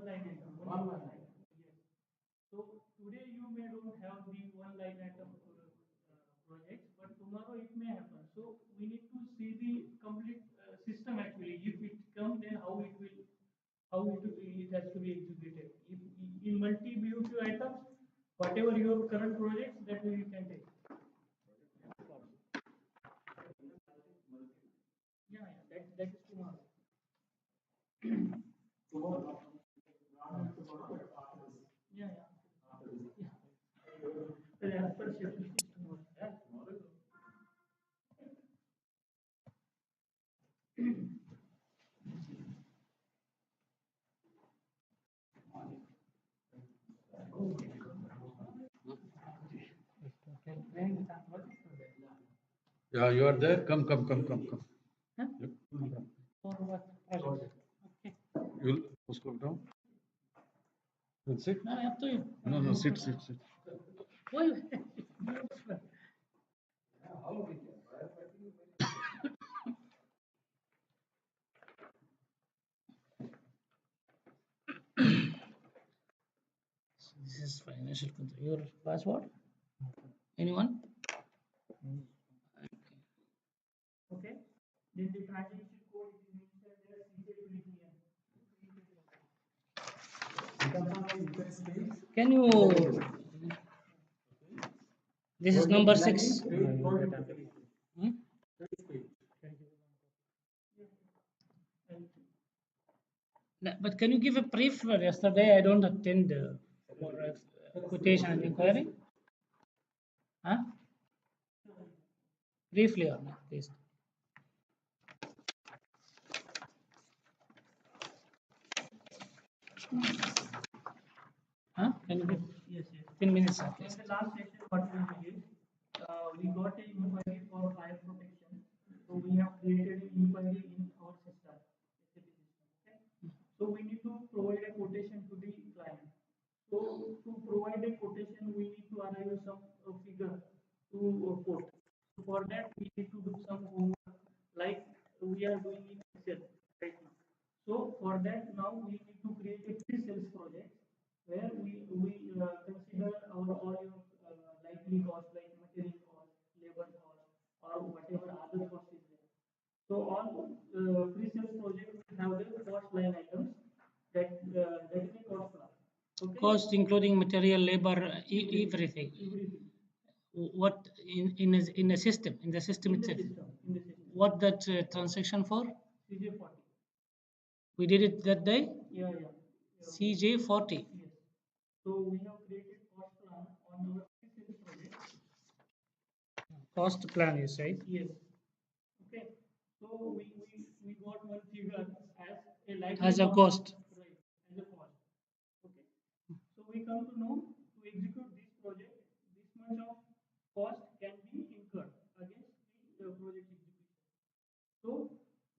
line item. One line item. Yes. So today you may don't have the one line item projects, but tomorrow it may happen. So we need to see the complete system actually. If it comes, then how it will, it has to be executed. If in multi BOQ items, whatever your current projects, that way you can take. Yeah, that is tomorrow. Yeah, yeah. As per shift, it is tomorrow. Yeah, you are there. Come. Huh? Yep. For what? Okay. You'll scroll down. You'll sit. No, up to you. No, sit. Why? This is financial control. Your password? Anyone? Okay. Then the transaction code is initial there, CJ. Can you? This is number 6. Hmm? But can you give a brief? Yesterday I don't attend for quotation and inquiry. Huh? Briefly on it, please. Huh? Can you give? Yes. 10 minutes at least. In the last session, what we did, we got an inquiry for fire protection. So we have created an inquiry in our system. Okay? So we need to provide a quotation to the client. So to provide a quotation, we need to arrive some figure to quote. So for that, we need to do some homework, like we are doing in Excel right now. So for that, now we need to create a pre-sales project where we consider our all your likely cost, like material cost, labor cost, or whatever other cost is there. So all pre-sales project will have the cost line items that is a cost plan. Okay? Cost including material, labor, everything. Everything. What in a system, in the system itself. In the system. What that transaction for? CJ40. We did it that day? Yeah. CJ40. Yes. So we have created cost plan on our pre-sales project. Cost plan is right? Yes. Okay. So we got one figure as a likely as a cost. Right. As a cost. Okay. So we come to know to execute this project, this much of cost can be incurred against the project execution. So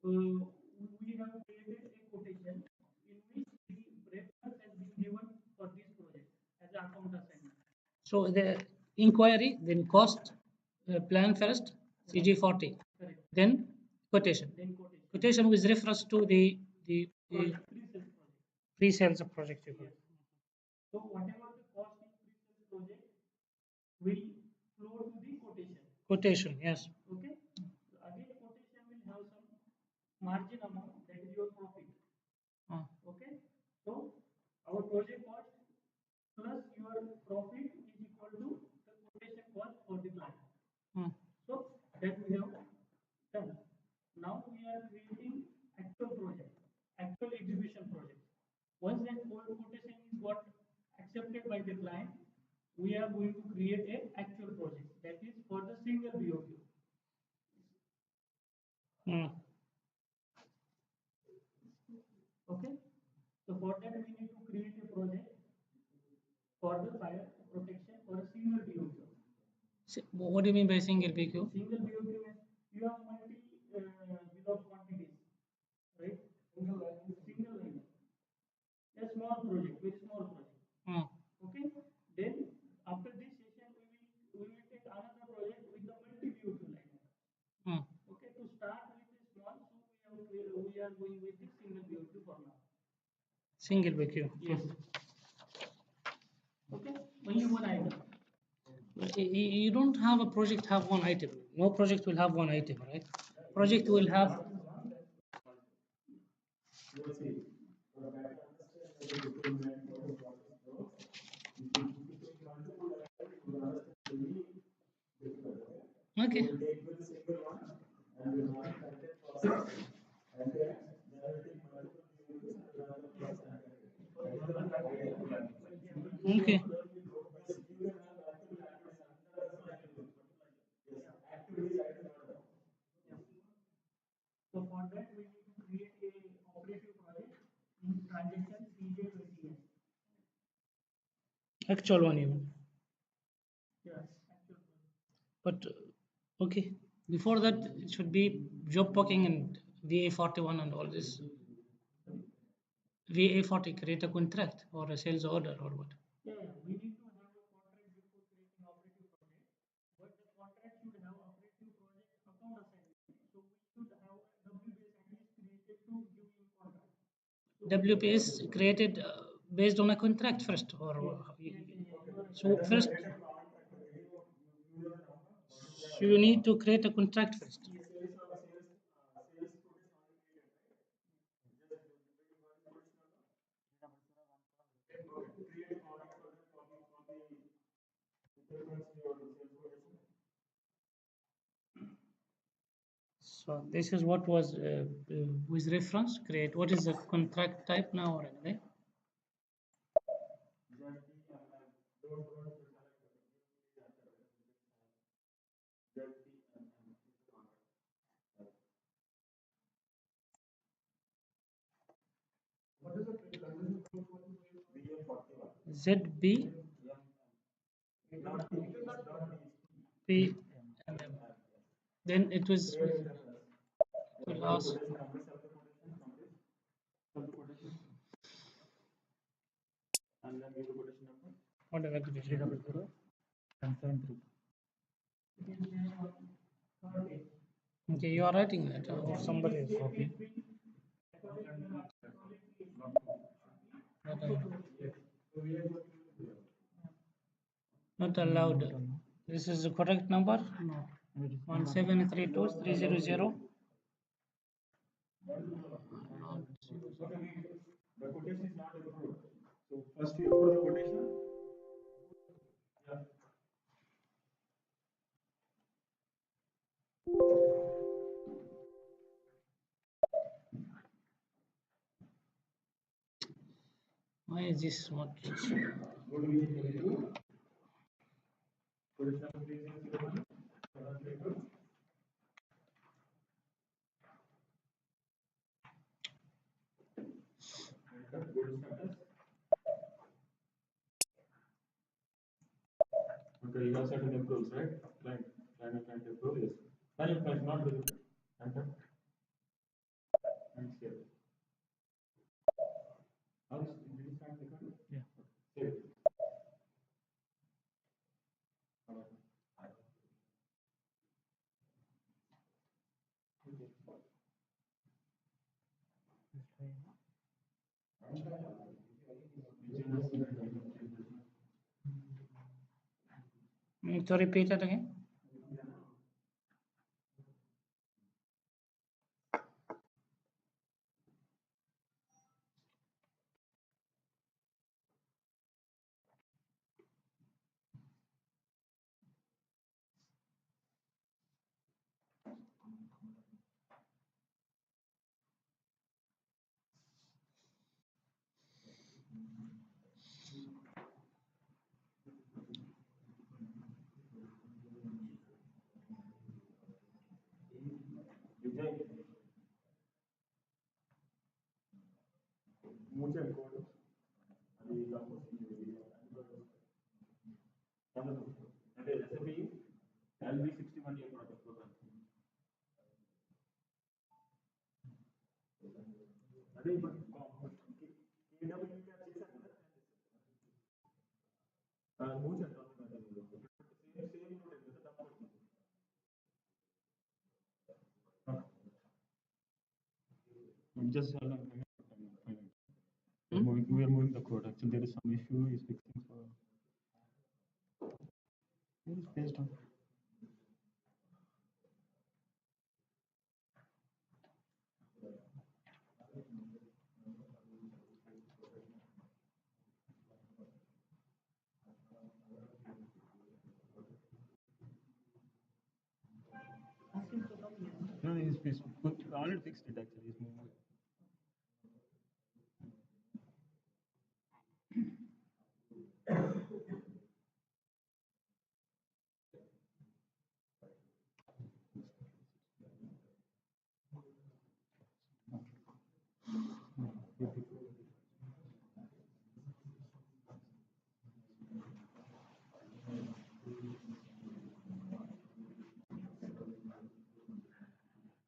we have created a quotation in which the reference has been given for this project as an account assignment. So the inquiry, then cost, plan first, CG40. Correct. Then quotation. Quotation with reference to the pre-sales project. Yes. So whatever the cost in pre-sales project will flow to the quotation. Quotation, yes. Okay. So again, quotation will have some margin amount, that is your profit. Okay. So our project cost plus your profit is equal to the quotation cost for the client. So that we have done. Now we are creating actual project, actual execution project. Once that quotation is got accepted by the client, we are going to create a actual project that is for the single BOQ. Okay. So for that we need to create a project for the fire protection for a single BOQ. What do you mean by single BOQ? Single BOQ means you have multi bill of quantities, right? Single line. A small project, very small project. Okay. Then after this session, we will take another project with the multi BOQ line. Okay. To start with the small, so we are going with the single BOQ for now. Single PQ. Yes. Okay, only one item. You don't have a project have one item. No project will have one item, right? Project will have. Okay. Okay. So for that, we need to create a operative project in transaction CJ20S. Actual one even. Yes, actual project. But okay. Before that, it should be job booking and VA41 and all this. VA40 create a contract or a sales order or what? Yeah, yeah, we need to have a contract before creating operative project, but the contract should have operative project account assignment. So we should have a WBS at least created to give in contract. WPS created based on a contract first, or so first. So you need to create a contract first. So this is what was with reference create. What is the contract type now or anything? ZB PMM. Then it was to last. What are the 300 and 73. Okay, you are writing that or somebody is copying. Not allowed. This is the correct number? No. 1732300. The quotation is not approved. So first you approve the quotation. Why is this not? What do we need to do? Quotation number 3001. Okay, you have certain approvals, right? Client approval, yes. Client not visible. Enter. And save. Now, did you start recording? Yeah. Save. To repeat it again. Mucho code. అంటే SAP LB61 year project program. అదే ఇప్పుడు KW చేశారు కదా మూడు just moving we are moving the code. Actually, there is some issue is fixing for. It is based on. No, he's already fixed it actually. He's moving.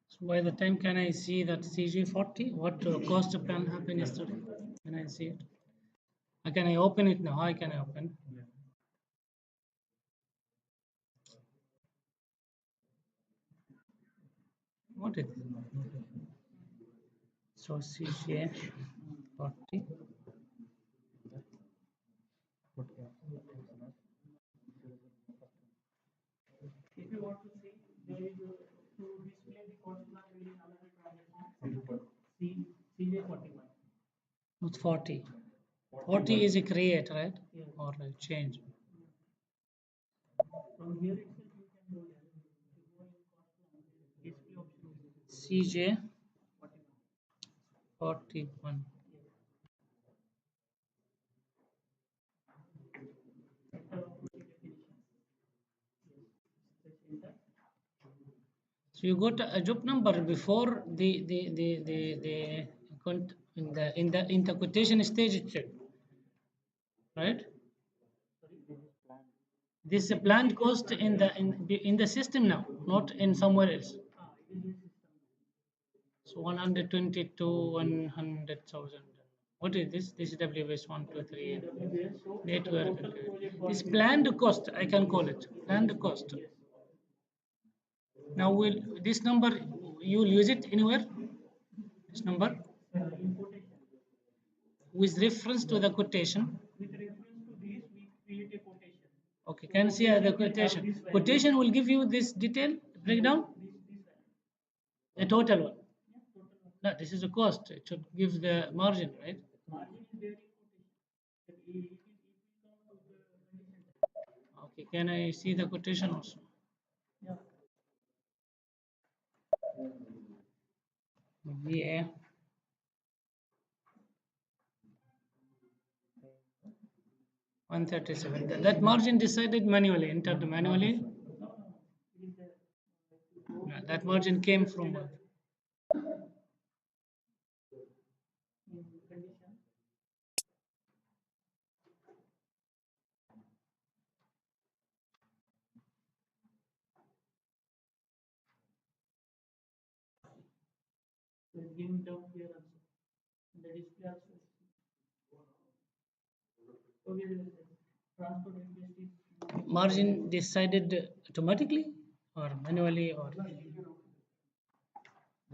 So by the time can I see that CG40? What cost plan happened yesterday? Can I see it? Can I open it now? How can I open? What is it? So CG40. If you want to see, there is to display the cost plan within another transaction. CJ41. It's 40. 40 is a create, right? Yeah. Or a change. From here itself you can go there. If you go in cost plan, display option is CJ41. So you got a job number before the in the quotation stage itself, right? This is a planned cost in the system now, not in somewhere else. So 120 to 100,000. What is this? This is WS 123 network. This planned cost, I can call it planned cost. Now will this number you will use it anywhere? This number with reference to the quotation. With reference to this, we create a quotation. Okay, can see the quotation. Quotation will give you this detail breakdown. The total one. No, this is the cost. It should give the margin, right? Margin is there in quotation. Okay, can I see the quotation also? Yeah. VA 137. That margin decided manually, entered manually. Yeah, that margin came from what? Giving down here also. The display also. Okay, transport request is Margin decided automatically or manually, or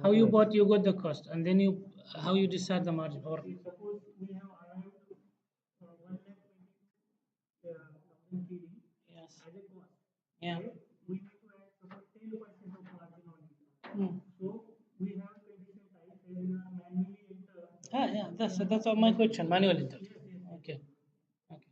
how you got the cost and then you how you decide the margin, or suppose we have arrived 1,20,000 KD yes, as a cost. yeah, Right? We need to add suppose 10% of margin on it. Hmm. So we have condition type where you are manually enter. Yeah, that's all my question, manual enter. Okay, okay.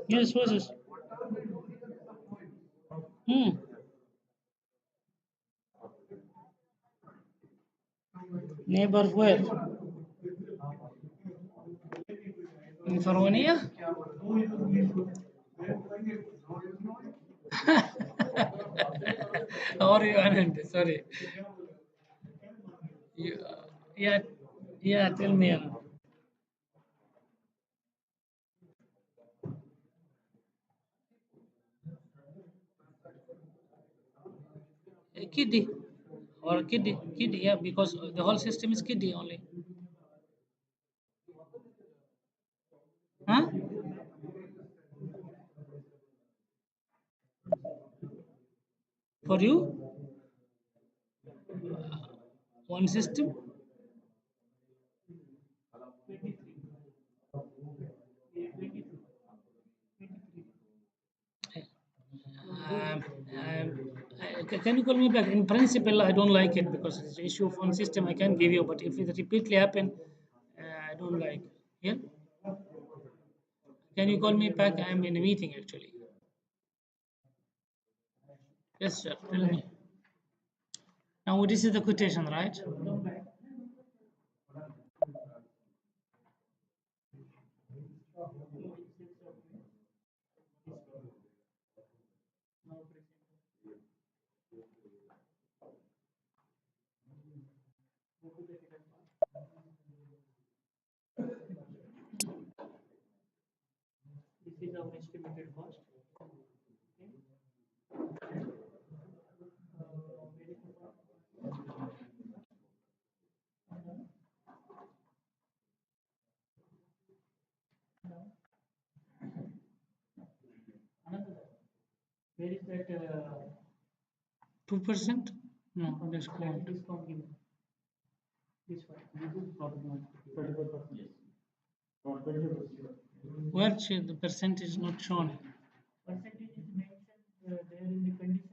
Yes, was this? Hmm. Neighbor where? In Farwania? How are you, Anand? Sorry. You, yeah, yeah, tell me, Anand. Kiddie or kiddie, yeah, because the whole system is kiddie only. Huh? For you, one system. Um, can you call me back? In principle, I don't like it because it's an issue of one system I can give you, but if it repeatedly happen, I don't like. Yeah. Can you call me back? I am in a meeting actually. Yes, sir. Tell me. Now this is the quotation, right? This is our estimated cost. Where is that 2%? No, discount. discount given? This one. This is profit margin. 35%. Yes. Or 25%. Where the percentage is not shown? Percentage is mentioned there in the condition.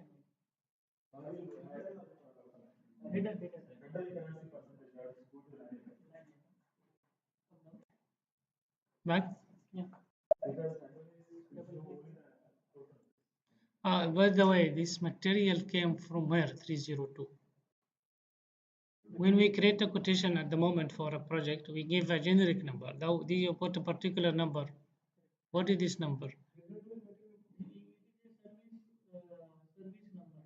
Header. Back? Yeah. By the way, this material came from where? 302. When we create a quotation at the moment for a project, we give a generic number. Now, you put a particular number. What is this number? Service number.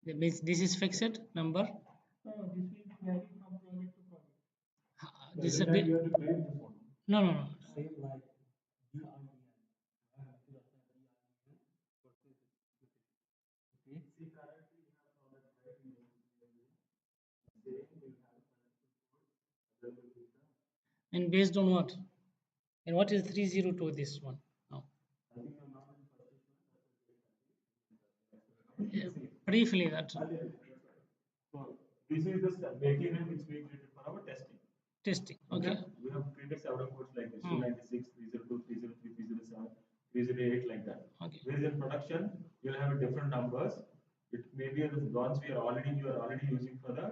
That means this is fixed number. No, this will be varied from project to project. This is a bit. You have to create this one. No, no, no. And based on what? And what is 302? This one. No. Yeah, briefly, that So this is the material which we created for our testing. testing. Okay. Okay. We have created several codes like this: Hmm. 296, 302, 303, 307, 308, like that. Okay. Whereas in production, you'll have different numbers. It may be the ones you are already using for the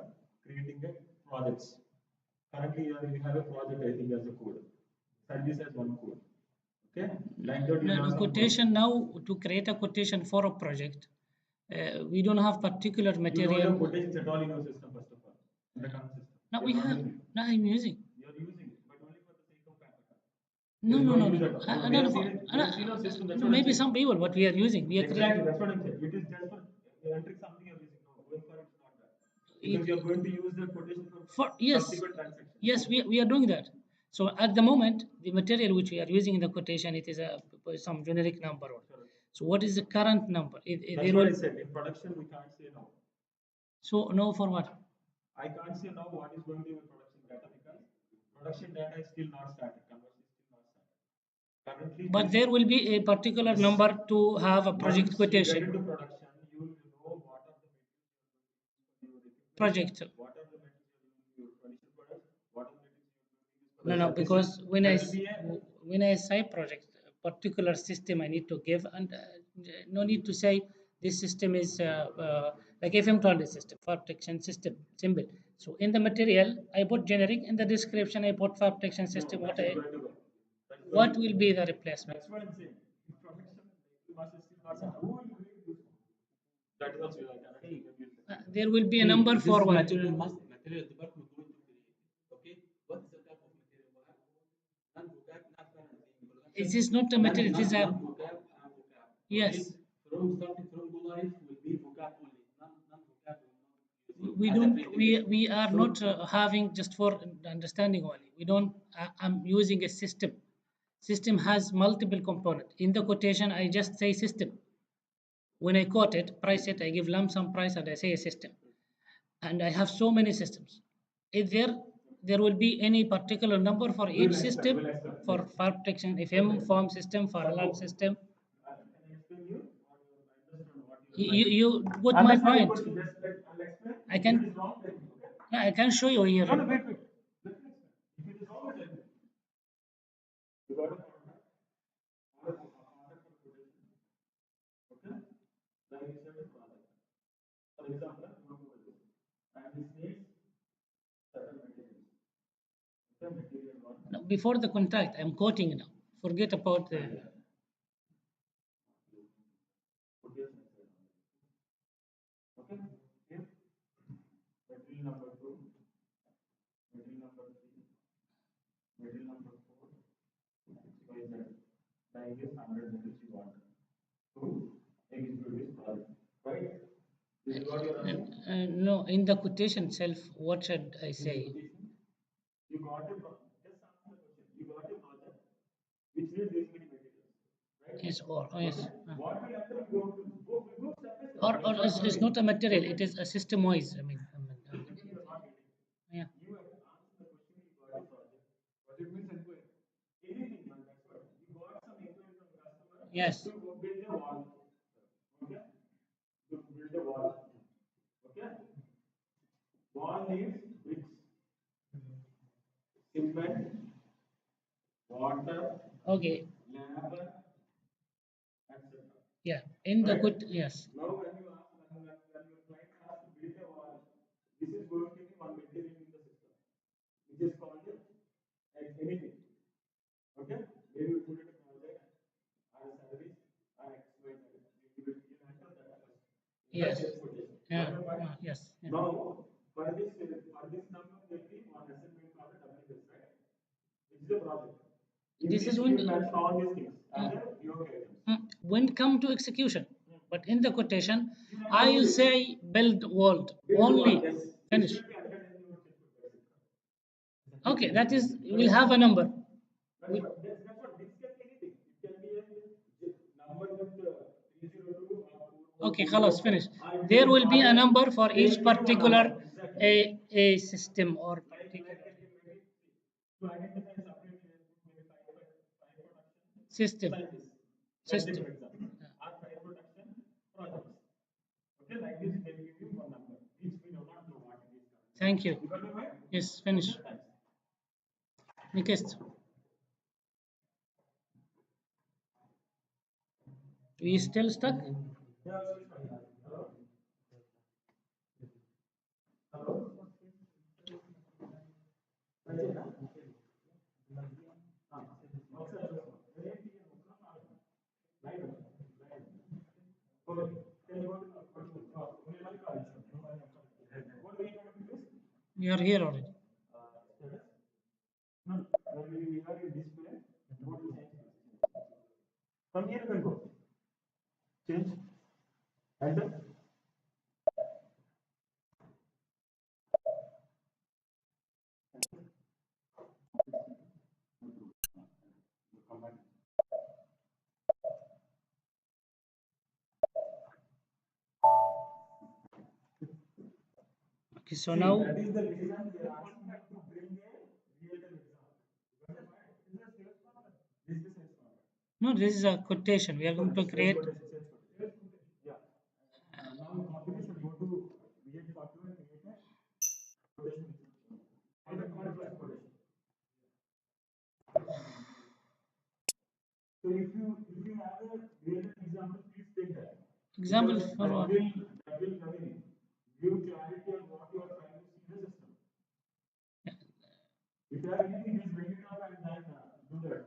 creating the projects. Currently, you have a project, I think, as a code. Service as one code. Okay. Like that, you No, have no, some quotation now to create a quotation for a project. We don't have particular You don't material. have quotations at all in your system, first of all, in the current system. Now You we are not have. using it. Now I'm using. You are using it, but only for the sake of backup. No, There is no, no, use no. at all. No, We no, have no, seen it. We have seen our system. That's no, what I'm maybe saying. some people, but we are using. We are Exactly, that's what I'm saying. It is just for entering something you're using. No, going for it's not that. Because you're going to use the quotation for yes, subsequent transactions. yes, we are doing that. So at the moment, the material which we are using in the quotation, it is some generic number. So what is the current number? That's what I said. In production, we can't say no. So no for what? I can't say now what is going to be your production data because production data is still not started. Conversion is still not started. Currently, But there will be a particular number to have a project once quotation. you get into production, you will know what are the materials Project. what are the materials you're using for your traditional products, what are the materials you're going to use for No, the no, services. because That will be a when I say project, a particular system I need to give, and no need to say this system is like FM told system, fire protection system, symbol. So in the material, I put generic. In the description, I put fire protection system. that is going to go. That is What going will be the replacement? That's what I'm saying. If production must is still not started, who will create this one? That is also I cannot give you. There will be a number for what? Material must material department going to create it. Okay, what is the type of material we have? Non-vocab, not currently in production. It is not a material, it is a, non-vocab and vocab. yes. Okay? From starting from go live will be vocab only. Non-vocab will not We use it as a don't, prerequisite. we are So- not having just for understanding only. We don't, I'm using a system. System has multiple components. In the quotation, I just say system. When I quote it, price it, I give lump sum price and I say a system. And I have so many systems. If there will be any particular number for each system, for fire protection, FM, form system, for alarm system. Can I explain you? Or you understand what you You got my point. Just I'll explain. I can- If it is wrong, tell me, okay? Yeah, I can show you here. No, no, wait. Let me explain. If it is wrong, tell me. You got a contract? Or a contract for quotation. Okay? Now you said a product. For example, you want to do this. And this needs certain materials. Okay, material one. Now, before the contract, I'm quoting now. Forget about the. Quotation is there. Okay? Here. Material number 2. Material number 3. Material number 4. XYZ. Like this 100 meters you want to execute this project. Right? This is what you are asking. No, in the quotation itself, what should I say? You got a project. Just answer the question. You got a project which needs this many materials. Right? Yes, or oh, yes. What will happen? You go step by step. Or it's not a material, it is a system wise. I mean, You are not getting it. yeah. You have to answer the question. You got a project. Project means inquiry. Anything, man. That's what. You got some inquiry from customer. Yes. To build a wall. Okay. To build a wall. Okay. Wall needs bricks, cement, water, Okay. labor, etc. Yeah. In the Right. quote, yes. Now, when you ask, when your client asks to build a wall, this is going to be one material in the system, which is called anything. Okay? Maybe you put it in a project, or a service, or XYZ. You will enter that first. Yes. That's quotation. Yeah. Got my point? Yes. Yeah. Now, for this number, will be one assignment called WS, right? Which is a project. In This is you when- will mention all these things as your items. When come to execution, but in the quotation, I'll say build world only. Yes. Finish. This will be entered in your checkbook. Okay, that is we'll have a number. That's what. That's what. This can be anything. It can be a number with 302 or Okay, khalas, finish. There will be a number for each particular a system or particular to identify separately maybe fire production system. scientists. System. For example, or fire production projects. Okay, like this they will give you one number. Which we do not know what it is. Thank you. You got my point? Yes, finish. Thanks. Next. We still stuck? Yeah, hello. Hello. You are here already. No, when we have a display, go to change. From here you can go. Change. Enter. Okay, so now That is the reason we are asking you to bring a real-time example. Because this is a sales problem. This is a sales problem. no, this is a quotation. We are going to create. Yeah. Now competition go to VH41 and create a quotation. And the contract quotation. So if you have a real example, please take that. Example Because for what? that will again give clarity on what you are trying to see in the system. If you have anything, please bring it up and then do that.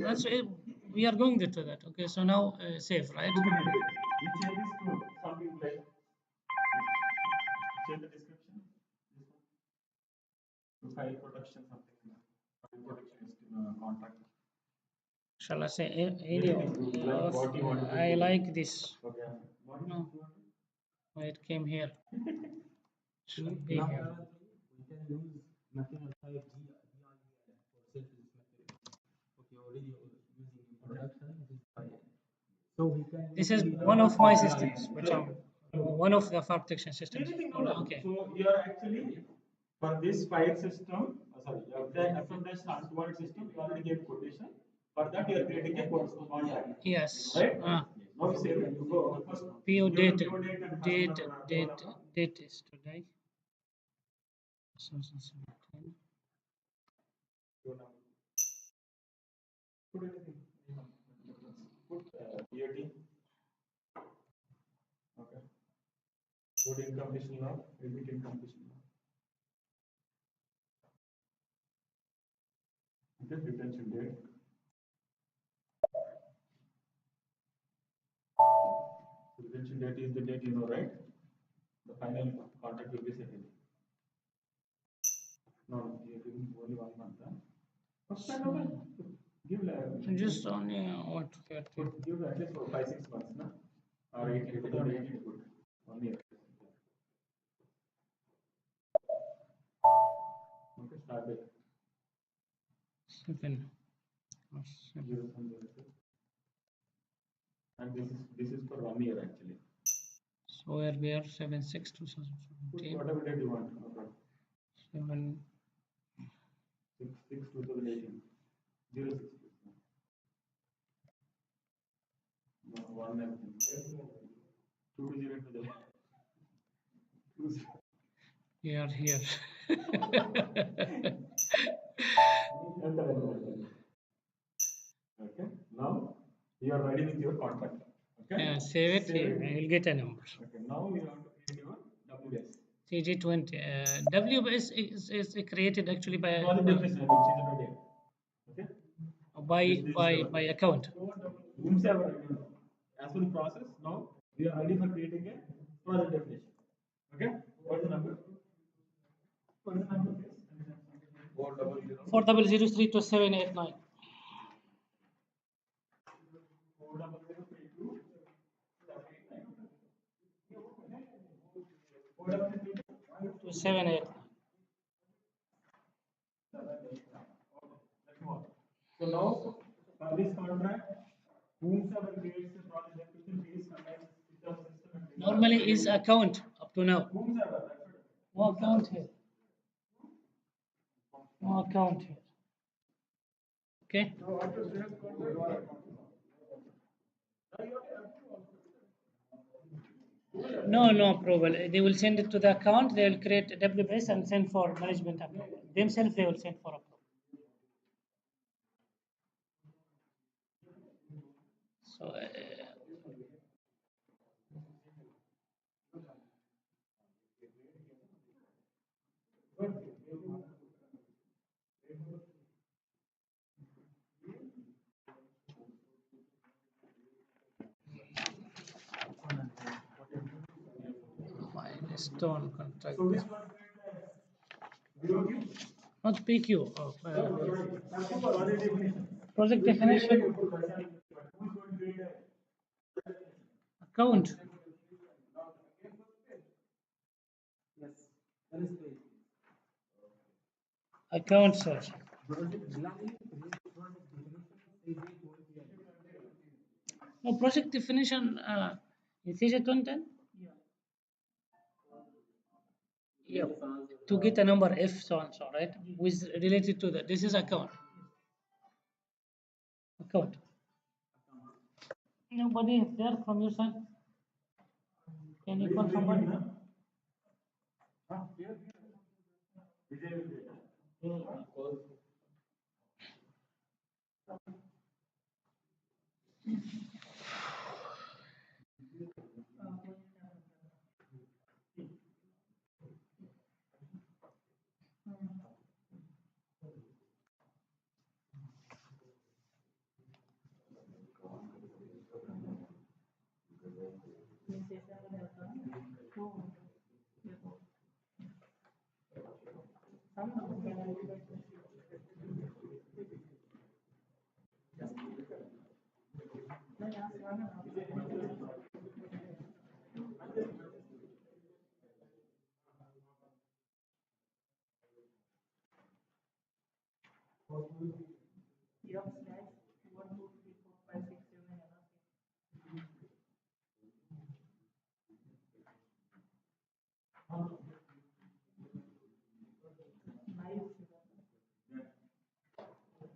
That's it. We are going to that. Okay, so now save, right? You change this to something like change the description. This one. file protection something. File protection contract. Shall I say Anything you like, what you want to I do. like this. Okay. What No. you want? Why it came here? Should be Now here. currently we can use material type GRE for surface material. Okay, already using in production. This is fine. So we can This use is the one of my GRE. systems, which are one of the fire protection systems. Anything, no, no. Okay. So you are actually for this file system, sorry, FMS untoward system, you already gave quotation. For that, you are creating a contract. Yes. Right? Now you say that you go first. PO date, and date, customer date, date is today. 2017. Put anything. Put EAT. Okay. Put incompletion now. Repeat incompletion now. Okay, retention date. Retention date is the date you know, right? The final contract will be settled. No, you are giving only 1 month. Huh? First time over. Give Just only what give at least for 5-6 months, na? Or 8 good. 1 year. Okay, start date. 7. And this is for 1 year actually. So where we are 7/6 Put 2017. whatever date you want. Okay. 7. 6 2018. 06. No, 1 everything. 2 to 0 to the 2 We are here. Okay. Now you are ready with your contract. Okay. Yeah, save it. Save I will get a number. Okay. Now you have to create your WS. CG20. WS is created actually Project definition. I mean, she's a date. Okay. by account. Rooms are ready. As for the process, now we are ready for creating a project definition. Okay. What's the number? What is the number, please? 40032789. 2789. So now for this contract, whomsoever creates the project definition, please contains system and Normally is account up to now. whomsoever. No account here. No account here. Okay. No approval. They will send it to the account. They will create a WBS and send for management approval. Themselves they will send for approval. So milestone contract. So which one? BOQ? Not PQ. Project definition. Project definition. Account. Yes. That is great. Account, sir. No project definition. Is it content? Yeah. To get a number F so and so, right? With related to that. This is account. Account. Nobody is there from your side. Can you call somebody? Yeah, slash 1, 2, 3, 4, 5, 6, 7, and nice.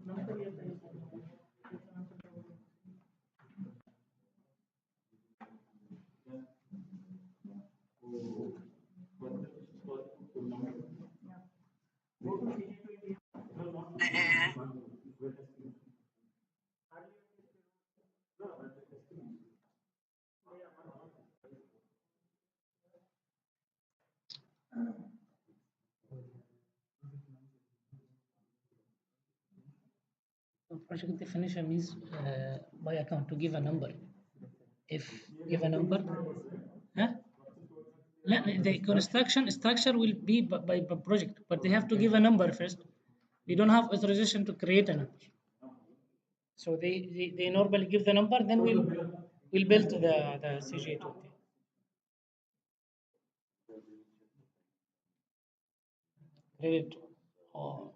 Number yes, I go to CG20. Project definition means by account to give a number. If give a number, huh? لا, the construction structure will be by project, but they have to give a number first. We don't have authorization to create a number. So they normally give the number, then we'll build the CGA20. Credit or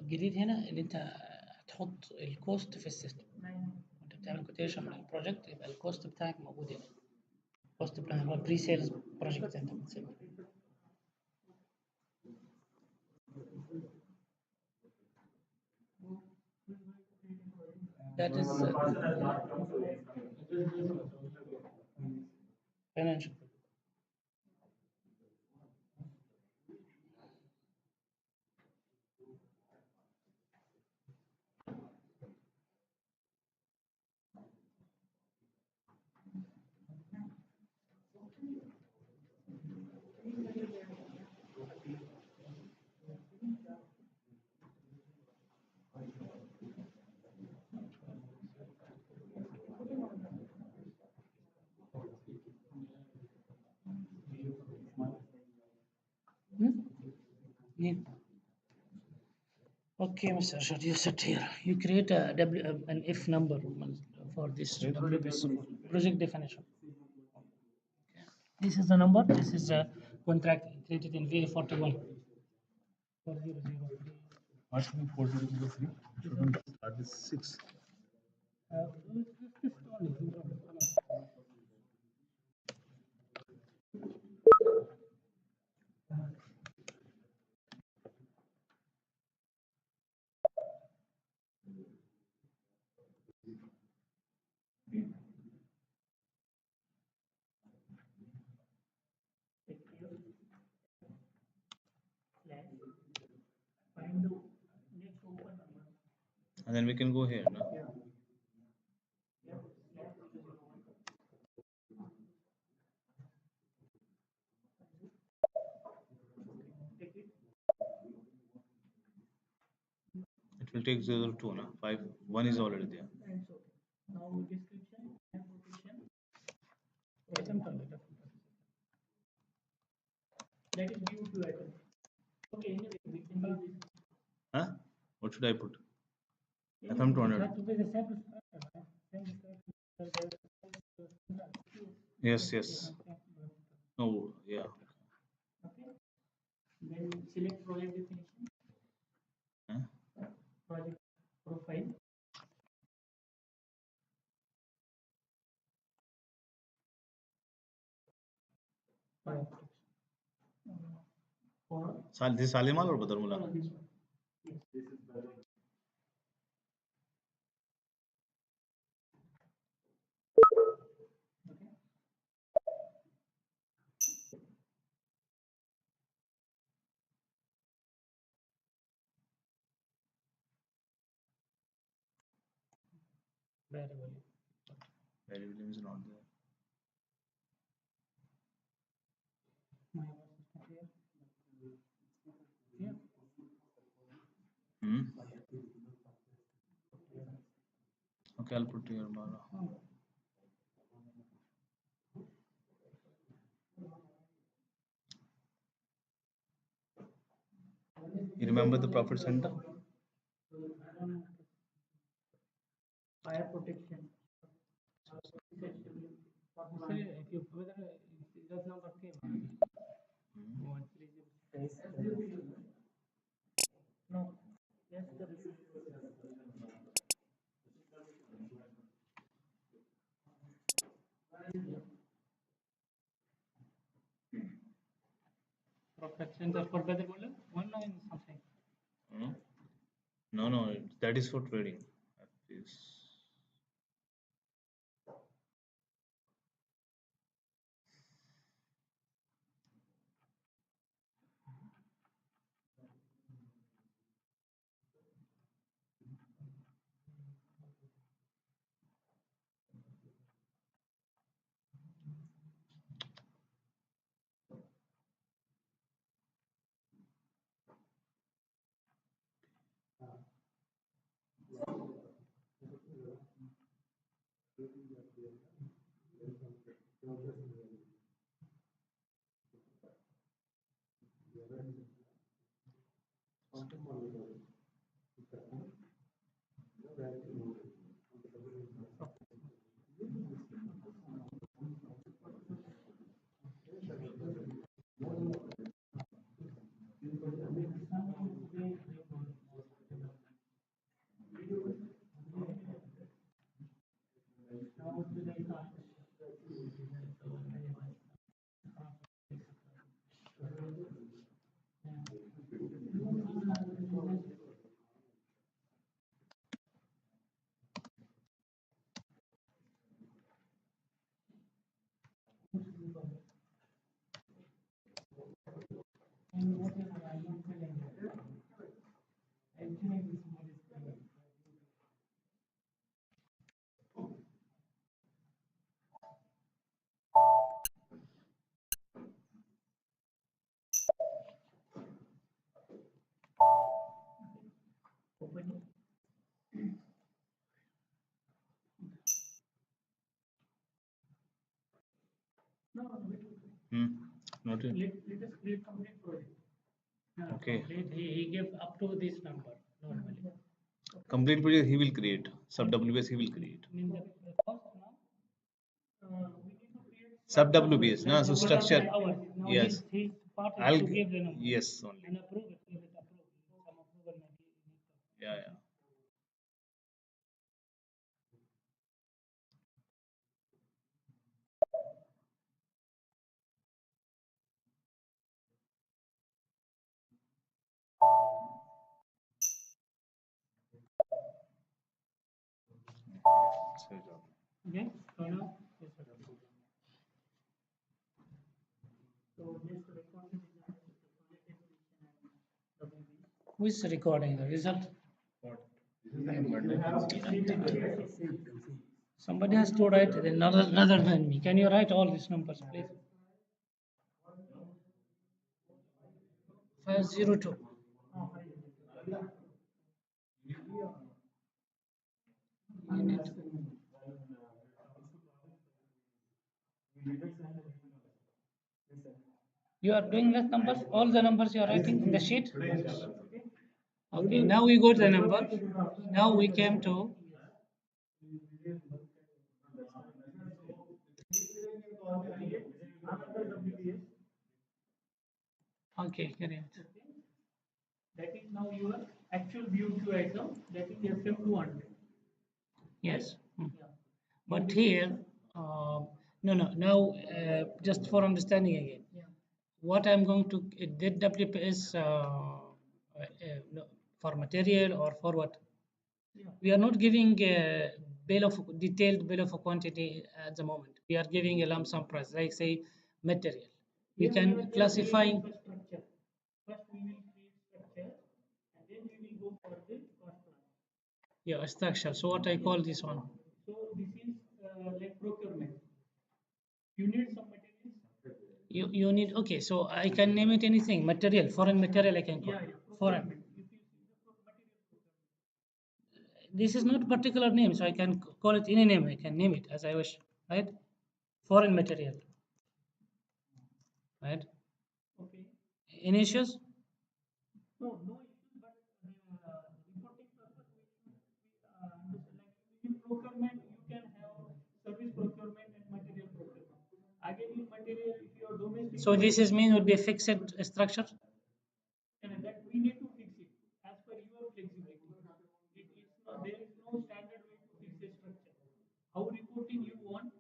الجديد هنا ان انت هتحط الكوست في السيستم. وانت بتعمل كوتيشن من البروجكت يبقى الكوست بتاعك موجود هنا. الكوست بتاعك هو بري سيلز بروجكت انت بتسميه. That is financial. Yeah. Okay, Mr. Rashad, you sit here. You create an if number for this WBS project definition. Okay. This is the number. This is a contract created in VA41. 4003. Actually, 4003 shouldn't start with 6. Fifth only. Find the next open number. And then we can go here. No? It will take 0 2. No? 5. 1 is already there. And so now description and quotation. Let it view to item. Okay, anyway, we can use this. Huh? What should I put? Anyway, FM It 200. had to be the same structure, right? Yes, yes. Oh, yeah. Okay. Then select project definition, Huh? project profile. For This is Salimal or Badarmula? this one. Yes. Okay. Variable. Variable is not there. Hmm. Okay, I'll put here, Bala. You remember the profit center? Fire protection. If you whether that number came. No. Yes, the Profit center for better model 19 something. Hmm? No, no, that is for trading. That is open. No, no, wait. hmm. Not in. Let us create complete project. Okay. He gave up to this number normally. Complete project he will create. Sub WS he will create. Mean the cost now. We need to create Sub WBS, na? So structure. Hours. Now Yes. his part is I'll to give the number. yes only. And approve it. Give it approve. Some approval maybe. Yeah, yeah. So, Okay. So now yes, sir. so just record the design, the project definition and WB. Who is recording the result? Somebody has to write it, another than me. Can you write all these numbers, please? 502. Unit. You are doing less numbers, all the numbers you are writing in the sheet. Okay, now we go to the number. Now we came to okay, carry on. That is now your actual view to item, that is FM200. Yes. Hmm. Yeah. But here, no, no. Now, just for understanding again, Yeah. what I'm going to did WPS no, for material or for what? Yeah. We are not giving a detailed bill of quantity at the moment. We are giving a lump sum price, like say material. We Here can are just classify. creating the structure. First we will create structure and then we will go for the cost plan. Yeah, structure. So what I call this one? So this is like procurement. You need some materials. You need okay. So I can name it anything. Material, foreign material. I can call Yeah, yeah. foreign. Procurement. If you see the material This is not a particular name, so I can call it any name. I can name it as I wish, right? Foreign material, right? Okay. Any issues? No, no issue, but reporting purpose we should understand. Like in procurement, you can have service procurement and material procurement. Again, in material, if you are domestic, So this is mean would be a fixed structure. and that we need to fix it as per your flexibility. It's not, there is no standard way to fix a structure. How reporting you want?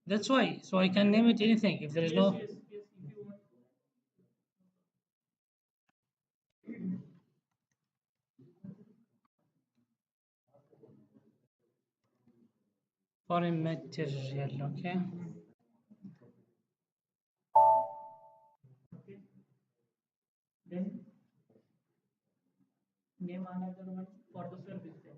That's why. So I can name it anything if there is Yes, no. yes, yes. If you want. Foreign material. Okay. Okay. Then name another one for the service then.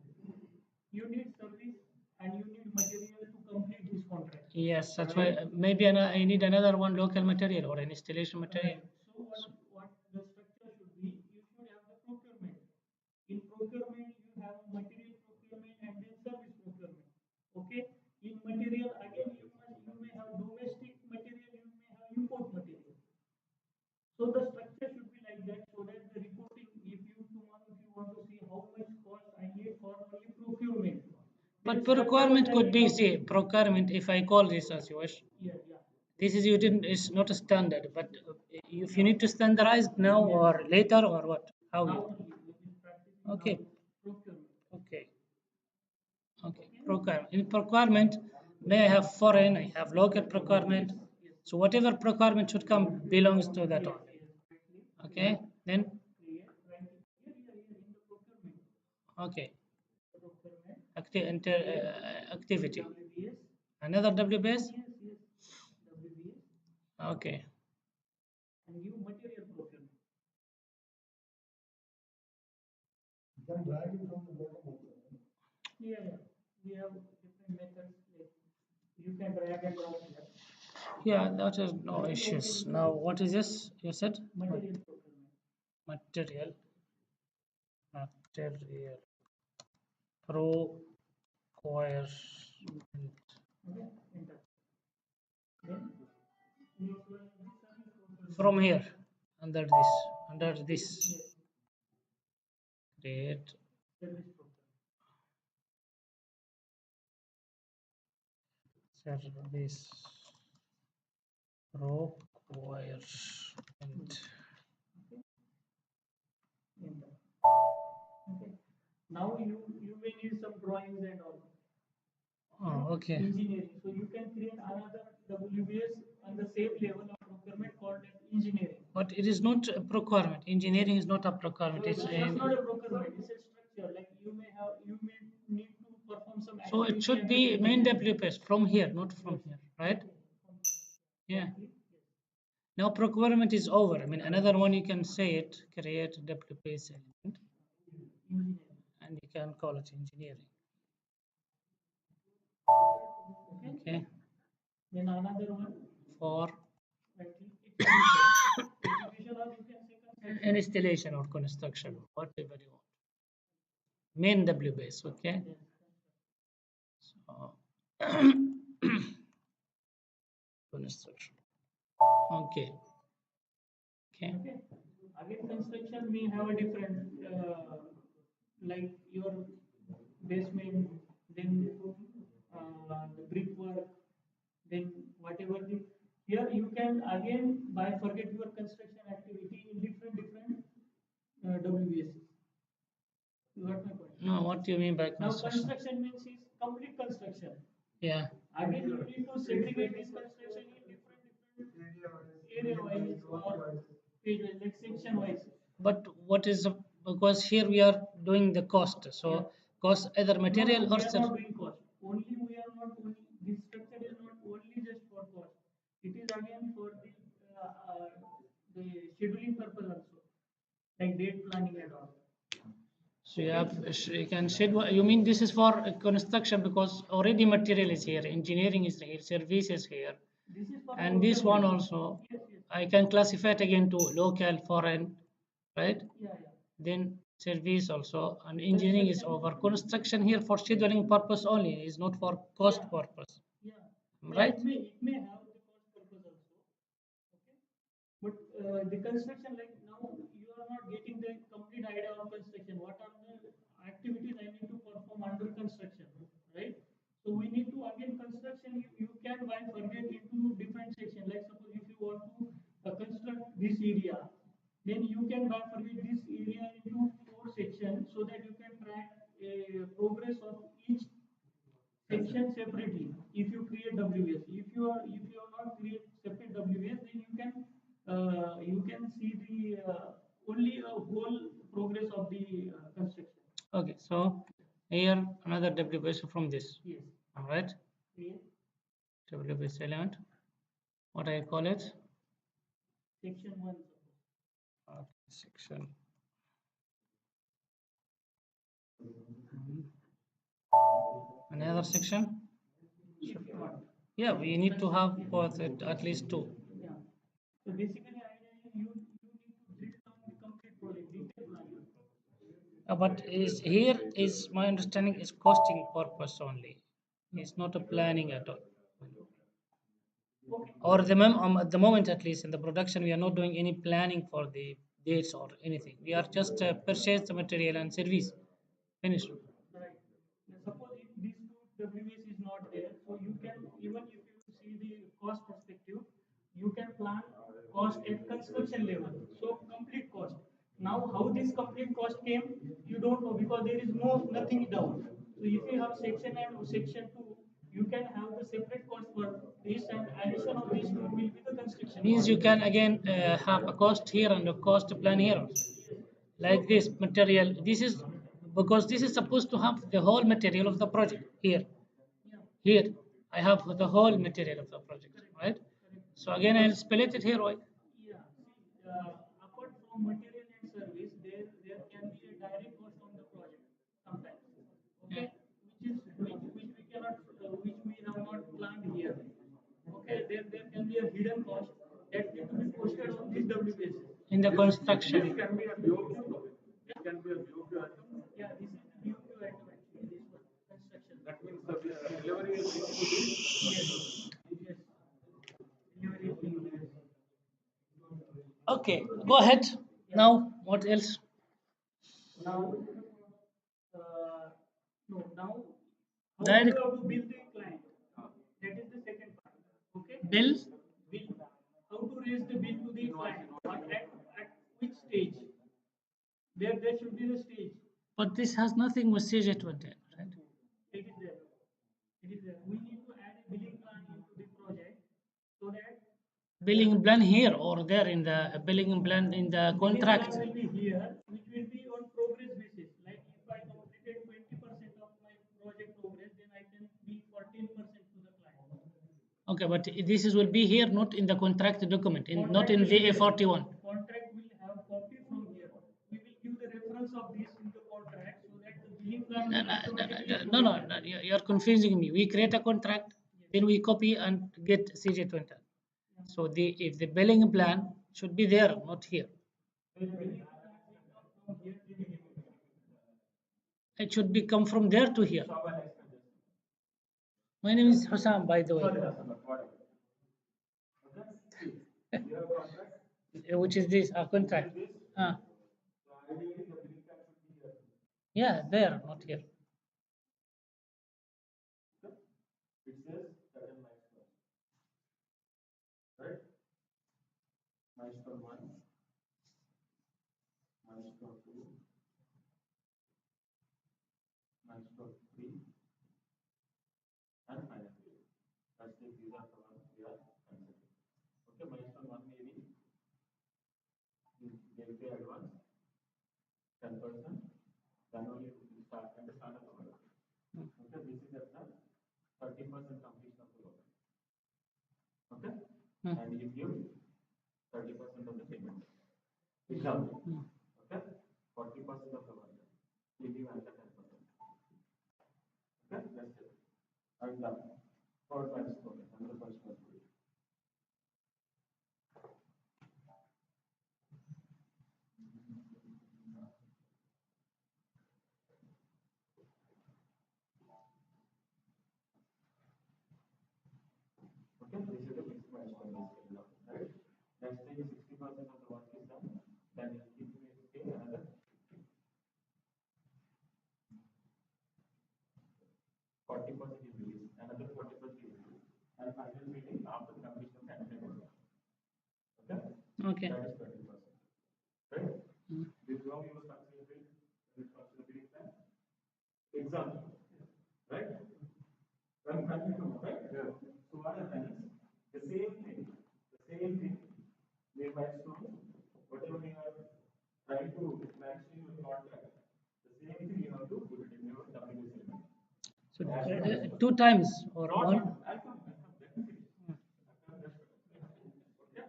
You need service and you need material to complete this contract. Yes, that's why maybe I need another one local material or an installation material. So what the structure should be, you should have the procurement. In procurement, you have material procurement and then service procurement. Okay. In material, again, you may have domestic material, you may have import material. So the structure should be like that so that the reporting, if you tomorrow if you want to see how much cost I need for only procurement. But procurement could be, see, procurement, if I call this as you wish. Yeah, yeah. This is you didn't, it's not a standard, but if you need to standardize now or later or what? How Now you? only we will practice now Okay. procurement. Okay. Okay. Procurement. In procurement, may I have foreign, I have local procurement. So whatever procurement should come belongs to that one. Okay. Then, Create, write it here in the procurement. okay. Procurement, Activity. WBS. Another WBS? Yes, yes. WBS Okay. and give material procurement. Yeah, yeah. We have different methods. Like you can drag and drop here. Yeah, that is no issues. Now, what is this? You said Material procurement. material, material, requirement Okay, enter. Then you will service procurement. from here under this, Yes, create service procurement. service requirement. Okay, enter. Okay. Now you may need some drawings and all. Oh, okay. Engineering. So you can create another WBS on the same level of procurement called as engineering. But it is not a procurement. Engineering is not a procurement. So It's that's not a procurement. It's a structure. Like you may need to perform some so activity. it should be main WPS from here, not from here, right? Yeah. Now procurement is over. I mean, another one you can say it, create WPS element, Engineering. and you can call it engineering. Okay. Okay. Then another one. For Execution or you can say construction. installation or construction, whatever you want. Main WPS, okay? So construction. Okay. Okay. Okay. Again, construction may have a different, like your basement, then the brickwork, then whatever the. Here you can again bifurcate your construction activity in different WBS. You got my point. No, what do you mean by Now construction? construction means is complete construction. Yeah. Again, you need to segregate this construction in different area wise or page wise, like section wise. But what is because here we are doing the cost. So cost either material No, or we are service. not doing cost. Only we are not only this structure is not only just for cost. It is again for the scheduling purpose also, like date planning and all. So you can shed. You mean this is for construction because already material is here, engineering is here, service is here, This is for and this one procurement. also. Yes, yes. I can classify it again to local, foreign, right? Yeah, yeah. Then service also, and engineering is over. Construction here for scheduling purpose only, is not for cost purpose. Yeah. Right? It may have the cost purpose also. Okay. But the construction, like now, you are not getting the complete idea of construction. What are the activities I need to perform under construction, right? So we need to again construction. You can bifurcate into different sections. Like suppose if you want to construct this area, then you can bifurcate this area into 4 sections so that you can track a progress of each section separately. If you create WS, if you are not create separate WS, then you can see the only a whole progress of the construction. Okay, so here another WS from this. Yes. All right, Create WS element. What I call it? section 1. Section. Another section. Yeah, we need to have both at least 2. Yeah. So basically, idea is you need to drill down the complete project detail plan. But is here is my understanding is costing purpose only. It's not a planning at all. Or at the moment, at least in the production, we are not doing any planning for the dates or anything. We are just purchase the material and service. Finish. Right. Now, suppose if these two WS is not there, so you can, even if you see the cost perspective, you can plan cost at construction level. So complete cost. Now how this complete cost came, you don't know because there is nothing down. So if you have section and section 2, you can have the separate cost for this, and addition of these two will be the construction. Means you can again have a cost here and a cost plan here. Like this material, this is because this is supposed to have the whole material of the project here. Here I have the whole material of the project, right? So again I'll split it here, right? Yeah. See, apart from material and service, there can be a direct cost on the project sometimes. Okay, which we cannot, which we have not planned here. Okay, there can be a hidden cost that need to be posted on this WBS. In the construction. This can be a BOQ. It can be a BOQ. Yeah, this is the BOQ item actually. This one construction. That means the delivery is linked to this. Yes. Yes. Delivery is linked to this. Okay, go ahead. Now what else? Now, no, now, how Direct- you have to build the client? That is the second part. Okay? Bill? Bill. How to raise the bill to the client? At which stage? There should be the stage. But this has nothing with CJ20, right? It is there. It is there. We need to add a billing plan into the project so that Billing plan here or there in the billing plan in the contract. billing plan will be here, which will be on progress basis. Like if I completed 20% of my project progress, then I can be 14% to the client. Okay, but this is will be here, not in the contract document, not in VA41. Contract will have copy from here. We will give the reference of this in the contract so that the billing plan will automatically. No, you're confusing me. We create a contract, then we copy and get CJ20. So if the billing plan should be there, not here. It should be come from there to here. My name is Hussam, by the way. Which is this, a contract. Yeah, there, not here. It says certain milestones. Right? Milestone 1, milestone 2, milestone 3, and final period. Let's take these are the ones we are considering. Okay, milestone 1 may be they'll pay advance 10%, then only we start at the start of the work. Okay, this is at the 30% completion of the work. Okay, and you give 30% of the payment. Example. Okay, 40% of the work. You give another 10%. Okay, that's it. And the third milestone, another milestone. Okay, this is the fixed milestone basically now, right? Next thing is 60% of the work is done. Then it may take another 40% is released, another 40% is released, and final meeting after the completion of the entire work. Okay, Okay. that is 20%. Right? Mm. This is how you structure the bill when it comes to the billing plan. Example, right? When coming to right? Yeah. So what happens? The same thing, the milestone, whatever you are trying to match in your contract, the same thing you have to put it in your WBS element. So two times or Not one? I'll come, let me finish. Okay?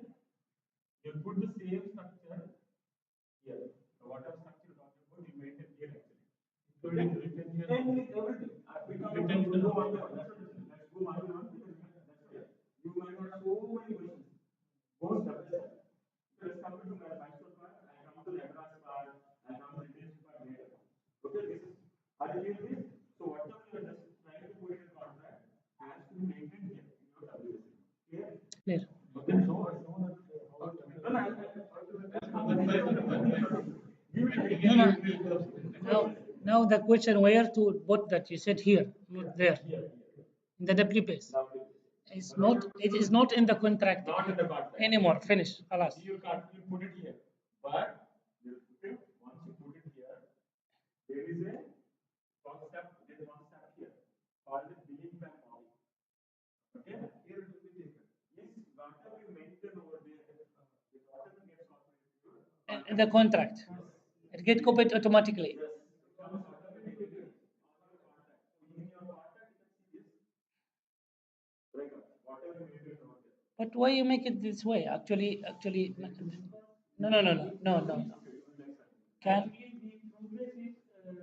You put the same structure here. So whatever structure you're talking about, you maintain here actually. Including retention. Everything. We can't go one by one. Let's go one by one because that's right. You might have so many questions. Go step by step. So let's come to my milestone part. I come to the advanced part. I come to the retention part later. Okay, this is are you clear with this? So whatever you are just trying to put in the contract has to be maintained here in your WSC. Clear? Clear. Okay, so I know that No, no. Now the question where to put that you said here, not there. In the WPS. It's not. It is not in the contract not in the contract anymore. Finish. Alas. You can't you put it here, but you put it, once you put it here, there is a concept. There is one step here called the billing plan model. Okay, here it will be taken. Yes, whatever you mention over there, whatever gets calculated. In the contract, it get copied automatically. Yes, it comes automatically on your contract. So in your contract, you can see this record, whatever you mention over there. But why you make it this way? Actually, no, no, no, no, no, no, no. Can Actually, the progress is the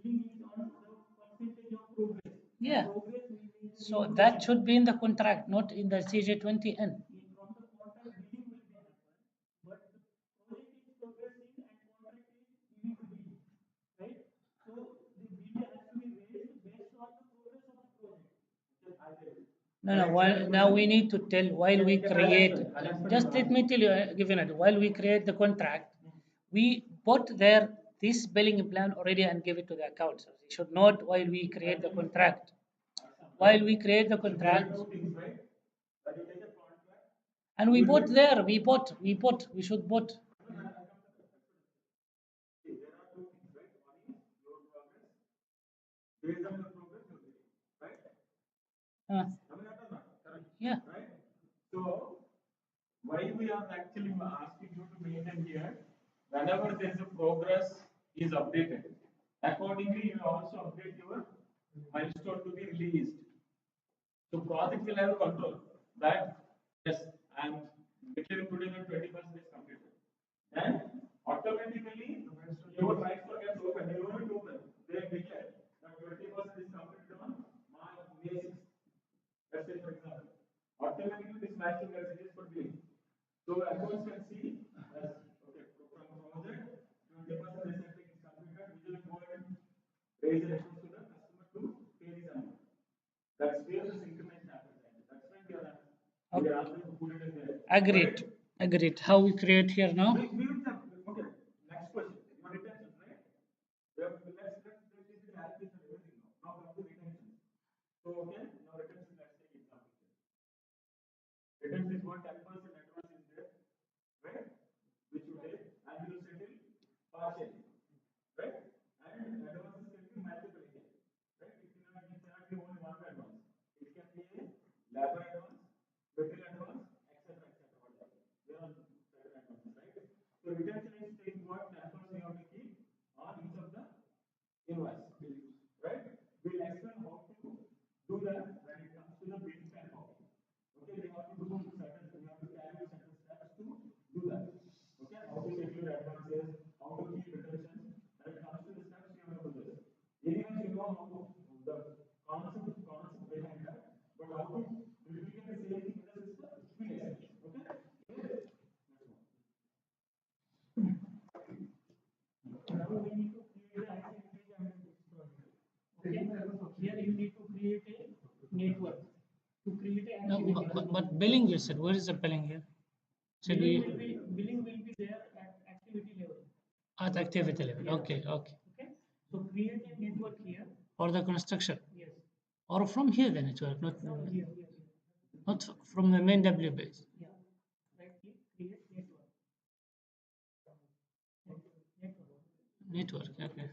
billing is on the percentage of progress. yeah. Progress we will So that should be in the contract, not in the CJ20N. from the contract billing will be happen, but the project is progressing and contract is giving the bill, right? So the bill has to be raised based on the progress of the project. Yes, I get it. No, no. Now we need to tell while we create. Just let me tell you, given it while we create the contract, we put there this billing plan already and give it to the account. So we should not while we create the contract. While we create the contract, Two things, right? That you take a contract. and we put there, we should put. See, there are two things, right? One is your progress. Based on your progress, you will right? Uh, Am I right or not? Correct. yeah. Right? So, why we are actually asking you to maintain here, whenever there is a progress is updated, accordingly you also update your milestone to be released. So project will have a control that yes, I am declaring today that 20% is completed. Then automatically your milestone gets open. You don't need to open. They declare that 20% is completed on May 6th. Let's say for example. Automatically this milestone gets released for billing. So accounts can see as okay from project 20% recently is completed. We will go ahead and raise a request to the customer to pay this amount. That's where the synchronization happens. That's why we are asking to put it in there. Agreed. Agreed. How we create here now? We will have, okay. Next question. Your retention, right? Let's this is allocation everything now. Now come to retention. So okay, now retention. Let's take example. Retention is what 10% advance is there, right? Which you take and you settle partially, right? And advance is settled multiple again, right? It cannot be only one advance. It can be a labor advance, material advance, etc. Whatever. There are certain advances, right? So retention is taking what 10% you have to keep on each of the invoice, right? We'll explain how to do that when it comes to the billing plan copy. Okay, we have to do certain, we have to carry out certain steps to do that. Okay, how to secure advances, how to keep retention. When it comes to the steps, you have to do this. Anyways, you know how to the concept behind that, but how to replicate the same thing in the system, we explain. Okay, clear? Now we need to create an activity and this project. Okay, here you need to create a network. to create an No, activity. but billing you said, where is the billing here? Said Billing will be there at activity level. at activity level. Okay, okay. Okay. So create a network here. For the construction. Yes. Or from here the network, not From here. not from the main W base. Yeah. Right click, create network. Network, okay.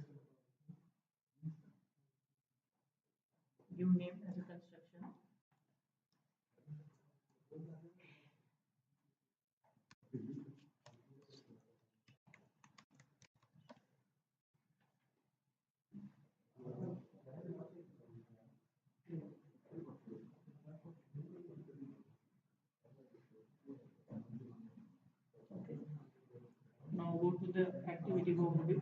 Give name as a construction. Okay. Now go to the activity overview.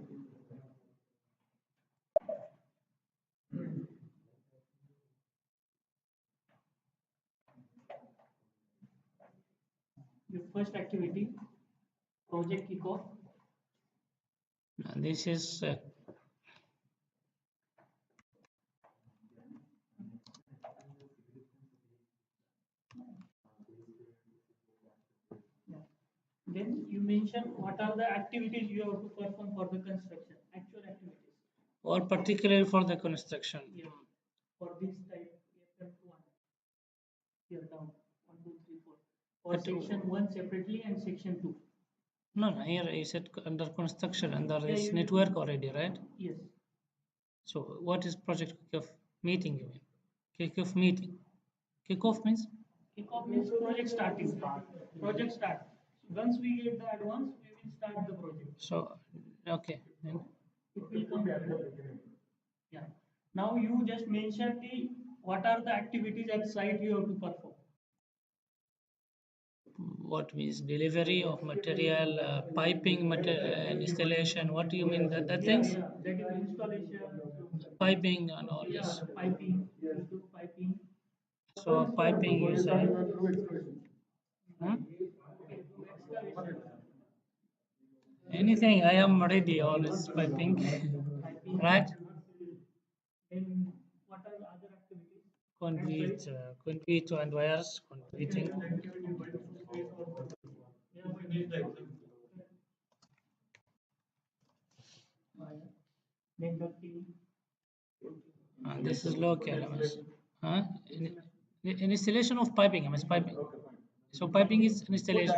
Your first activity, project kickoff. Now this is Yeah. Then you mention what are the activities you have to perform for the construction, actual activities. or particularly for the construction. Yeah. For this type, FM1. Here down, 1, 2, 3, 4. For But section 1 separately and section 2. no, no, here is it under construction under Yeah, this you- network already, right? Yes. So what is project kickoff meeting you mean? Kickoff meeting. Kickoff means Kickoff means project starting. Project start. Once we get the advance, we will start the project. so okay. Then It will come. Yeah. Now you just mention the what are the activities at site you have to perform. what means delivery of material, piping material, installation, what do you mean that things? That is installation. Piping and all Yeah, this. piping. You do piping. So piping you say, huh? Excavation. Anything, I am ready, all this piping, Piping. right? Then what are the other activities? Conduit and wires, conduiting. Then ducting. And this is local, MS. Huh? Installation of piping, MS piping. So piping is installation.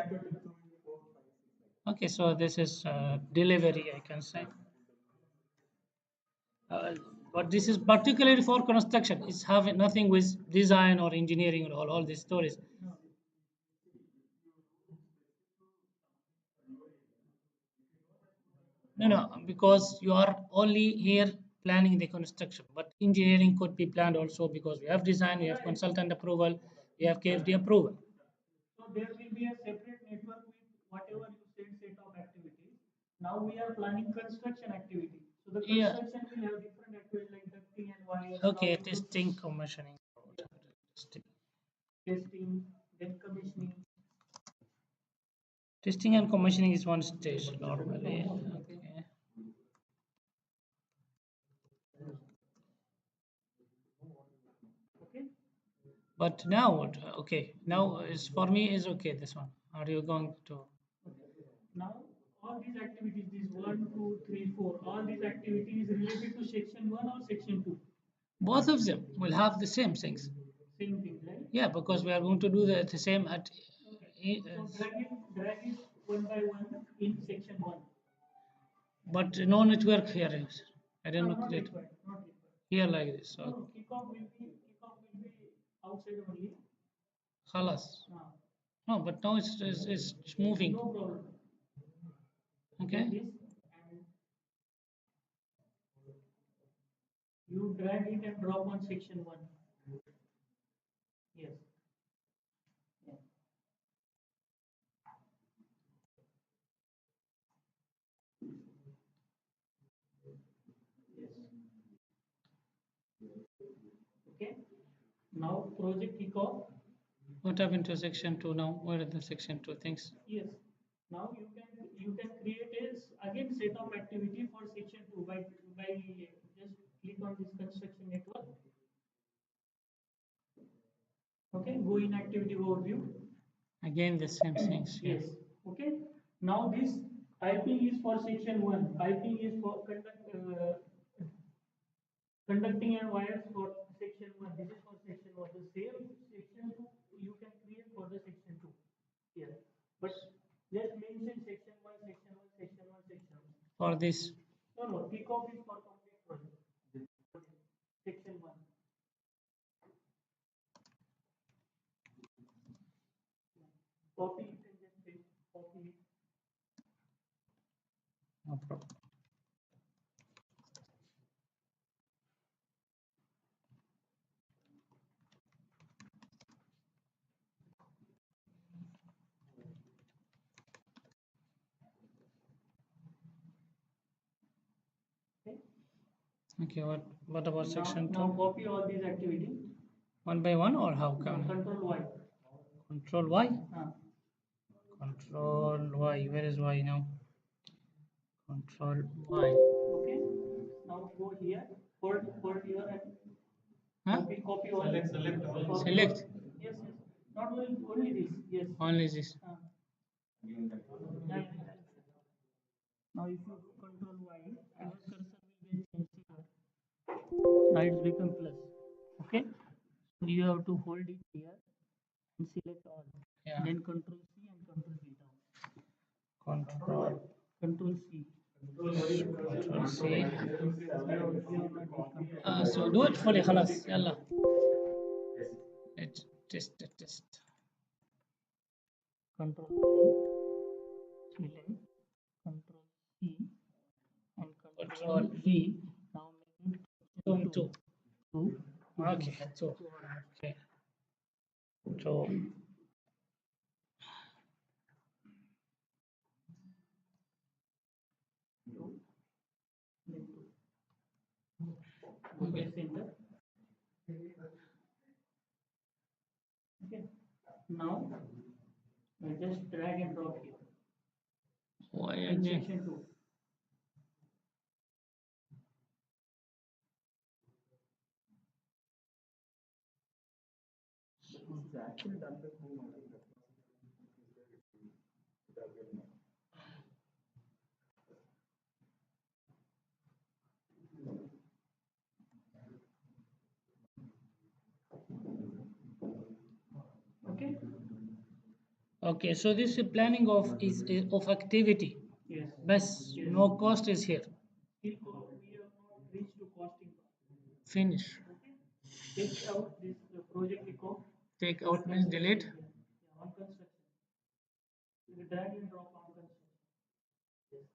Okay, so this is delivery, I can say. But this is particularly for construction. It's having nothing with design or engineering or all these stories. No, no, because you are only here planning the construction, but engineering could be planned also because we have design, we have consultant approval, we have KFD approval. So there will be a separate network with whatever you said set of activities. Now we are planning construction activity. So the Yeah. construction will have different activities like ducting and wires. Okay, now testing, commissioning, testing. testing, then commissioning. Testing and commissioning is one stage normally. Okay. Okay. But now what? Okay, now is for me is okay. This one. Are you going to? Now all these activities, these 1, 2, 3, 4, all these activities related to section 1 or section 2. Both of them will have the same things. Same thing, right? Yeah, because we are going to do the same at. So drag it one by one in section 1. But no network here. I don't know. Not Create required. Not required. here like this. So No, kickoff will be outside only. khalas. Ah, No, but now it's moving. no problem. Okay. This and you drag it and drop on section 1. Yes. Yeah. Yes. Okay. Now project kickoff. What happened to section 2 now? Where are the section 2 things? Yes. Now you can create a again set of activity for section 2 by just click on this construction network. Okay, go in activity overview. Again, the same things. Yeah. Yes. Okay. Now this typing is for section 1. Typing is for conducting and wires for section 1. This is for section 1. The same section 2 you can create for the section 2 here. But just mention section 1, section 1, section 1, section 1. For this. No, no. Kickoff is for complete project. Section 1. Copy it and just paste. Copy it. No problem. Okay. Okay, what about section Now 2? copy all these activities. One by one, or how come? Control Y. Control Y? Uh, Control Y. Where is Y now? Control Y. okay. Now go here. Hold here and Huh? copy all. Select all. Copy Select. all. Yes, yes. Not only this. Yes. Only this. Yeah. Now if you do control Y, your cursor will be changed here. Now it's become plus. Okay. So you have to hold it here and select all. Yeah. Then control C and control V down. Control. Control C. Control C. Control So do it fully. خلاص. يلا. Let's test. Y, select, control C and control V. Now make it Zoom 2. 2. Okay. 2. Okay. 2. Okay, center. Okay. Now just drag and drop here. Why In again? section 2. Okay. Okay, so this is planning of of activity. Yes. Bas, no cost is here. Still we have not reached to costing. Finish. Okay. Take out this project kickoff. Take out means delete. Yeah, on construction. You drag and drop on construction. Yes.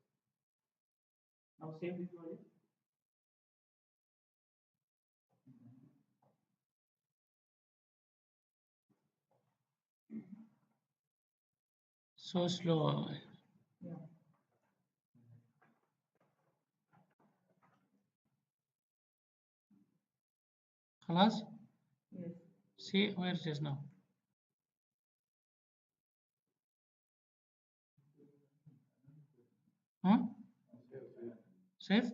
Now save the project. So slow. Yeah. خلاص? Yes. See where it is now. Huh? Save?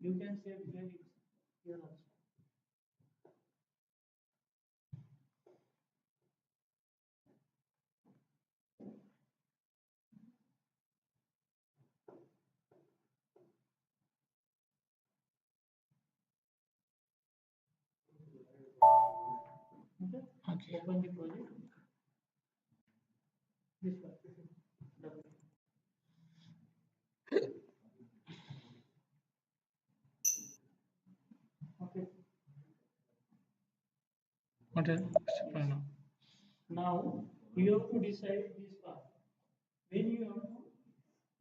You can save here also. Okay. Okay. Open the project. This one. Double. Okay. What is explain now? Now you have to decide this part. When you have to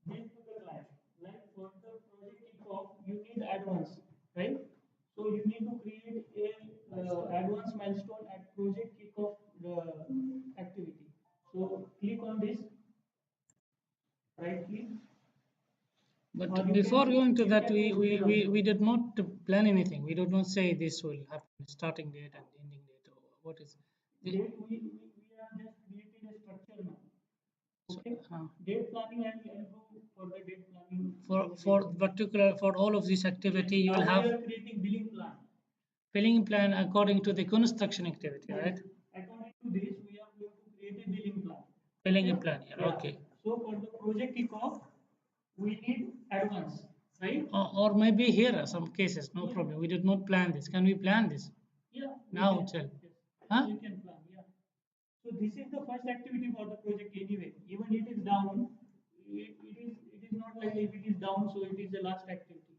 give to the client, like for the project kickoff, you need advance, right? So you need to create a advance milestone at project kickoff activity. So click on this, right click. Or But you before can- going to you that, can go here we also. did not plan anything. We did not say this will happen, starting date and ending date. Or what is the, Date we are just creating a structure now. so Okay. Uh, Date planning, and go for the date planning. for particular for all of this activity, you will Now have we are creating billing plan. billing plan according to the construction activity, right? According to this, we are going to create a billing plan. Billing Okay? plan, yeah, Yeah. okay. So for the project kickoff, we need advance, right? Or maybe here are some cases, no problem. We did not plan this. Can we plan this? Yeah. we Now can- itself. yes. Huh? We can plan, yeah. So this is the first activity for the project anyway. Even it is down, it is not like if it is down, so it is the last activity.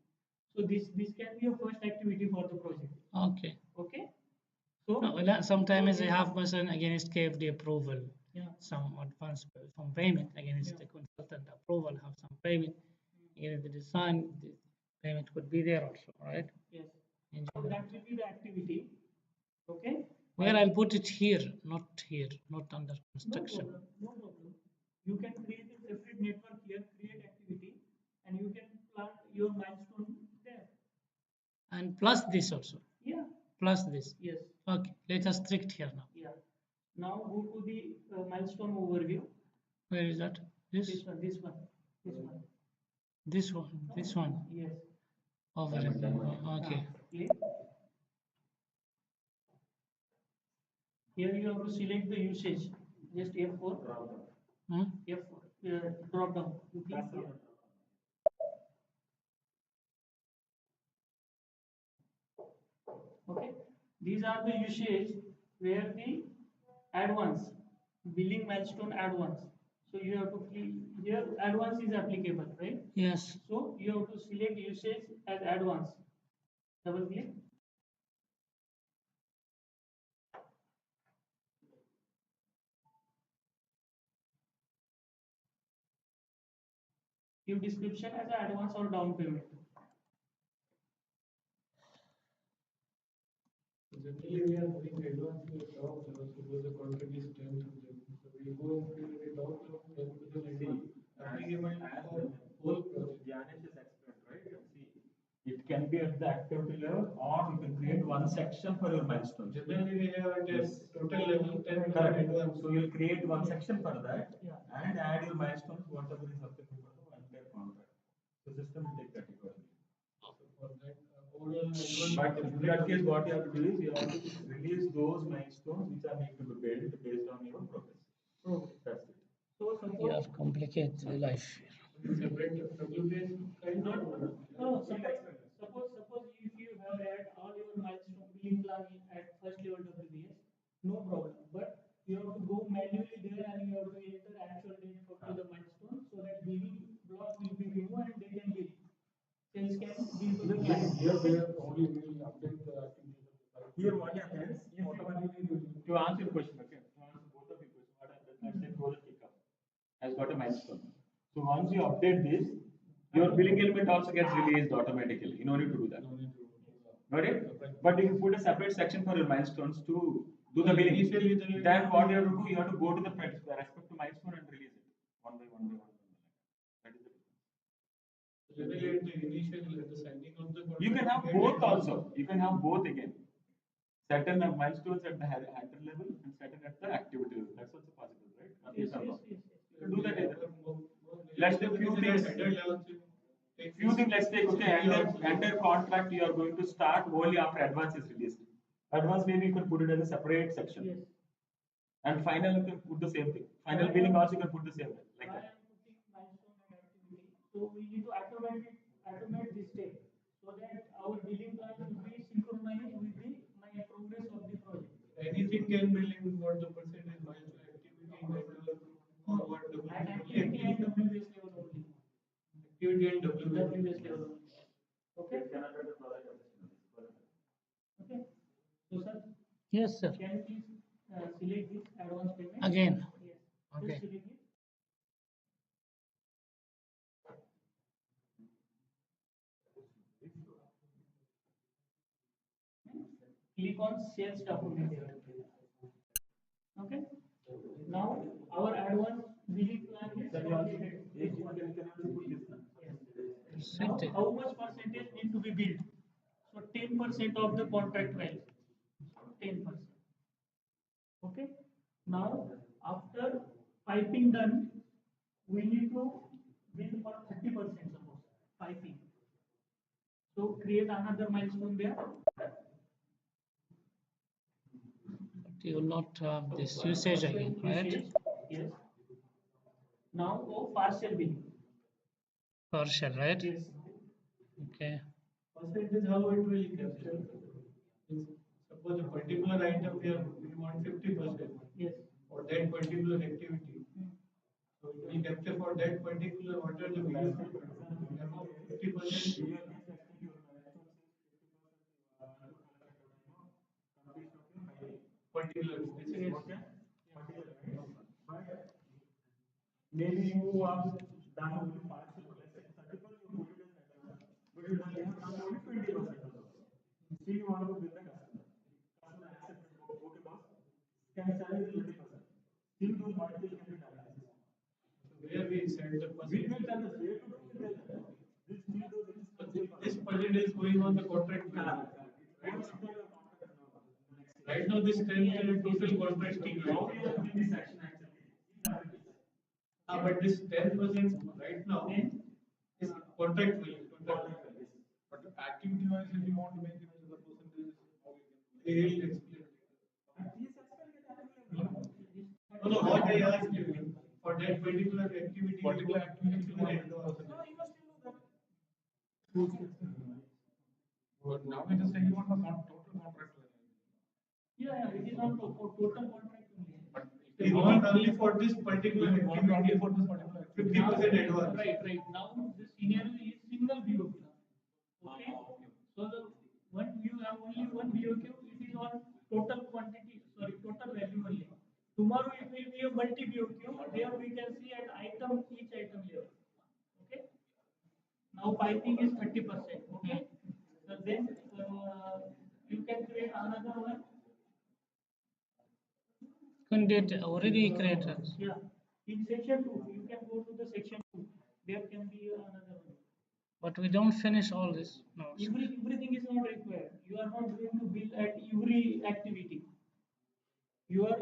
So this can be a first activity for the project. Okay. Okay. So No, well, sometimes they have person against KFD approval, yeah. some advance, some payment against Yeah. the consultant approval, have some payment against the design. The payment could be there also, right? Yes. In So general. that will be the activity. Okay. Where I'll put it here, not under No construction. problem. No problem. You can create a separate network here, create activity, and you can plot your milestone there. And plus this also, Yeah. plus this. Yes. Okay, let us strict here now. Yeah. Now go to the milestone overview. Where is that? This, This one. This one. This one. this one, this one. Yes. Over. Okay. Click. Here you have to select the usage. Just F4. Hmm? F4. Drop down. You click here. Okay. These are the usage where the advance billing milestone advance. So you have to click here. Advance is applicable, right? Yes. So you have to select usage as advance. Double click. Give description as advance or down payment. Generally, we are doing advance to the top level, suppose the contract is 10,000. So we go and create a top level 10,000 advance applicable for whole project. Janesh has explained, right? See, it can be at the activity level, or you can create one section for your milestones. Generally, we have at a total level 10,000 Correct. advance. So you'll create one section for that, Yeah. and add your milestones, whatever is applicable for the entire contract. So system will take that accordingly. So for that, overall advance. But in that case, what you have to do is you have to release those milestones which are need to be built based on your progress. That's it. So You suppose have complicated life. Separate WBS kind not of. no, suppose if you have had all your milestone billing plan at first level WBS, no problem. But you have to go manually there and you have to enter actual date for to the milestone so that billing block will be removed and they can bill. Sales can bill to the client. Here we are only will update the activities of the site. Here what happens, if to answer your question, okay, to answer both of your questions, what happens, let's say project kickoff has got a milestone. So once you update this, your billing element also gets released automatically. You don't need to do that. Got it? But if you put a separate section for your milestones to do the billing, then what you have to do, you have to go to the respect to milestone and release it one by one by one. That is the difference. Generally, at the initial, at the signing of the contract. You can have both also. You can have both again. Certain milestones at the header level and certain at the activity level. That's also possible, right? Yes, Yes or no? yes. You can do that either. Let's take few things. Few things. Let's take okay. Entire contract you are going to start only after advance is released. Advance maybe you can put it as a separate section. Yes. And final you can put the same thing. Final billing also you can put the same way, like Why that. I'm putting milestone and activity? So we need to automate this step so that our billing plan will be synchronized with the my progress of the project. Anything can be linked what the percentage milestone activity network or what And activity and WBS level only. activity and WBS level only. Okay. Okay. So sir, Yes, sir. can you please select this advance payment? Again. Yes. Okay. Just select it. Click on sales document. Okay. Now our advance billing plan is completed. Now, Set it. how much percentage need to be billed? So 10% of the contract value. 10%. Okay. Now, after piping done, we need to bill for 30% suppose piping. So create another milestone there. You will not have this usage again, right? Usage, yes. Now go partial billing. Partial, right? Yes. Okay. Percentage how it will capture? Suppose a particular item we want 50%. Yes. For that particular activity. So it will capture for that particular what are the values? 50%. Particular specific particular but maybe you have done only partial, let's say 30% you put it as an but you have done only 20% of it. Still you want to bill the customer. Customer accepted, okay boss, can charge you 20%. Still those multiple can be done. So where we set the percentage? We will tell us where to do we tell them. This percentage is going on the contract value. Right now, this 10 total contract fee. How we are doing this action actually? But this 10% right now is contract value. But activity wise, if you want to make it as a percentage, how we can explain it. No, what I asked you for that particular activity, but now it is saying on the total contract value. Yeah, it is on total contract only. But we want only for this particular activity, for this particular 50% advance. Right. Now the scenario is single BOQ. Okay. So the one you have only one BOQ, it is on total quantity, total value only. Tomorrow it will be a multi BOQ. There we can see at each item level. Okay. Now piping is 30%. Okay. So then you can create another one. Already created. Yeah. In section 2, you can go to the section 2. There can be another one. But we don't finish all this. No. Everything is not required. You are not going to bill at every activity. You are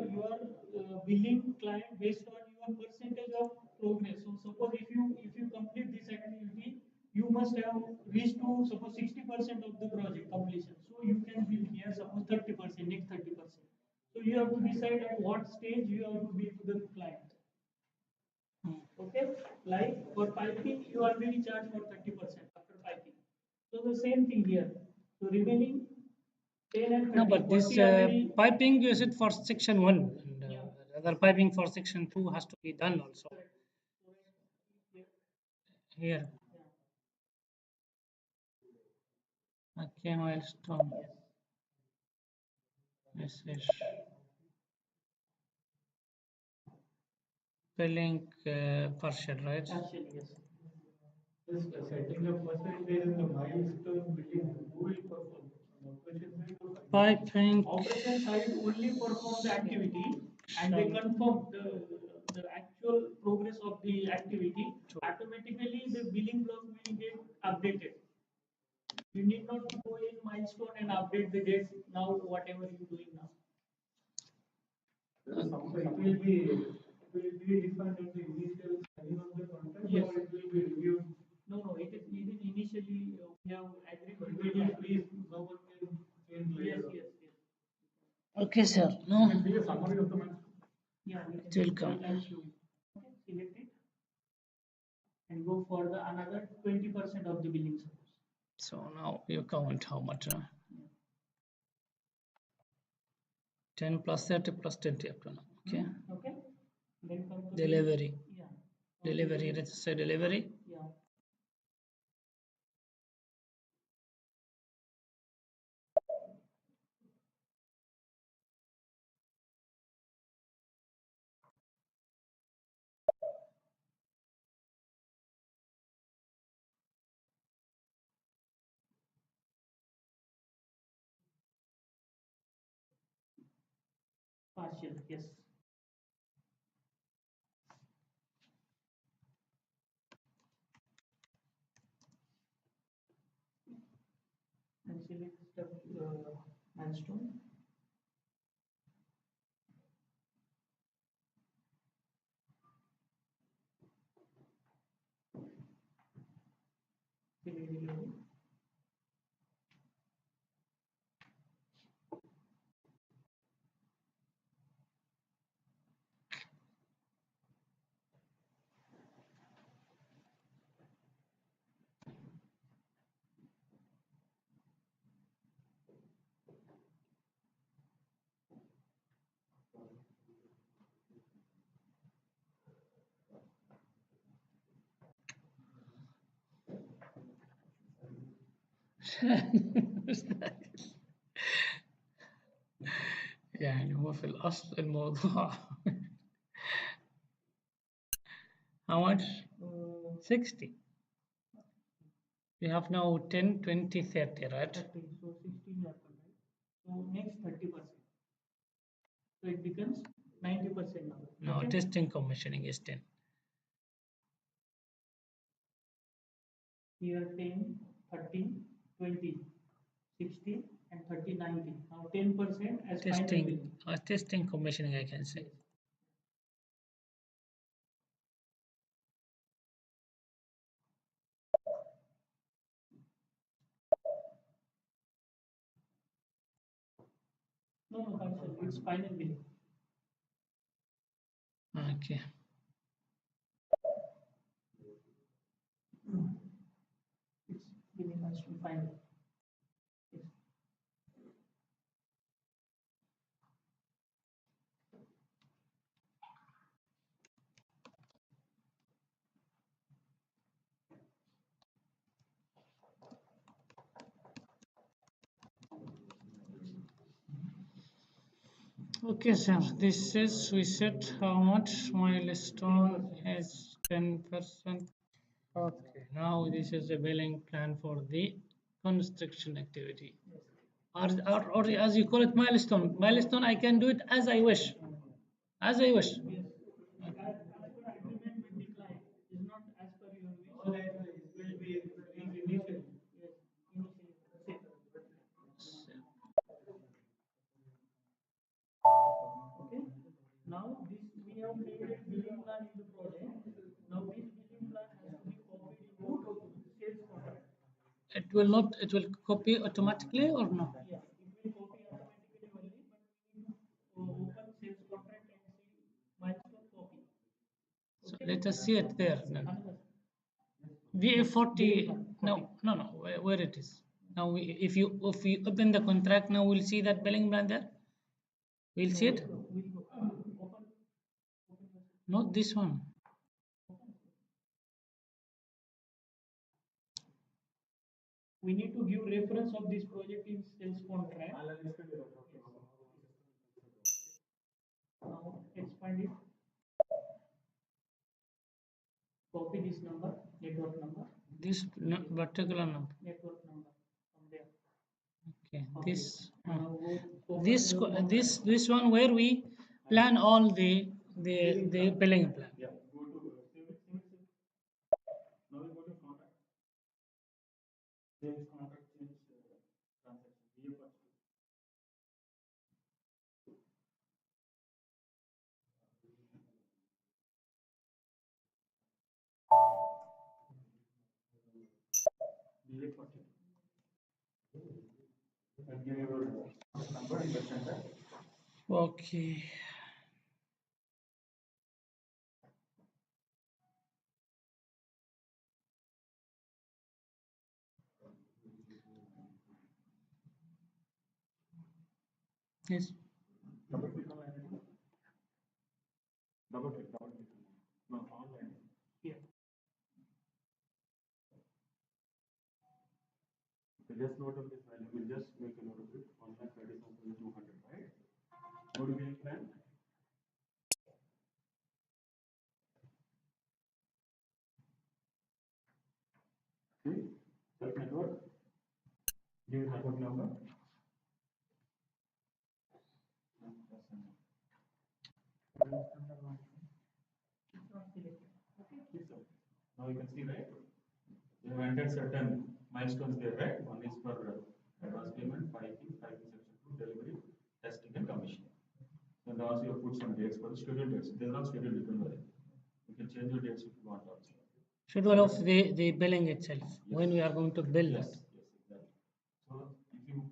billing client based on your percentage of progress. So suppose if you complete this activity, you must have reached to suppose 60% of the project completion. So you can bill here suppose 30%, next 30%. So you have to decide at what stage you have to bill to the client. Okay, like for piping, you already charge for 30% after piping. So the same thing here. So remaining 10 and 30. No, but this piping you said for section 1 and other piping for section 2 has to be done also. Here. Okay, milestone. Message. Billing partial, right? Partial, yes. This setting of percentage in the milestone billing, who will perform? Piping. Operation side only perform the activity and they confirm the actual progress of the activity. Automatically, the billing block will get updated. You need not to go in milestone and update the date now, whatever you're doing now. So it will be defined at the initial signing of the contract, Yes. or it will be reviewed. No, it is initially we have agreed. It will be freeze, no one can change later. Yes. Okay, sir. No. It will be a summary of the month. Yeah, It will come. I'll show you. Okay, select it and go for the another 20% of the billing suppose. So now you count how much? 10 plus 30 plus 20 up to now. Okay. Okay. Then come to Delivery. Yeah. Delivery. Let's say delivery. Yeah. Partial, yes. And select step milestone. Very low. يعني هو في الأصل الموضوع how much? 60. We have now 10, 20, 30, right? 30. So 16 happened, right? So next 30%. So it becomes 90% now. Now Okay? testing commissioning is 10. Here 10, 30, 20, 60, and 30, 90. Now 10% as final Testing, bill. testing commissioning, I can say. No, no, cancel. It's final bill. Okay. It's billing has to be final. Yes. Okay, sir. This is we set how much milestone is 10%. Okay. Now this is a billing plan for the construction activity. Or as you call it, milestone. Milestone, I can do it as I wish. As I wish. Yes. As per agreement with the client, is not as per your wish. All that will be initial. Yes. Initial. Okay. Now this we have created billing plan in the project. Now this billing plan has to be copied into sales contract. It will not. It will copy automatically or no? Yeah, it will copy automatically only, but we need to open sales contract and see milestone copy. So Okay. let us see it there. Then. Another. VA40. No, no, no. Where it is now? If you open the contract now, we'll see that billing plan there. We'll see it. We'll go. Open. Not this one. We need to give reference of this project in sales contract. Now expand it. Copy this number, network number. This particular number. Network number from there. Okay. Okay. This. Now go This one where we plan all the billing plan. Yeah, go to save. Now we go to contract. Sales contract change transaction. VA first. VA first. And give your number and the center. Okay. Yes. Double click on line. Double click. No, online. here. So just note of this value. We'll just make a note of it. 1,37,200, right? Go to game plan. See? Self network. Give network number. It's not selected. Okay. Yes, sir. Now you can see, right? You have entered certain milestones there, right? One is for advance payment, 5P section 2, delivery, testing and commissioning. And also you have put some dates for the scheduled dates. They are not scheduled, you can change your dates if you want also. Schedule of the billing itself, when we are going to bill Yes, it. yes, exactly. So if you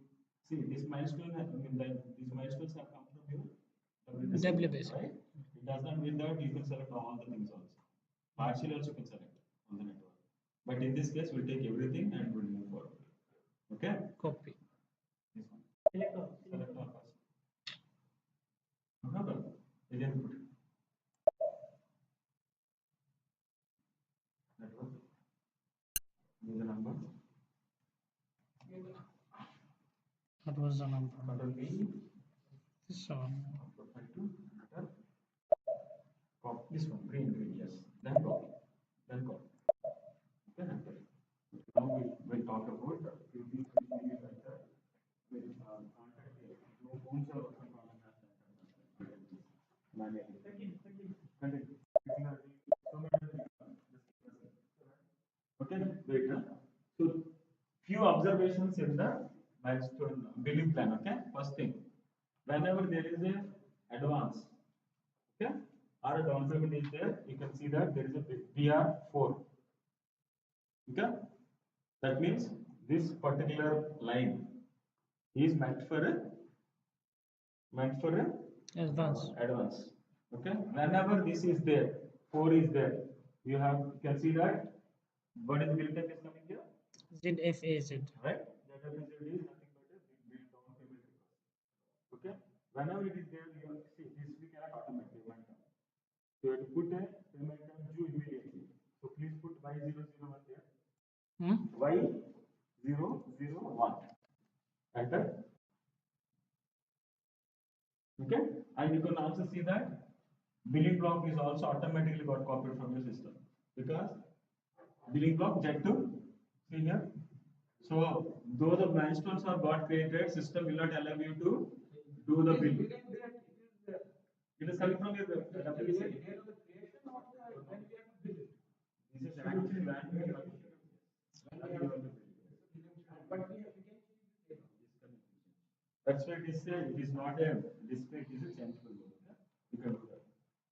see this milestone, I mean that these milestones have come from your WBS. right? It does not mean that you can select all the things also. Partially also you can select on the network. But in this case, we'll take everything and we'll move forward. Okay? Copy. This one. Select all first. No problem. Again put it. Network. Give the number. What was the number? Control B. This one. Profile 2. Enter. Copy. This one. Green, yes. Then copy. Then copy. Okay, enter. Now we'll talk about the few things which we need enter with contact here. No phones are working on manually. Continue. So many okay, wait. So few observations in the milestone billing plan. Okay, first thing, whenever there is a advance, okay, or a down payment is there, you can see that there is a BR4. Okay, that means this particular line is meant for a Advance. advance. Okay, whenever this is there, 4 is there, you can see that what is the bill type is coming here, ZFAZ. right? That is nothing but a bill down payment request. Okay, whenever it is there, you have see this we cannot automate payment term. So you have to put a payment term due immediately. So please put Y001 there. Y001. Enter. Okay, and you can also see that billing block is also automatically got copied from your system because billing block Z2, see here. So those of milestones are got created, system will not allow you to do the bill. It is coming from your WBS. This is actually when we have to that's why it is not a display, it is a changeable mode. Okay? You can do that.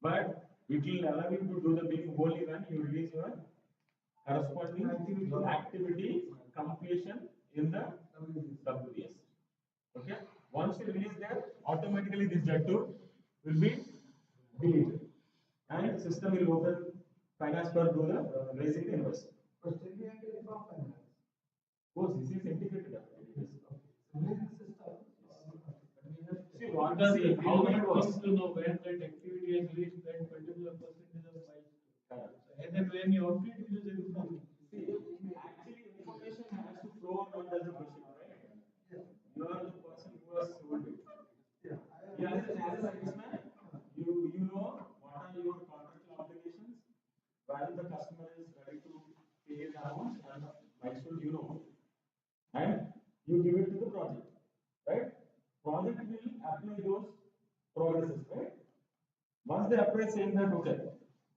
But it will allow you to do the billing only when you release your corresponding activity completion in the WBS. Okay? Once you release that, automatically this Z2 will be deleted. And system will open finance per do the raising the invoice. Oh, this is integrated. See what does it, how it works? To know when that activity has reached that particular percentage of milestone. And then when you update, you just inform. See, actually information has to flow not as a question, right? You are the person who has sold it. Yeah, as a salesman, you know what are your contractual obligations, when the customer is ready to pay the amount and the milestone you know. And you give it to the project, right? Project will apply those progresses, right? Once they apply saying that okay,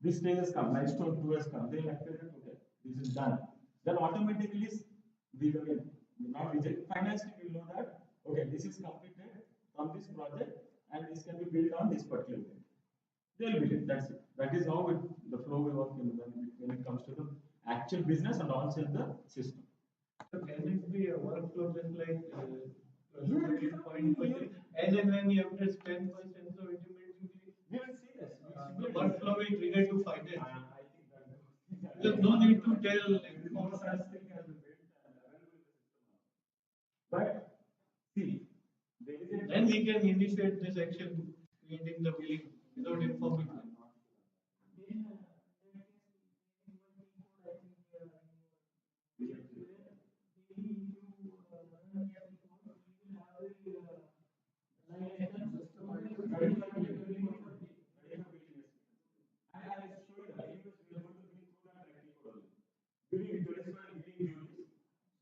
this stage has come, milestone 2 has come, they will apply that okay, this is done. Then automatically we will not reject. Financially we will know that okay, this is completed from this project and this can be built on this particular thing. They will build it. That's it. That is how the flow will work when it comes to the actual business and also in the system. So can it be a workflow just like point percent? As and when you have to spend percent, so automatically We will see this. the workflow will trigger to finance. I think that There's no need to tell. no such thing has been built and available in the system. But see, there is a Then we can initiate this action, creating the billing without informing them.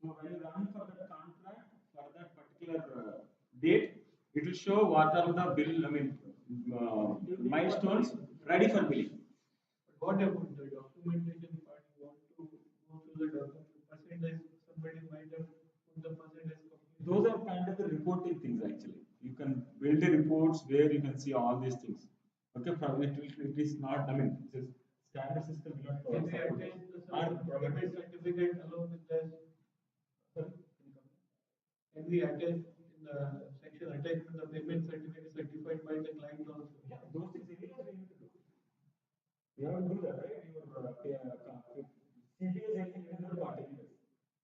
So when you run for that contract for that particular date, it will show what are the bill, I mean, milestones ready for billing. What about the documentation part? You want to go through the document percentage, somebody might have put the percentage complete. Those are kind of the reporting things actually. You can build the reports where you can see all these things. Okay, from it is not, I mean, it is standard system will not Can we support attach this. the payment certificate along with this? Can we attach in the section attachment the payment certificate certified by the client also? Yeah, those things anyways we need to do. We have to do that, right? CPS anything we do part anyways.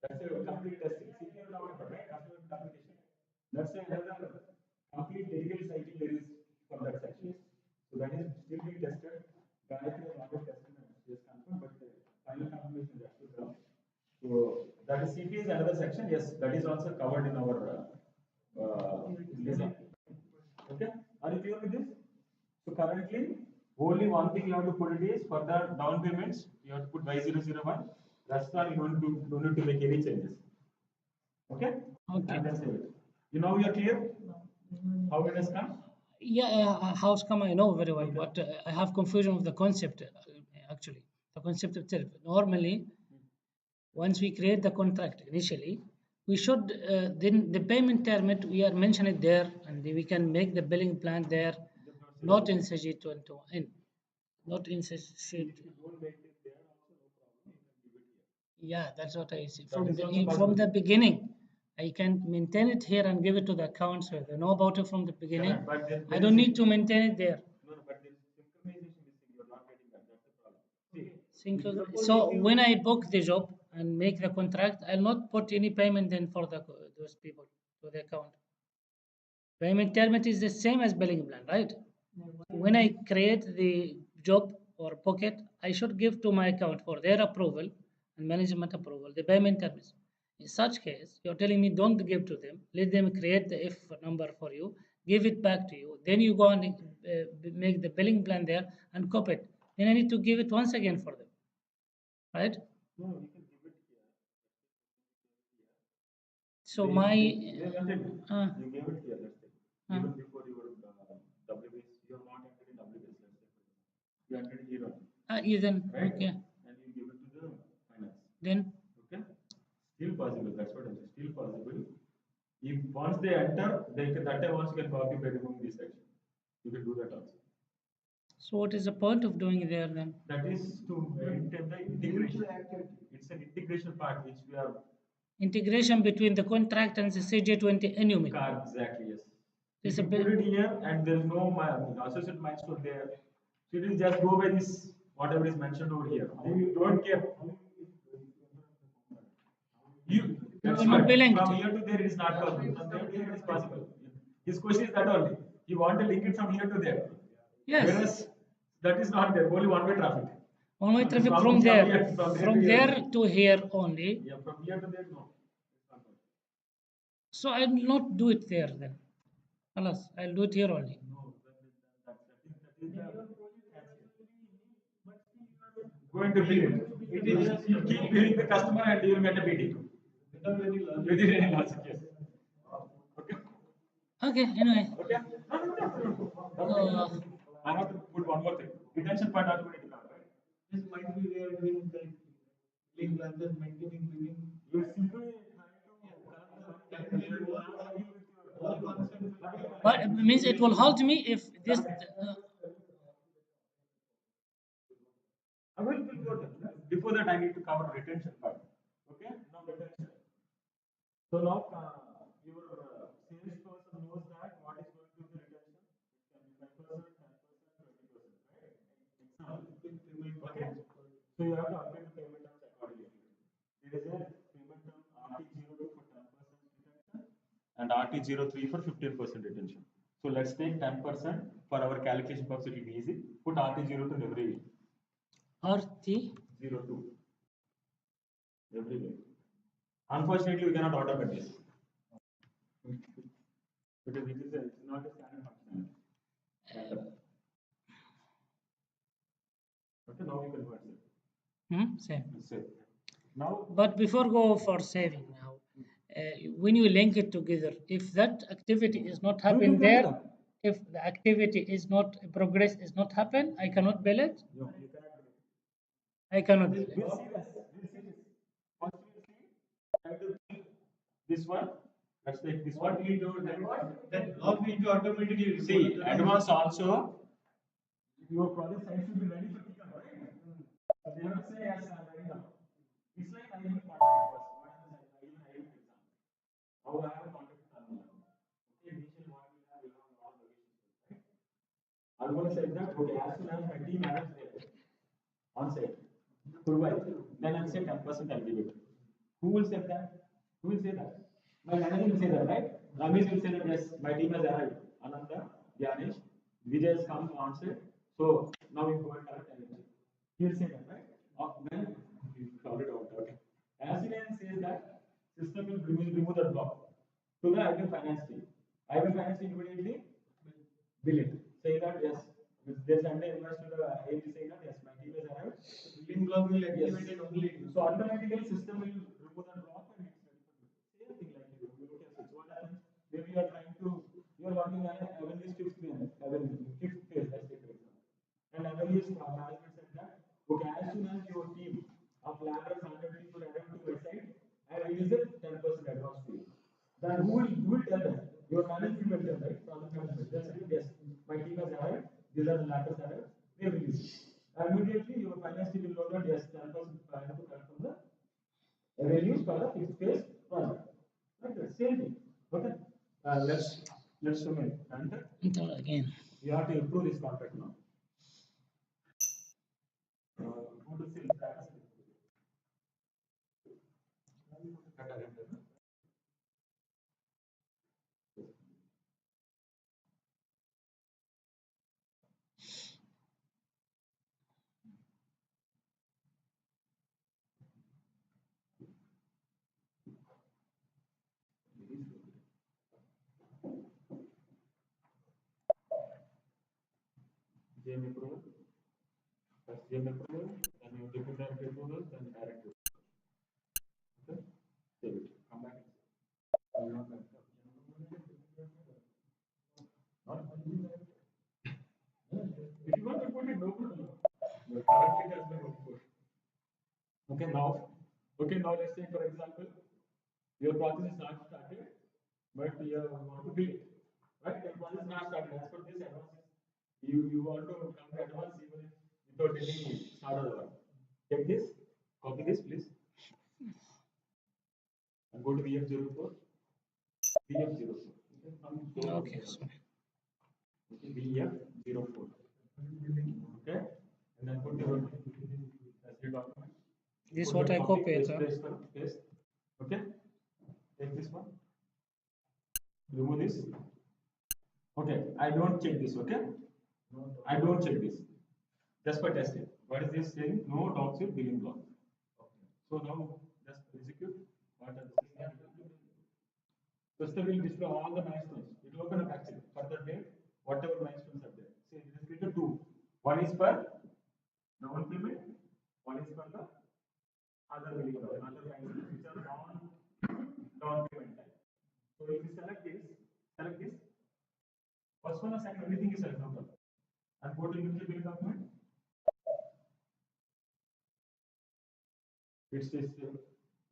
That's a complete testing. CPS talking about, right? Customer application. That's another complete dedicated cycle there is for that section. So that is still being tested. Gayatri has already tested and she has confirmed, but the final confirmation is actually done. So that is CPS another section. Yes, that is also covered in our design. Okay, are you clear with this? So currently, only one thing you have to put it is for the down payments, you have to put Y001. That's all you don't need to make any changes. Okay? Okay. And that's it. You know you're clear? How it has come? Yeah, house come I know very well, but I have confusion of the concept actually. The concept itself. Normally, once we create the contract initially, we should then the payment term it we are mentioning there, and we can make the billing plan there, not in CG21, not in CG. If you don't make it there, also no problem. You can give it here. Yeah, that's what I see. That is also From possible. the beginning, I can maintain it here and give it to the account so they know about it from the beginning. Correct, but then I don't need to maintain it there. No, but there is synchronization missing. You're not getting that. That's the problem. See, So when I book the job and make the contract, I'll not put any payment then for those people to the account. Payment term it is the same as billing plan, right? When I create the job or book it, I should give to my account for their approval and management approval the payment terms. In such case, you're telling me don't give to them, let them create the F number for you, give it back to you, then you go and make the billing plan there and copy it. Then I need to give it once again for them, right? no, you can give it here. So They- my they wanted it. uh, You gave it here. That's it. Even before your WBS, you have not entered in WBS. Let's say you entered here, even right? okay, And you give it to the finance. then Okay, still possible. That's what I'm saying. Still possible. If once they enter, they can, that time once you can copy by removing this section. You can do that also. so what is the point of doing there then? That is to maintain the integration. It's an integration part which we are Integration between the contract and the CJ20 annually. exactly yes. It's If a you bit- put it here and there is no associate milestone there, so it will just go by this whatever is mentioned over here. You don't care. You that's will not what, be linked. from here to there it is not possible. From there to here it is possible. His question is that only. You want to link it from here to there. Yes. Whereas that is not there. Only one-way traffic. One-way traffic From from here- there, from there from to there here. to here only. Yeah, from here to there, no. It's not possible. So I will not do it there then. Alas, I'll do it here only. No, that is going to be it is you keep billing the customer and you will get a PD. Without any logic, yes. Okay. Okay, anyway. Okay. No. I have to put one more thing. Retention part also need to come, right? This might be we are doing the link rather than maintaining billing. You simply But it means it will halt me if this. I will go there. Before that, I need to cover retention part. Okay? Now retention. So now your salesperson knows that what is going to be the retention. It can be 5%, 10%, 20%, right? Example. Okay. So you have to update the payment terms accordingly. There is a payment term RT02 for 10% retention and RT03 for 15% retention. So let's take 10% for our calculation purpose. It will be easy. Put RT02 in every RT 02 everywhere. Unfortunately, we cannot automate this because it's not a standard functionality. Okay, now we convert it. same. Save. Now, But before go for saving now, when you link it together, if that activity is not happening there, if the activity is not progress is not happen, I cannot bill it. no, you cannot do it. I cannot bill it. We'll see this. We'll see this. First, we'll see. I have to pick this one. Let's take this one. What we do that log into automatically See, advance also. Your project site should be ready for pickup, right? they have to say yes, I'm ready now. It's like I even contact first. What happens? I even I even exam. Now I have a contact with Arun. Okay, initially what we have a lot of locations, right? I'm going to say that okay, as soon as my team arrives there on site, provide, then I'll say 10% I'll give it. Who will say that? Who will say that? My manager will say that, right? Ramesh will say that yes, my team has arrived. Ananda, Yanesh, Vijay has come on site. So now we go and collect energy. He will say that, right? Then we call it out. Okay. As soon as he says that, system will remove that block to the IBM finance team. IBM finance team immediately bill it. Say that yes, they send an invoice to the AV saying that yes, my team has arrived. Billing block will activate it only. So automatically system will remove the block and it's ready for you. Same thing like you look at switch. What happens? Maybe you are trying to you are working on a Avenue fifth phase, Avenue fifth phase, let's take for example. And Avenue management said that okay, as soon as your team of laborers 100 people arrive to your site, I release it 10% advance fee. Then who will tell them? Your management will tell, right? Project management. They'll say, yes, my team has arrived, these are the ladders arrived, they will use it. Immediately your finance team will know that yes, 10% I have to collect from the revenues for the fixed phase project. Like that, same thing. Okay. Let's zoom in. And Again. we have to improve this contract now. Go to sales status. GM approval, first GM approval, then you deputy director approval, then director. Okay, save it. Come back. Will not back up. Not if you want to put it, no problem. But currently it has been output. Okay, now let's say for example, your process is not started, but you want to bill it. Right? Your process is not started. As per this advance, you want to come to advance even without any start of the work. Take this, copy this, please, and go to VF04. VF04. Okay. VF04. Okay, and then put your document. This Put what your I copy, copied. paste. Okay, take this one. Remove this. Okay, I don't check this. Okay, I don't check this. Just for testing. What is this saying? No docs with billing block. Okay. So now just execute. What are the system will display all the milestones. It will open up actually for the date, whatever milestones are there. See, it is created two. One is for down payment, one is for the other billing block, other milestones which are down payment time. So if you select this, first one assign everything is select number. And go to initial billing document. It's this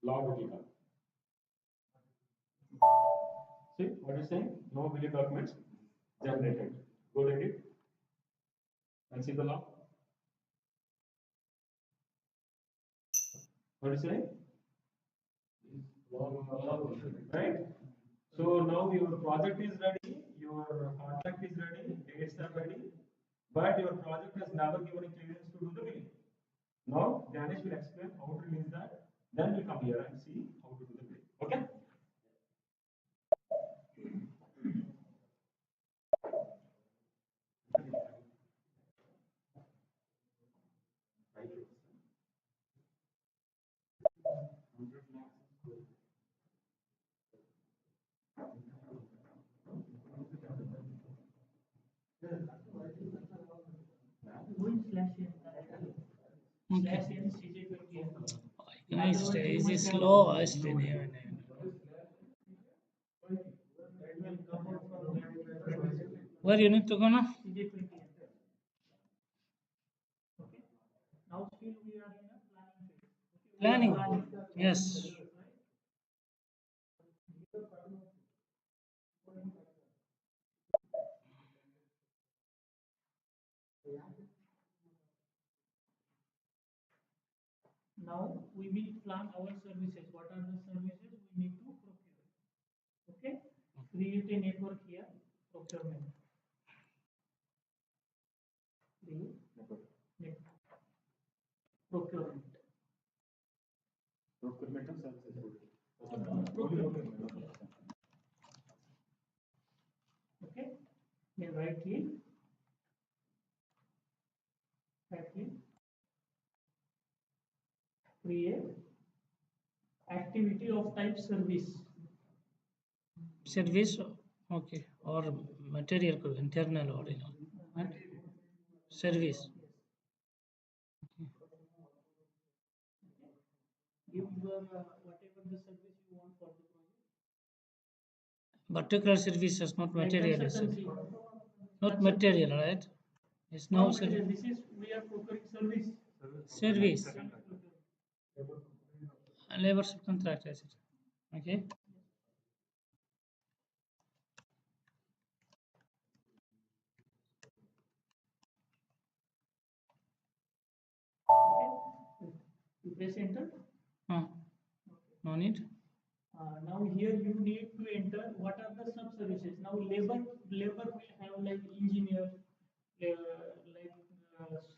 log will come. See what is saying? No billing documents generated. Go to edit and see the log. What is saying? Right? So now your project is ready, your contract is ready, dates are ready, but your project has never given a clearance to do the billing. Now Ganesh will explain how to release that. Then we'll come here and see how to do the billing. Okay? Going slash n CJ28. Nice. Is this slow? Australian. Where you need to go now? CJ28. Okay. Now still we are in a planning phase. Planning. Yes. Now we will plan our services. What are the services we need to procure? Okay. Create a network here. Procurement. Create network. Procurement. Procurement of services. Procurement. Okay. Then right click. Right click. Create activity of type service. Service, okay, or material, internal or right? Service. Give your whatever the service you want for the project. Particular service is not Like material, is it? consultancy. Not material, right? It's no This is we are procuring service. service. Labor subcontract, is it? Okay. Okay. You press enter. No need. Now here you need to enter what are the sub services. Now labor will have like engineer,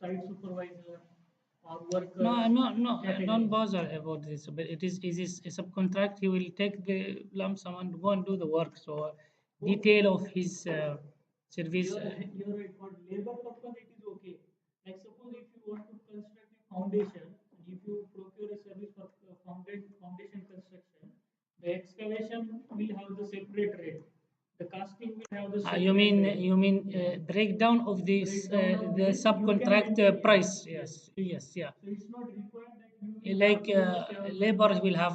site supervisor or worker. No, category. don't bother about this. But it is a subcontract. He will take the lump sum and go and do the work. So detail of his service. You're right. For labor purpose, it is okay. Like suppose if you want to construct a foundation, and if you procure a service for foundation construction, the excavation will have the separate rate. The casting will have the separate You mean rate. breakdown of this Breakdown of the this, subcontract you can price? Yes, yes, yeah. So it's not required that you will Like have to have labor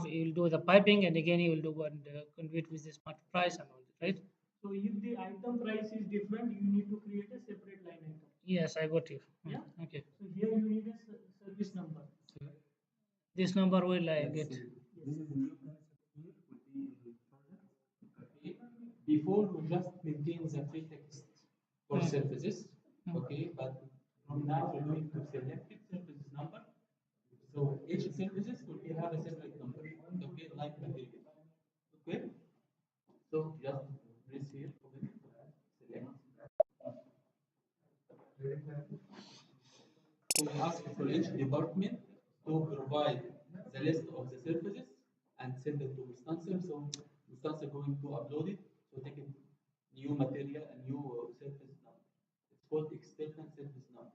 he will do the piping, and again he will do one conduit with the smart price and all that, right? So if the item price is different, you need to create a separate line item. Yes, I got you. Yeah. Okay. So here you need a service number. This number will I get. This is new concept here will be in project. Okay. Before we just maintain the free text for services. Okay, but from now we're going to select services number. So each services will have a separate number. Okay, like material. Okay. So just press here. Okay. Select. So we ask for each department to provide the list of the services and send it to Mustancer. So Mustancer going to upload it. So take a new material, a new service number. It's called external service number.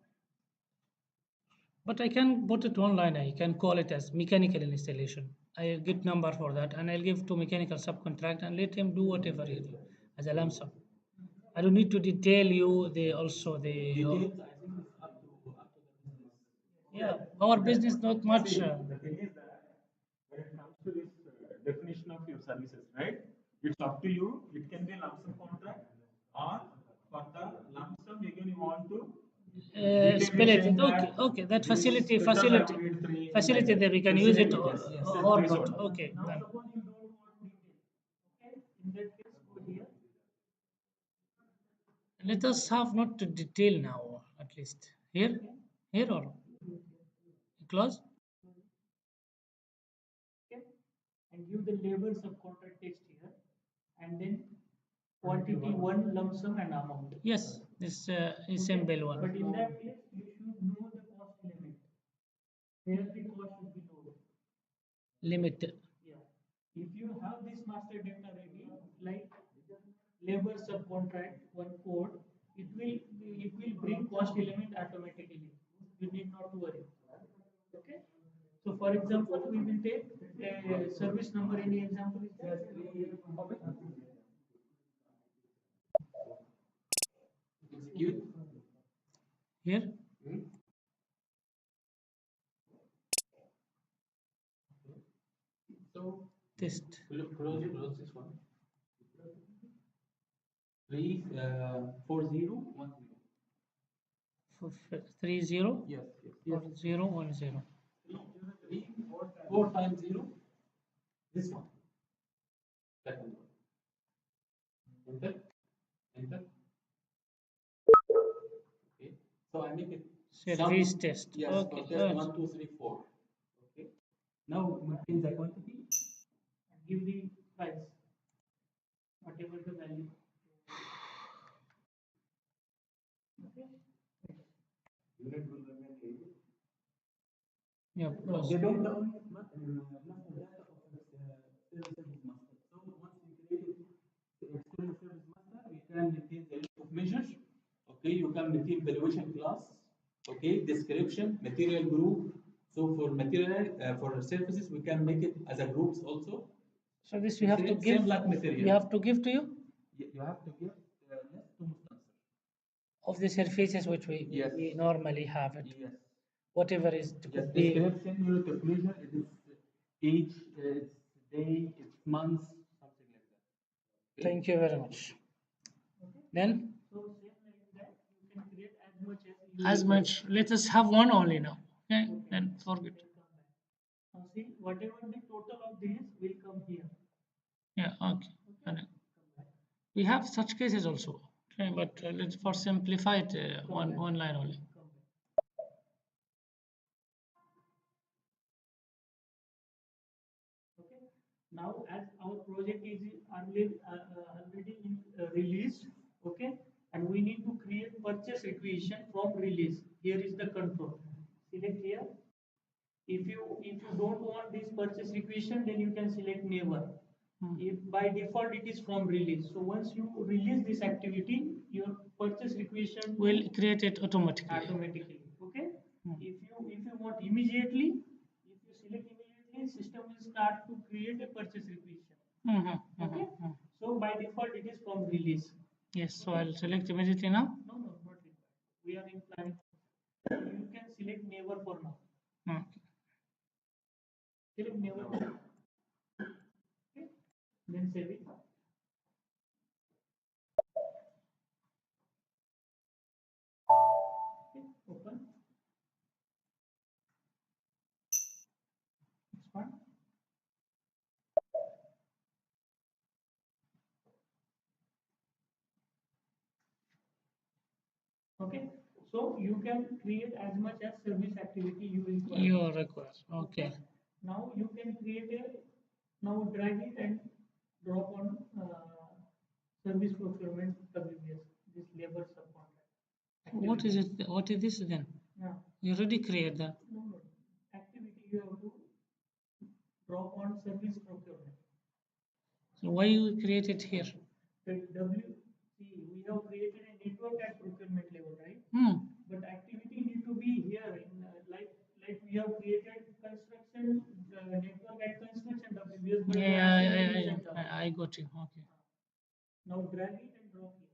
But I can put it online. I can call it as mechanical installation. I'll get number for that, and I'll give to mechanical subcontract and let him do whatever he do as a lump sum. I don't need to detail you the also the. Details, I think it's up to the business. Yeah, our business not much. The thing is that when it comes to this definition of your services, right? It's up to you. It can be a lump sum contract, or for the lump sum again you want to Spell it. Okay, okay. That facility that we can use it or not. Okay. Now Then. suppose you don't want detail. Okay. In that case, go here. Let us have not to detail now at least here or close. Okay. And give the labor subcontract text here, and then quantity one lump sum and amount. Yes, this is symbol one. But in that case, you should know the cost limit. Where the cost should be low. Limit. Yeah. If you have this master data ready, like labor subcontract one code, it will bring cost element automatically. You need not to worry. Okay. So for example, we will take a service number. Any example is there? Execute. Here. So Test. close this one. 34010. 30 Yes, or 010. 4 times 0. This one. Second one. Enter. Enter. Okay. So I make it Service test. Yes. Okay. So test 1, 2, 3, 4. Okay. Now maintain the quantity. and give the price, whatever the value. Okay. Unit will remain 80. Yeah, No, plus. they don't own master data of the external service master. So once we create the external service master, we can maintain the list of measures. Okay, you can maintain valuation class. Okay, description, material group. So for material, for services, we can make it as a groups also. So this we have to Same give. like material. We have to give to you You have to give list to Mustansir. of the surfaces which Yes. we normally have it. Yes. Whatever is to Yes, be. description, unit of measure, it is age, it's day, it's months, something like that. Okay? Thank you very much. Then So same like that, you can create as much as you as require. much. Let us have one only now. Okay. Then forget. Will come back. Now see, whatever the total of these will come here. Yeah. Okay. Correct. Come back. We have such cases also. Okay, but let's for simplify it one line only. Come back. Okay. Now, as our project is already released, okay, and we need to create purchase requisition from release. Here is the control. Select here. If you don't want this purchase requisition, then you can select never. If by default it is from release. So once you release this activity, your purchase requisition We'll create it automatically. Okay. If you want immediately, if you select immediately, system will start to create a purchase requisition. Okay. So by default it is from release. Yes. So I'll select immediately now. No, not required. We are in planning. You can select never for now. Okay. Select never. Okay. Then save it. Okay. Open. Expand. Okay. So you can create as much as service activity you require. You require. Okay. Now you can create a, now drag it and drop on service procurement WBS, this labor subcontract. What is it? What is this then? Yeah. You already create that. No. Activity you have to drop on service procurement. So why you create it here? The we have created a network at procurement level, right? But activity need to be here in like we have created construction network at construction WBS. But I got you. Okay. Now drag it and drop here.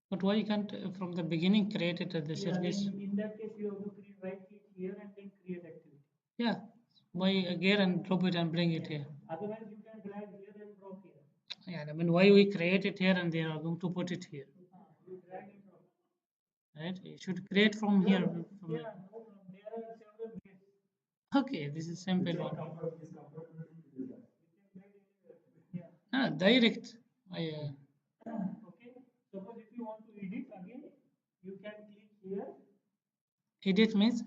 But why you can't from the beginning create it at the service? In that case, you have to right click here and then create activity. Yeah. Why again and drop it and bring it here? Otherwise, you can drag here and drop here. Yeah. I mean, why we create it here and they are going to put it here? You drag and drop. Right? You should create from here. From Yeah, no problem. There are several ways. Okay, this is simple one. Yeah. Direct. Okay. Suppose if you want to edit again, you can click here. Edit means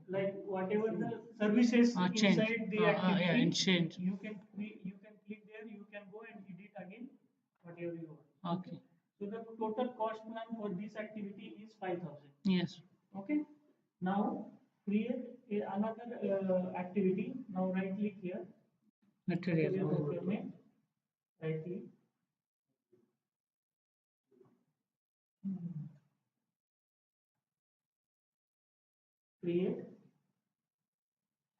Like whatever the services change. inside the activity, Yeah, and change. you can click there. You can go and edit again whatever you want. Okay. So the total cost plan for this activity is 5,000. Yes. Okay. Now create another activity. Now right click here. Material. Procurement. Right click. Create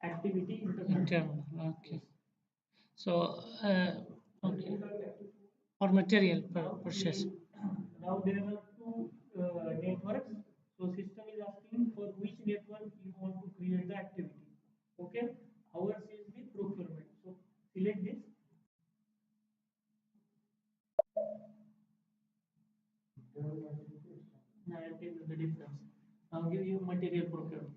activity Internal. Okay. So okay. For material purchase. Now there are two networks. So system is asking for which network you want to create the activity. Okay. Ours is the procurement. So select this. Now I'll tell you the difference. Now give you material procurement.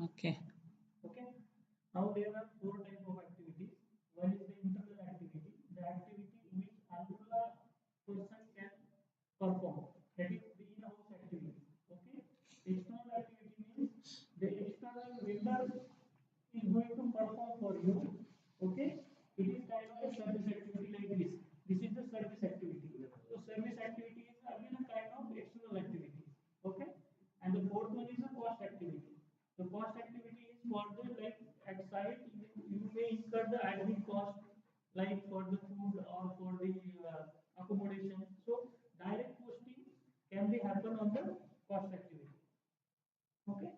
Okay. Okay. Now there are four types of activity. person can perform. That is the in-house activity. Okay. External activity means the external vendor is going to perform for you. Okay. It is kind of a service activity like this. This is the service activity. So service activity is again a kind of external activity. Okay. And the fourth one is a cost activity. The cost activity is for the like at site you may incur the admin cost like for the food or for the accommodation. So direct costing can be happen on the cost activity. Okay.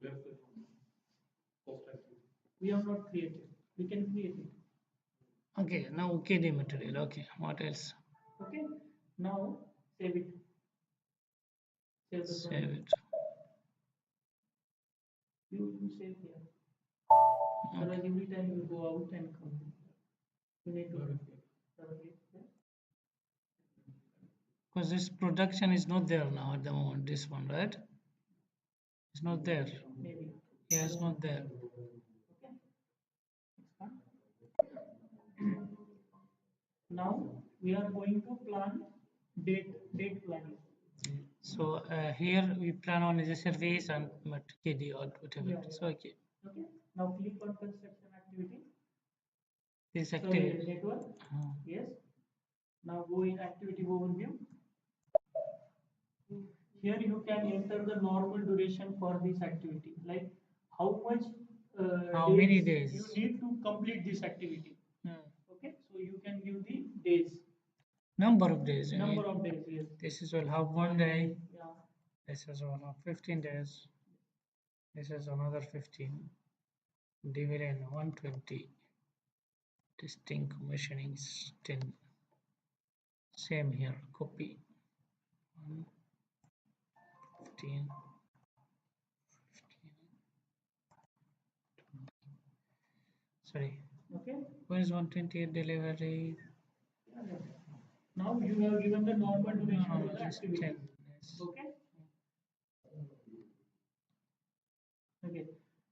Where's the cost activity? We have not created. We can create it. Okay, now KD material. Okay, what else? Okay. Now save it. Save the Save project. it. You save here. Otherwise every time you go out and come. You need to replicate. Because this production is not there now at the moment. This one, right? It's not there. Maybe. Yeah, it's not there. Okay. Now we are going to plan date planning. So here we plan on as a service and KD or whatever. Yeah, So okay, Okay. Now click on construction activity. this Sorry, activity. network. Uh, Yes. Now go in activity overview. Here you can enter the normal duration for this activity, like how much How many days? you need to complete this activity. hmm. Okay, so you can give the days, Number of days. I number mean, of days. Yes. this will have 1 day. Yeah. This is one of 15 days. This is another 15. Dividend 120. Testing commissioning is 10. Same here. Copy. 1, 15. 15. Sorry. Okay. Where is 128 delivery? Now you have given the normal duration No, for the just activity. 10. Yes. Okay. Okay.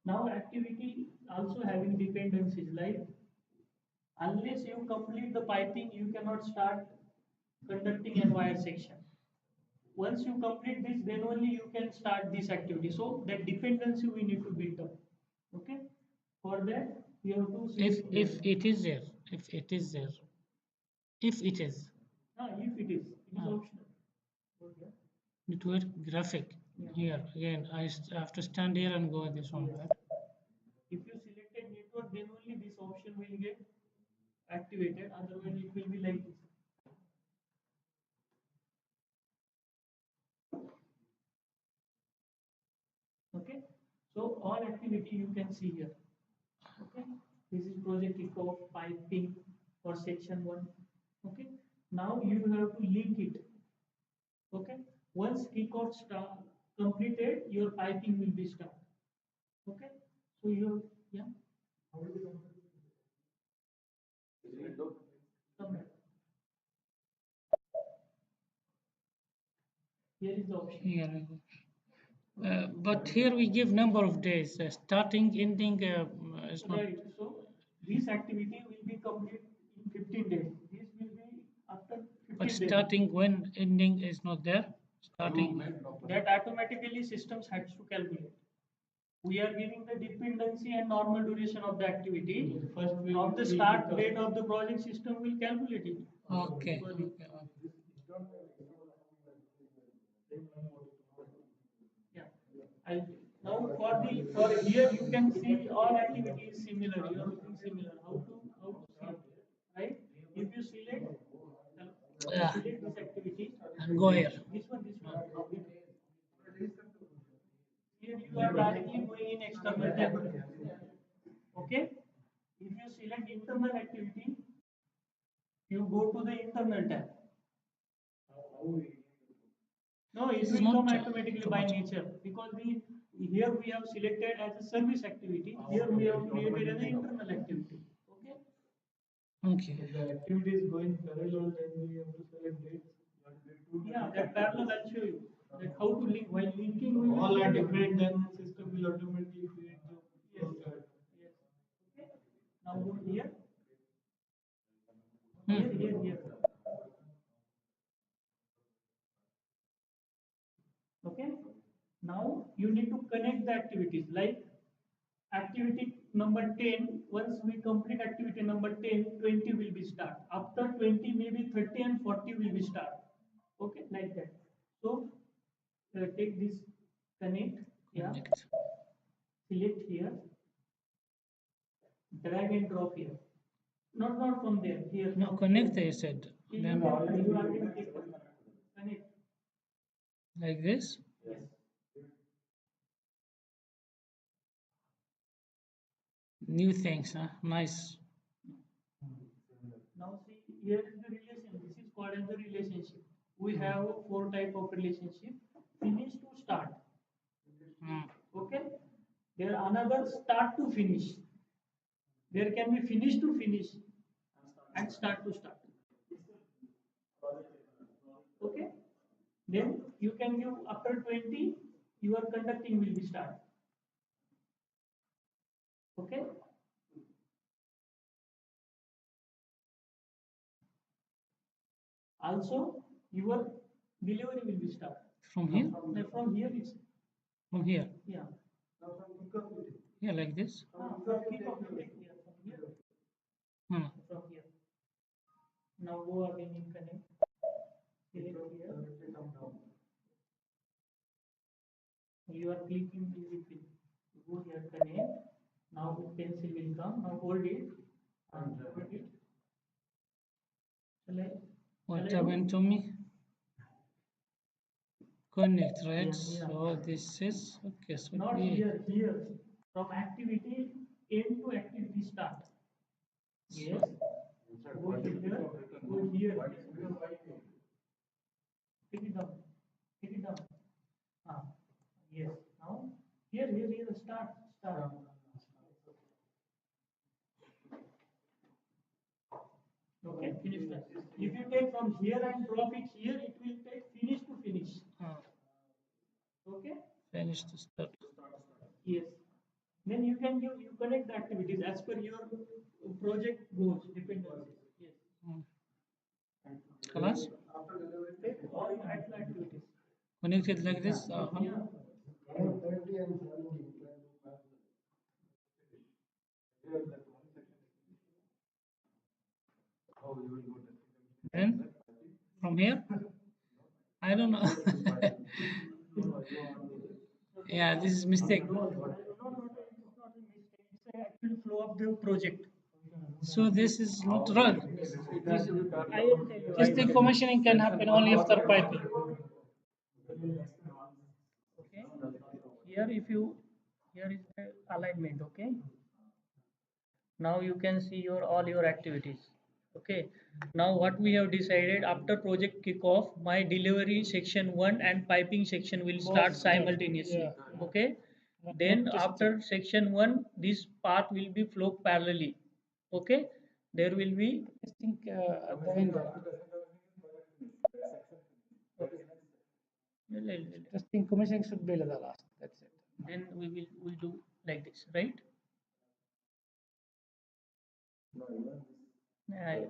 Now activity also having dependencies like unless you complete the piping, you cannot start conducting and wire section. Once you complete this, then only you can start this activity. So that dependency we need to build up. Okay. For that, you have to If it is there, if it is there, if it is, if it is Ah. optional. Okay. network graphic here again. Have to stand here and go this one, right? If you selected network, then only this option will get activated. Otherwise, it will be like this. Okay. So all activity you can see here. Okay. This is project kickoff piping for section 1. Okay. Now you have to link it. Okay. Once kickoff start completed, your piping will be start. Okay. So you yeah. Come back. Here is the option. Here we go. But here we give number of days. Starting, ending is not. Right. So this activity will be complete in 15 days. This will be after 15 But days. starting when, ending is not there. Starting. That automatically systems has to calculate. We are giving the dependency and normal duration of the activity. First we From the will start become- date of the project, system will calculate it. Okay. Okay. Yeah. I, now for here you can see all activities similar. You are looking similar. How to see, right? If you select Yeah. select this activity. And go here. This one. Here you are directly going in external tab. Okay. If you select internal activity, you go to the internal tab. No, it This is will come not automatically too by much. nature because here we have selected as a service activity. Here we have created as an internal activity. Okay. Okay. If the activity is going parallel, then we have to select dates. Yeah, that parallel I'll show you. That how to link while linking. We will All are see different, then system will automatically create the Yes. Yes. Okay. Now go here. Hmm. Here. Now you need to connect the activities like activity number 10. Once we complete activity number 10, 20 will be start. After 20, maybe 30 and 40 will be start. Okay, like that. So take this, connect, yeah, Connect. select here, drag and drop here. Not from there, here. No, connect, they said. You Then already take connect. like this. Yes. New things, huh? Nice. Now see, here is the relation. This is called as the relationship. We have four type of relationship. Finish to start. Hmm. Okay. There another start to finish. There can be finish to finish and start to start. Okay. Then you can give after 20, your conducting will be start. Okay. Also, your delivery will be start. From here? From here it's From here. yeah. Yeah, like this. From kick off you take here from here. Hmm. From here. Now go again in connect. Select here. You are clicking in between. Go here connect. Now pencil will come. Now hold it and hold it. What happened to me? Connect, right? Yeah. So this is okay. So Not here, here. From activity end to activity start. Yes. Go here. Go here. Take it down. Take it down. Ah. Yes. Now here. Start. Start. Okay. Finish that. If you take from here and drop it here, it will take finish to finish. Okay. Finish to start. Yes. Then you can give you connect the activities as per your project goals, dependencies. Yes. Hmm. Class? Take all the actual activities. Connect it like this. Yeah. Then from here? I don't know. Yeah, this is mistake. No, it's not a mistake. It's a actual flow of the project. So this is not wrong. I will tell you. Just commissioning can happen only after piping. Okay. Here is the alignment. Okay. Now you can see your all your activities. Okay. Now what we have decided after project kickoff, my delivery section 1 and piping section will start simultaneously. Yeah. Okay. Not Then testing. after section 1, this path will be flow parallelly. Okay. There will be I think at the end, testing commissioning should be the last. That's it. then we do like this, right? Yeah.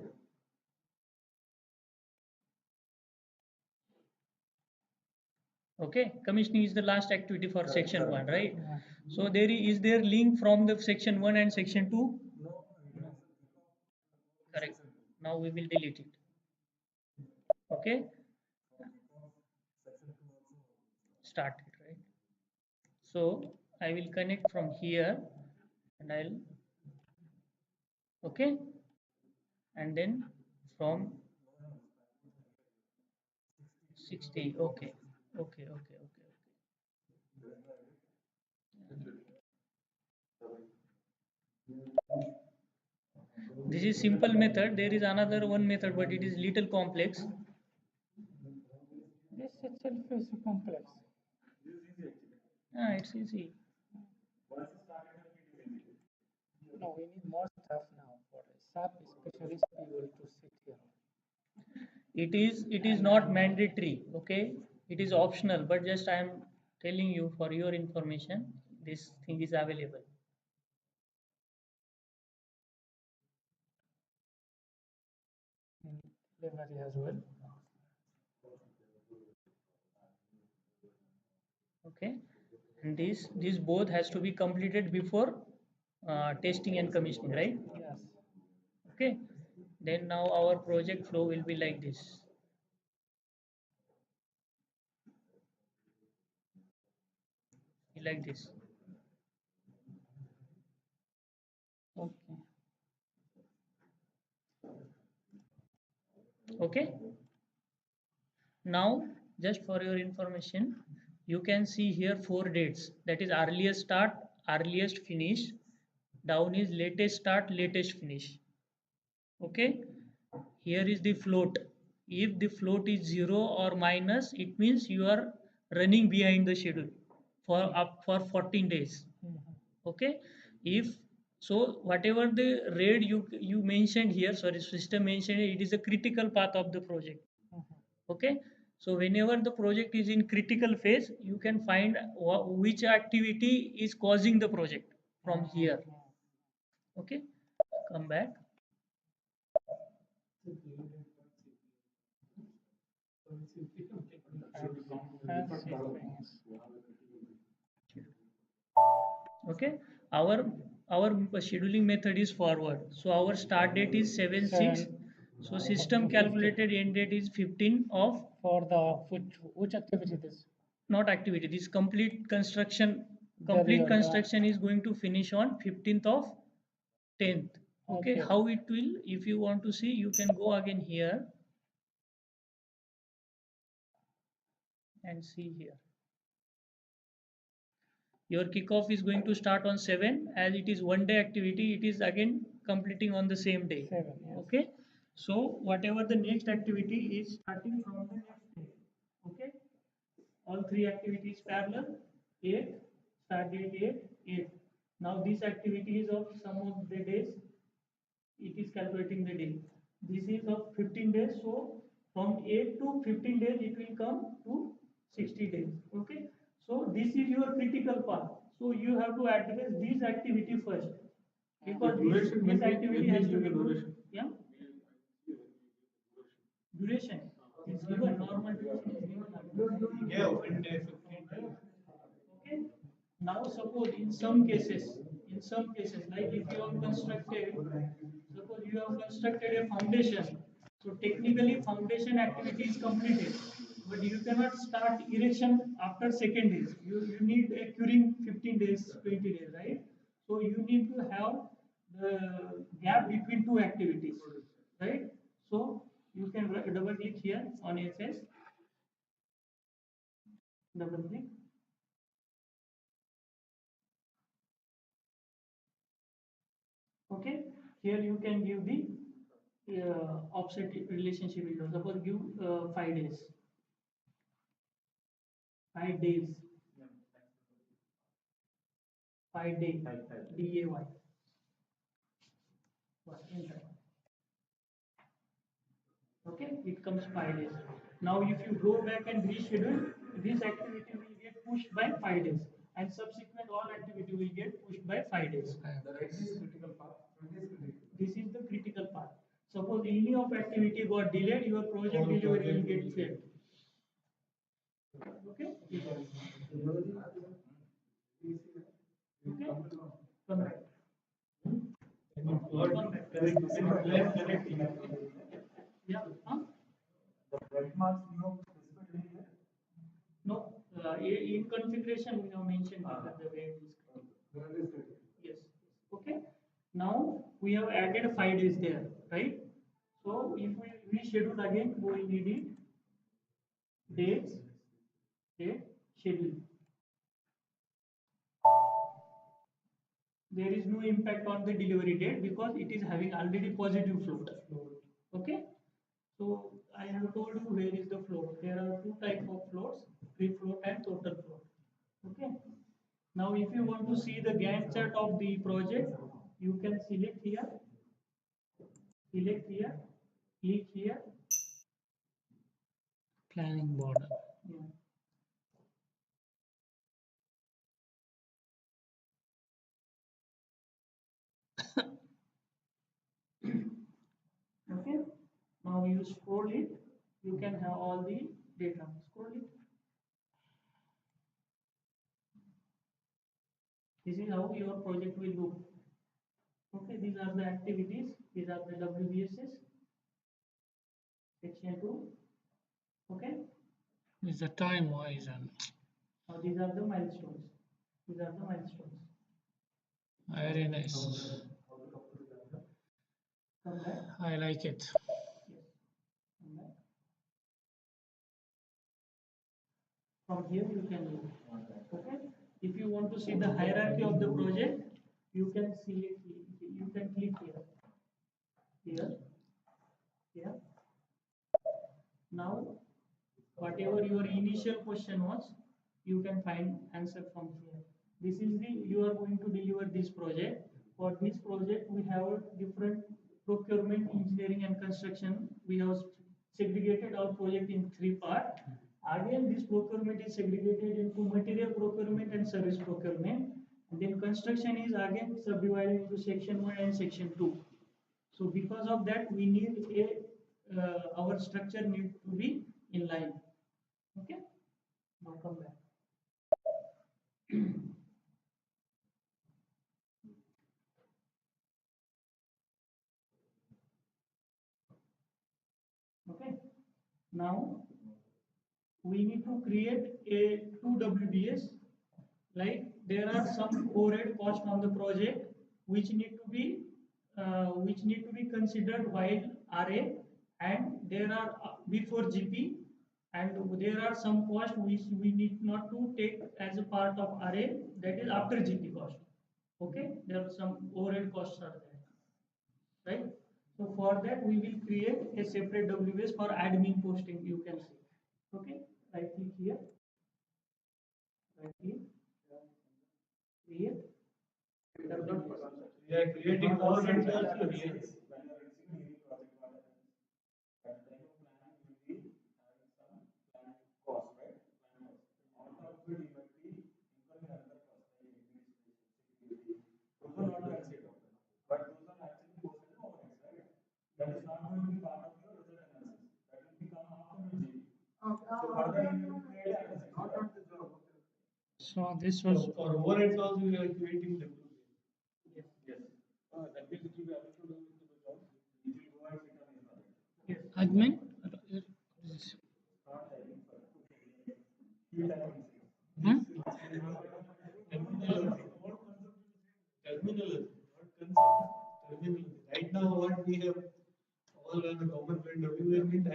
Okay, commissioning is the last activity for section 1, right? So is there link from the section 1 and section 2? Correct. Now we will delete it. Okay, start it, right? So I will connect from here and I'll okay, and then from 60. Okay, okay. This is simple method. There is another one method, but it is little complex. This itself is complex. Ah, it's easy. No, we need more stuff now for a SAP specialist people to sit here. It is not mandatory. Okay, it is optional, but just I am telling you for your information. This thing is available. In delivery as well. Okay. And these both has to be completed before testing and commissioning, right? Yes. Okay. Then now our project flow will be like this. Like this. Okay. Okay. Now, just for your information, you can see here 4 dates. That is earliest start, earliest finish. Down is latest start, latest finish. Okay. Here is the float. If the float is 0 or minus, it means you are running behind the schedule for up for 14 days. Okay. If so, whatever the rate you mentioned here, sorry, system mentioned, it is a critical path of the project. Okay. So whenever the project is in critical phase, you can find which activity is causing the project from here. Okay. Come back. Okay. Our scheduling method is forward. So our start date is 7/6. So system calculated end date is 15 of For the which activity this? not activity. This complete construction Very well, is going to finish on 15th of 10th. Okay. Okay. How it will, if you want to see, you can go again here and see here. Your kickoff is going to start on 7, as it is one day activity, it is again completing on the same day. 7, yes. Okay. So whatever the next activity is starting from the next day. Okay. All 3 activities parallel. 8, start date 8, 8. Now this activity is of some of the days. It is calculating the day. This is of 15 days. So from 8 to 15 days, it will come to 60 days. Okay. So this is your critical path. So you have to address this activity first. Because this activity has to be duration. Yeah. Duration is given, normal duration is given. Yeah, 1 day, 15 days. Okay. Now suppose in some cases, like if you have constructed, suppose you have constructed a foundation. So technically foundation activity is completed, but you cannot start erection after second days. You need a curing 15 days, 20 days, right? So you need to have the gap between 2 activities, right? So you can double click here on SS, double click. Okay, here you can give the offset relationship window. Suppose give 5 days, 5 days, 5 day, DAY. Enter. Okay, it comes 5 days. Now if you go back and reschedule, this activity will get pushed by 5 days, and subsequent all activity will get pushed by 5 days. This is the critical part. Suppose any of activity got delayed, your project delivery will get failed. Okay. Okay. Come back. Yeah. Huh? No. In configuration, we have mentioned that the way it is critical. Yes. Okay. Now we have added 5 days there, right? So if we reschedule again, we will need it dates, date, schedule. There is no impact on the delivery date because it is having already positive float. Okay. So I have told you where is the float. There are 2 types of floats, free float and total float. Okay. Now if you want to see the Gantt chart of the project, you can select here, click here. Planning border. Yeah. Okay. Now you scroll it, you can have all the data. Scroll it. This is how your project will look. Okay, these are the activities, these are the WBSs, section 2. Okay, Is the time wise and now these are the milestones. These are the milestones. very nice. Come back. I like it. Yes. Come back. From here you can look. Okay. If you want to see the hierarchy of the project, you can see it. You can click here. Here. Here. Now, whatever your initial question was, you can find answer from here. This is the you are going to deliver this project. For this project, we have different procurement, engineering, and construction. We have segregated our project in 3 parts. Again, this procurement is segregated into material procurement and service procurement. And then construction is again subdivided into section 1 and section 2. So because of that, we need our structure need to be in line. Okay. Now come back. Okay. Now we need to create a 2 WBS. Like there are some overhead cost on the project which need to be considered while RA, and there are before GP, and there are some cost which we need not to take as a part of RA, that is after GP cost. Okay, there are some overhead costs are there, right? So for that we will create a separate WBS for admin posting. You can see. Okay, right click here. Right click. Create. We are creating all rentals here. So this was For overheads also we are creating them. Yes. That means it will be understood into the job. It will go and sit on the other. Yes. admin. Hmm? Terminal, right now, what we have all on the common friend WA means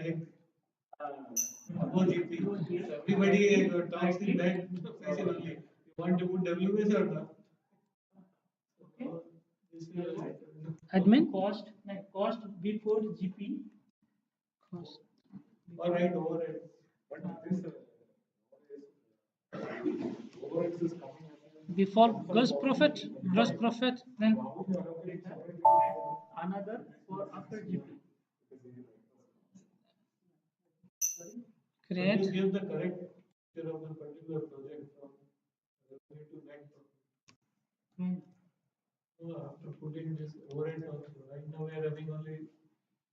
above GP. Everybody talks in that fashion only. You want to put WS or not? This Admin. Cost before GP. Cost. all right, overhead. But this overheads is coming. Before gross profit, then Another for after GP. create. Just give the correct picture of the particular project from revenue to net profit. After putting this overhead also, right now we are having only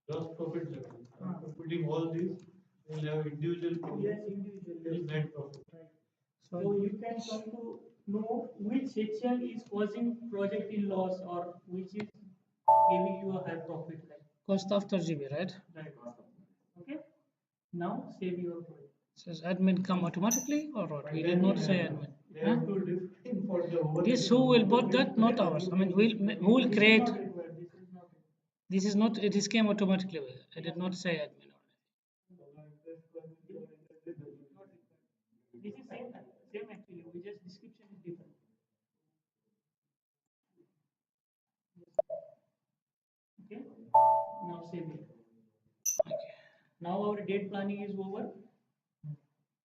gross profit level. After putting all these, we will have individual profit, till net profit. So you can come to know which section is causing project in loss or which is giving you a high profit. Cost after GB, right? Right. Okay. Now save your project. Says admin come automatically or what? We did not say admin. They have to define for the overhead. This who will put that, not ours. I mean, who will create? This is not required. This is not. It is came automatically. I did not say admin. This is same actually. We just description is different. Okay. Now save it. Now our date planning is over.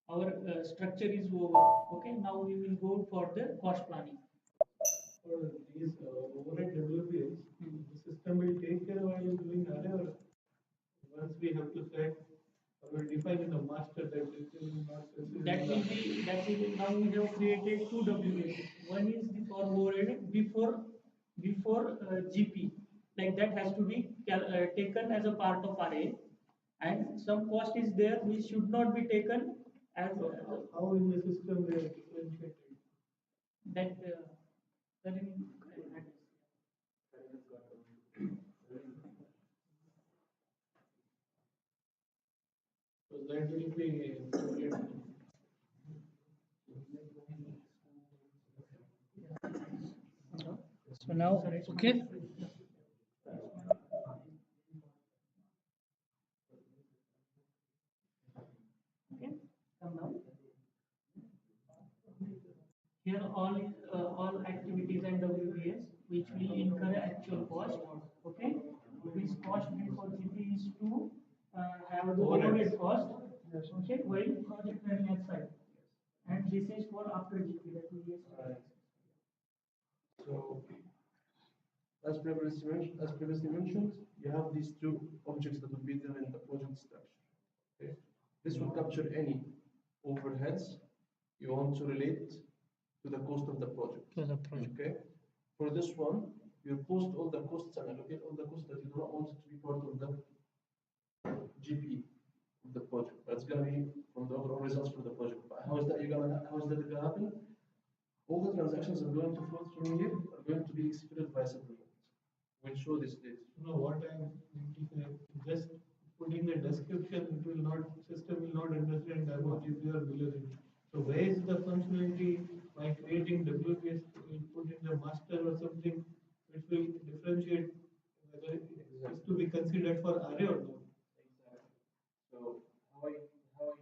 Our structure is over. Okay. Now we will go for the cost planning. For these overhead WPs, the system will take care while doing other. Once we have to set, or we define in the master that it will not consider. That will now we have created 2 WBS. One is the for overhead before GP. Like that has to be taken as a part of RA, and some cost is there which should not be taken as How in the system they are differentiated? that So that will be included. So now, okay. Okay, come now. Here all activities and WBS which will incur actual cost. Okay, this cost before GP is to have the overhead cost. Okay, while project running side, and this is for after GP that we yes. So, as previously mentioned, you have these two objects that will be there in the project structure. Okay? This will capture any overheads you want to relate to the cost of the project. To the project. Okay. For this one, you post all the costs and allocate all the costs that you do not want to be part of the GP of the project. That's gonna be from the overall results for the project. But how is that gonna happen? All the transactions are going to flow through here are going to be executed by settlement. We'll show this later. No, what I am just putting the description, it will not, system will not understand about if you are below it. So where is the functionality by creating WPS, will put in the master or something, which will differentiate whether it is to be considered for array or not. Exactly. So how I exclude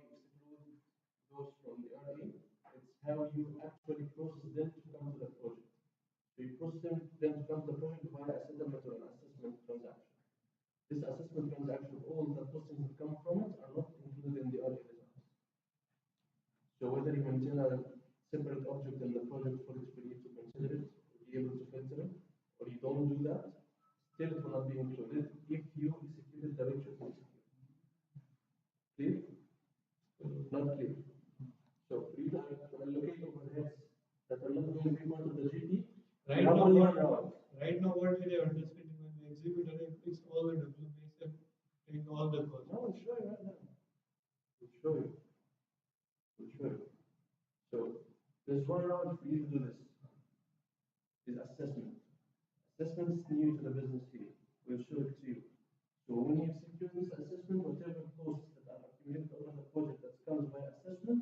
those from the array, it's how you actually process them to come to the project. So you process them to come to the project via a settlement or an assessment transaction. This assessment transaction, all the costings that come from it are not included in the array results. So whether you maintain a separate object in the project for you to consider it, or be able to filter it, or you don't do that, still it will not be included if you executed the way you should execute. Clear? Not clear. So for you to allocate overheads that are not going to be part of the GP, Right you have now, only what, one hour. right now, what we are understanding when we exhibit array, it's all the WPS and taking all the costs. No, we'll show you right now. We'll show you. We'll show you. So there's one round for you to do this. Is assessment. Assessment is new to the business here. We'll show it to you. So when you execute this assessment, whatever costs that are accumulated over the project that comes by assessment,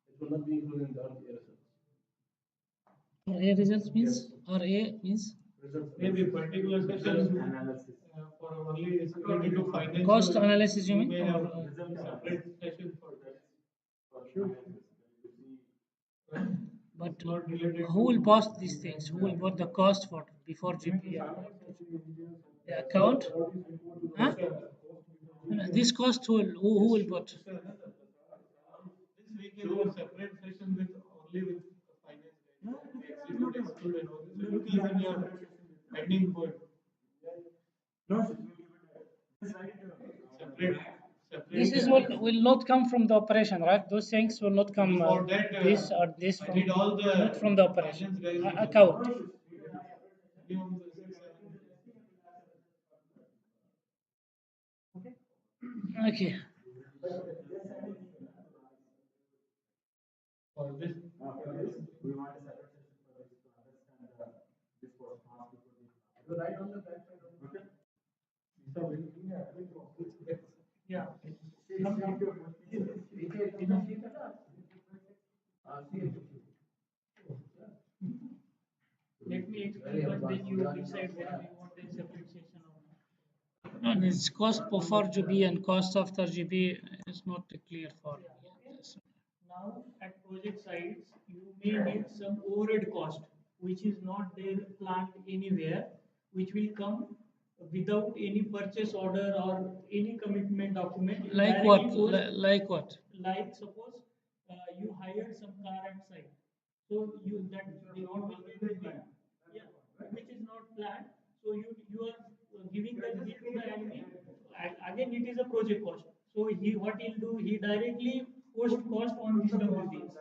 it will not be included in the RDA results. RA results means RA means Results. Maybe particular session for only is related to finance. cost analysis, you we mean? may have Or, a separate session for that. but It's not related who will to- post these things? Who will put the cost for before GP? The account? Huh? No, this cost who will put? This we can have a separate session with only with finance guys. Exclude and all this. You can have your ending point. Separate. This is what will not come from the operation, right? Those things will not come. For that, This or this I from need all the not from the operation. finance guys to Account. minimum the 6, 7. Okay. For this, Yeah. Let me explain, but then you decide whether you want a separate session or not. And its cost before GB and cost after GB is not clear for this. Now, at project sites, you may need some overhead cost, which is not there planned anywhere, which will come without any purchase order or any commitment document. You Like what? directly post- Like what? Like suppose you hired some car at site, so you that the order will be there. Yeah, which is not planned. So you are giving that bill to the enemy. Again, it is a project cost. So what he'll do, he directly post cost on this WBS.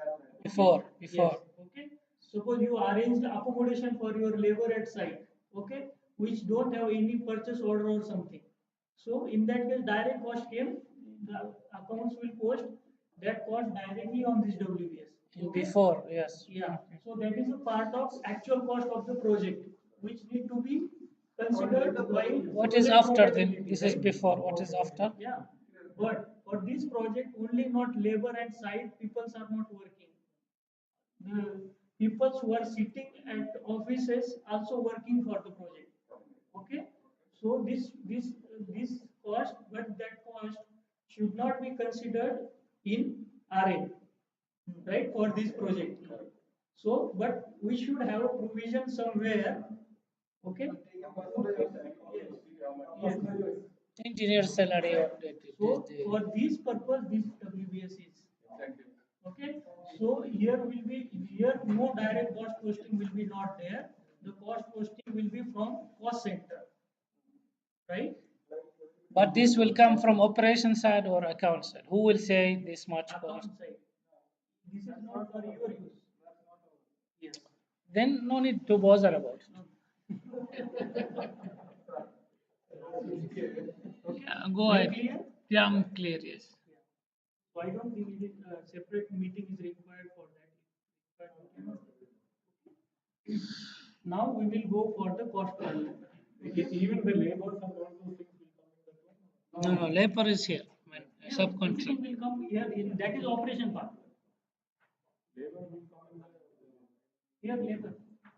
Before. Yes. Okay. Suppose you arranged accommodation for your labor at site. Okay, which don't have any purchase order or something. So in that case, direct cost came. The accounts will post that cost directly on this WBS. Before, yes. Yeah, so that is a part of actual cost of the project, which need to be considered while. What is project after then? profitability, This is right? before. What is after? Yeah, but for this project, only not labor and site peoples are not working. The people who are sitting at offices also working for the project. Okay, so this cost, but that cost should not be considered in RA, right, for this project. So, but we should have a provision somewhere. Okay. Yes. Yes. Engineer salary or So for this purpose, this WBS is. Okay. So here no direct cost posting will be not there. The cost posting will be from cost center, right? But this will come from operation side or account side. Who will say this much cost? Account side. This is not for your use. Yes. Then no need to bother about it. Go Are you ahead. clear? Yeah, I'm clear. Yes. So I don't think it is, separate meeting is required for that. But we cannot. Now we will go for the cost part. Even the labors and all those things will come in that one. No, labor is here. Everything Subcontract. will come here in that is operation part. Labor will come in Here labor.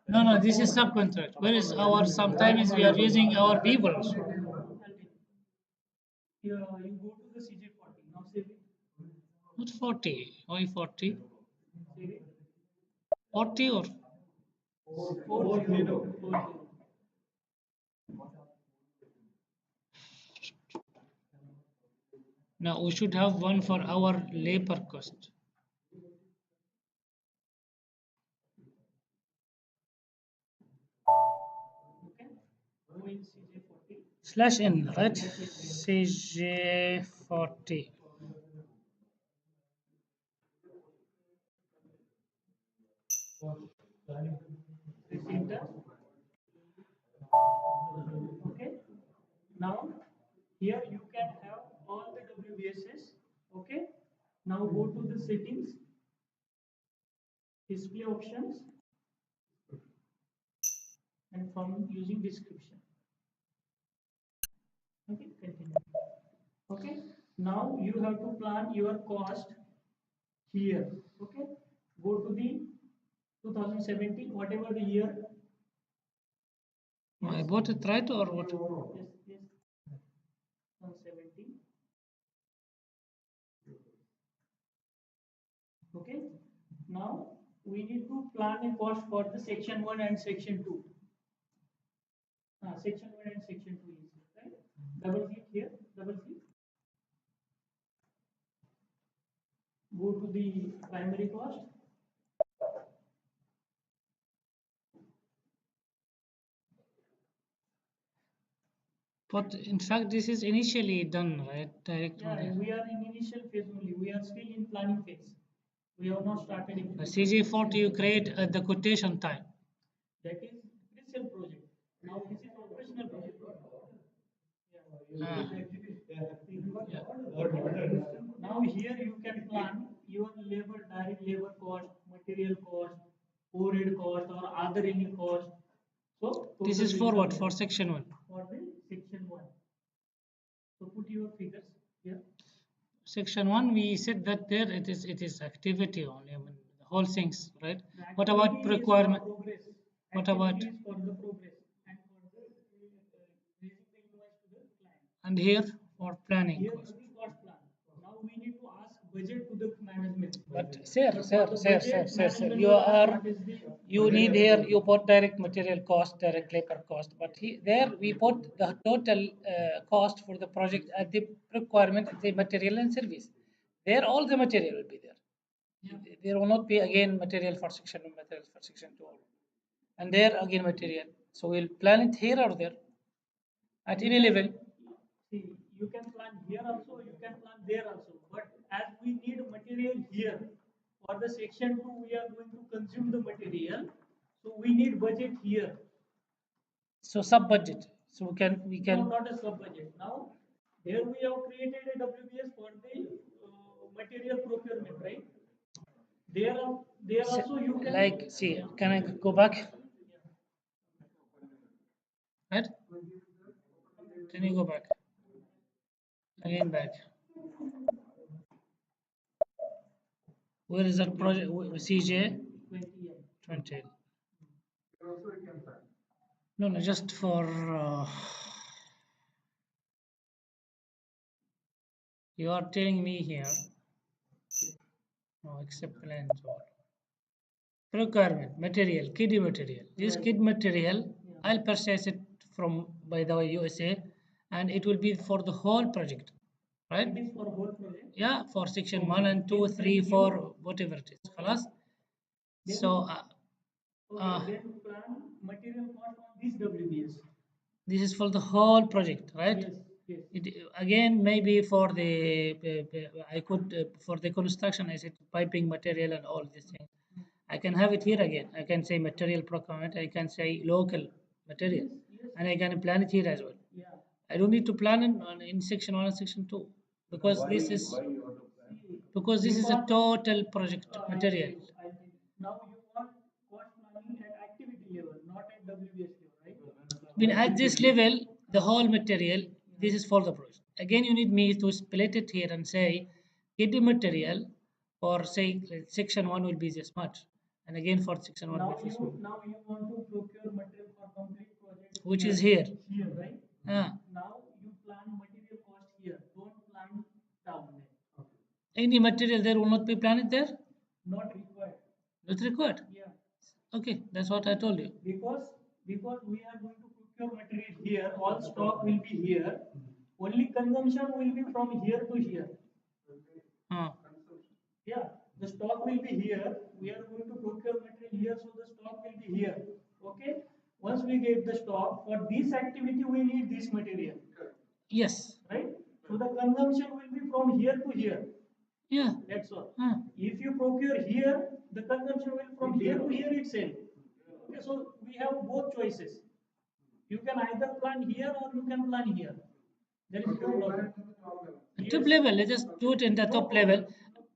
No, this is subcontract. Where is our, sometimes we are using our people also. Here you go to the CJ40. Now save it. Not 40. Why 40? Save it. 40 or 40. now we should have one for our labor cost. Okay. Go in CJ40. Slash n, right? CJ40. Press enter. Okay. Now here you can have all the WBSs. Okay. Now go to the settings, display options, and from using description. Okay, continue. Okay. Now you have to plan your cost here. Okay. Go to the 2017, whatever the year. I bought it right or what? Yes, yes. 2017. Okay. Now we need to plan a cost for the section 1 and section 2. Section 1 and section 2 is right. Double click here, double click. Go to the primary cost. But in fact, this is initially done, right? Direct. Yeah, we are in initial phase only. We are still in planning phase. We have not started in CJ40 you create at the quotation time. that is pre-sale project. Now this is operational project. Ah. Now here you can plan your labor, direct labor cost, material cost, overhead cost, or other any cost. So This is for what? For section 1. For the section 1. So put your figures here. Section 1 we said that there it is activity only. I mean, the whole things, right? What about requirement? What about? Is for the progress and for the raising the invoice to the client. And here for planning Here cost. the cost plan. Now we need to ask budget to the management. But sir, management you will ask are what is the you need here you put direct material cost, direct labor cost. But there we put the total cost for the project at the requirement, the material and service. There all the material will be there. There will not be again material for section 1, material for section 2. And there again material. So we'll plan it here or there at any level. See, you can plan here also, you can plan there also. But as we need material here, for the section 2, we are going to consume the material. So we need budget here. So sub budget. So we No, can not a sub budget. Now, here we have created a WBS for the material procurement, right? There also you can Like, see, can I go back? Right? Can you go back? Again back. Where is that project? CJ 20. No, no, just for you are telling me here. No, except plans or requirement material, kid material. This kid material, I'll purchase it from, by the way, USA, and it will be for the whole project, right? it is for whole project. Yeah, for section 1 and 2, 3, 4, whatever it is. خلاص? So, Okay, then plan material cost on this WBS. this is for the whole project, right? Yes, yes. It, again, maybe for the I could for the construction, I said piping material and all these things. I can have it here again. I can say material procurement. I can say local material, and I can plan it here as well. Yeah. I don't need to plan in section 1 and section 2 because this is because this is a total project material. Now you want cost planning at activity level, not at WBS level, right? I mean, at this level, the whole material, this is for the project. Again, you need me to split it here and say, get the material for say section 1 will be this much. And again for section 1 Now which is now you want to procure material for complete project. which is here. Here, right? Ah, Now you plan material cost here. Don't plan down there. any material there will not be planned there? Not required. Not required. Yeah. Okay, that's what I told you. Because we are going to procure material here, all stock will be here. Only consumption will be from here to here. Ah, Yeah, the stock will be here. We are going to procure material here, so the stock will be here. Okay. Once we get the stock, for this activity we need this material, yes. right? So the consumption will be from here to here. Yeah. That's all. Ah. If you procure here, the consumption will from here to here itself. Okay, so we have both choices. You can either plan here or you can plan here. There is no problem. Top level, let us do it in the top level.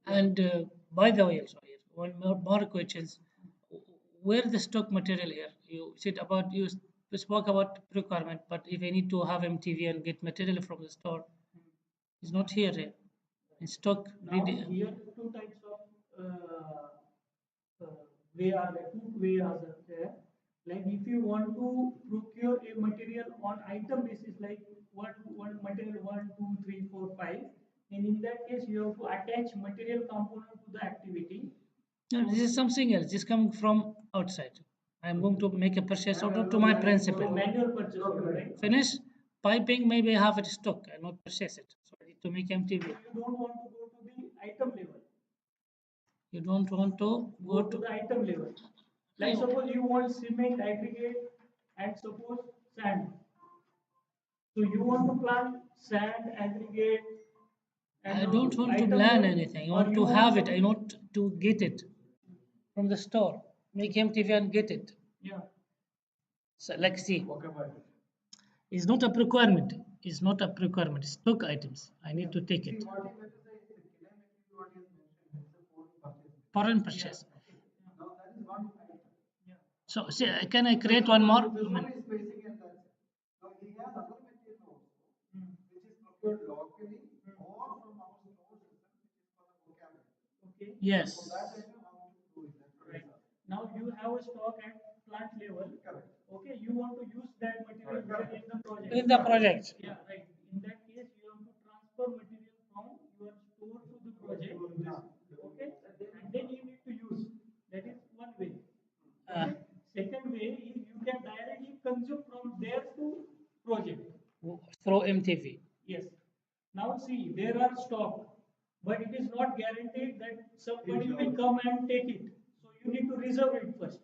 And by the way, also here, one more questions. Where the stock material here? You said about you spoke about requirement, but if I need to have MTV and get material from the store, it's not here. In stock, Now here two types of way are there, two ways are there. Like if you want to procure a material on item basis, like one material 1, 2, 3, 4, 5, and in that case you have to attach material component to the activity. no, this is something else. This is coming from outside. I'm going to make a purchase order to my So principal. manual purchase order, right? Finish piping, maybe I have it stock. I not purchase it. So I need to make MTV. You don't want to go to the item level. You don't want to Go to the item level. Like suppose you want cement, aggregate, and suppose sand. So you want to plan sand, aggregate, and I don't want to item plan level, anything. I or want you to have it. to- I want to get it from the store. Make MTV and get it. Yeah. So like see, it's not a requirement. It's not a requirement. Stock items. I need to take it. Foreign purchase. So see, can I create one more? I mean, Okay. yes. Right. Now you have a stock at plant level. Okay. You want to use that material here in the project. In the project. Yeah. Right. In that case, you have to transfer material from your store to the project. Okay. And then you need to use. That is one way. Okay. Second way is you can directly consume from there to project. Through MTV. Yes. Now see, there are stock, but it is not guaranteed that somebody will come and take it. So you need to reserve it first,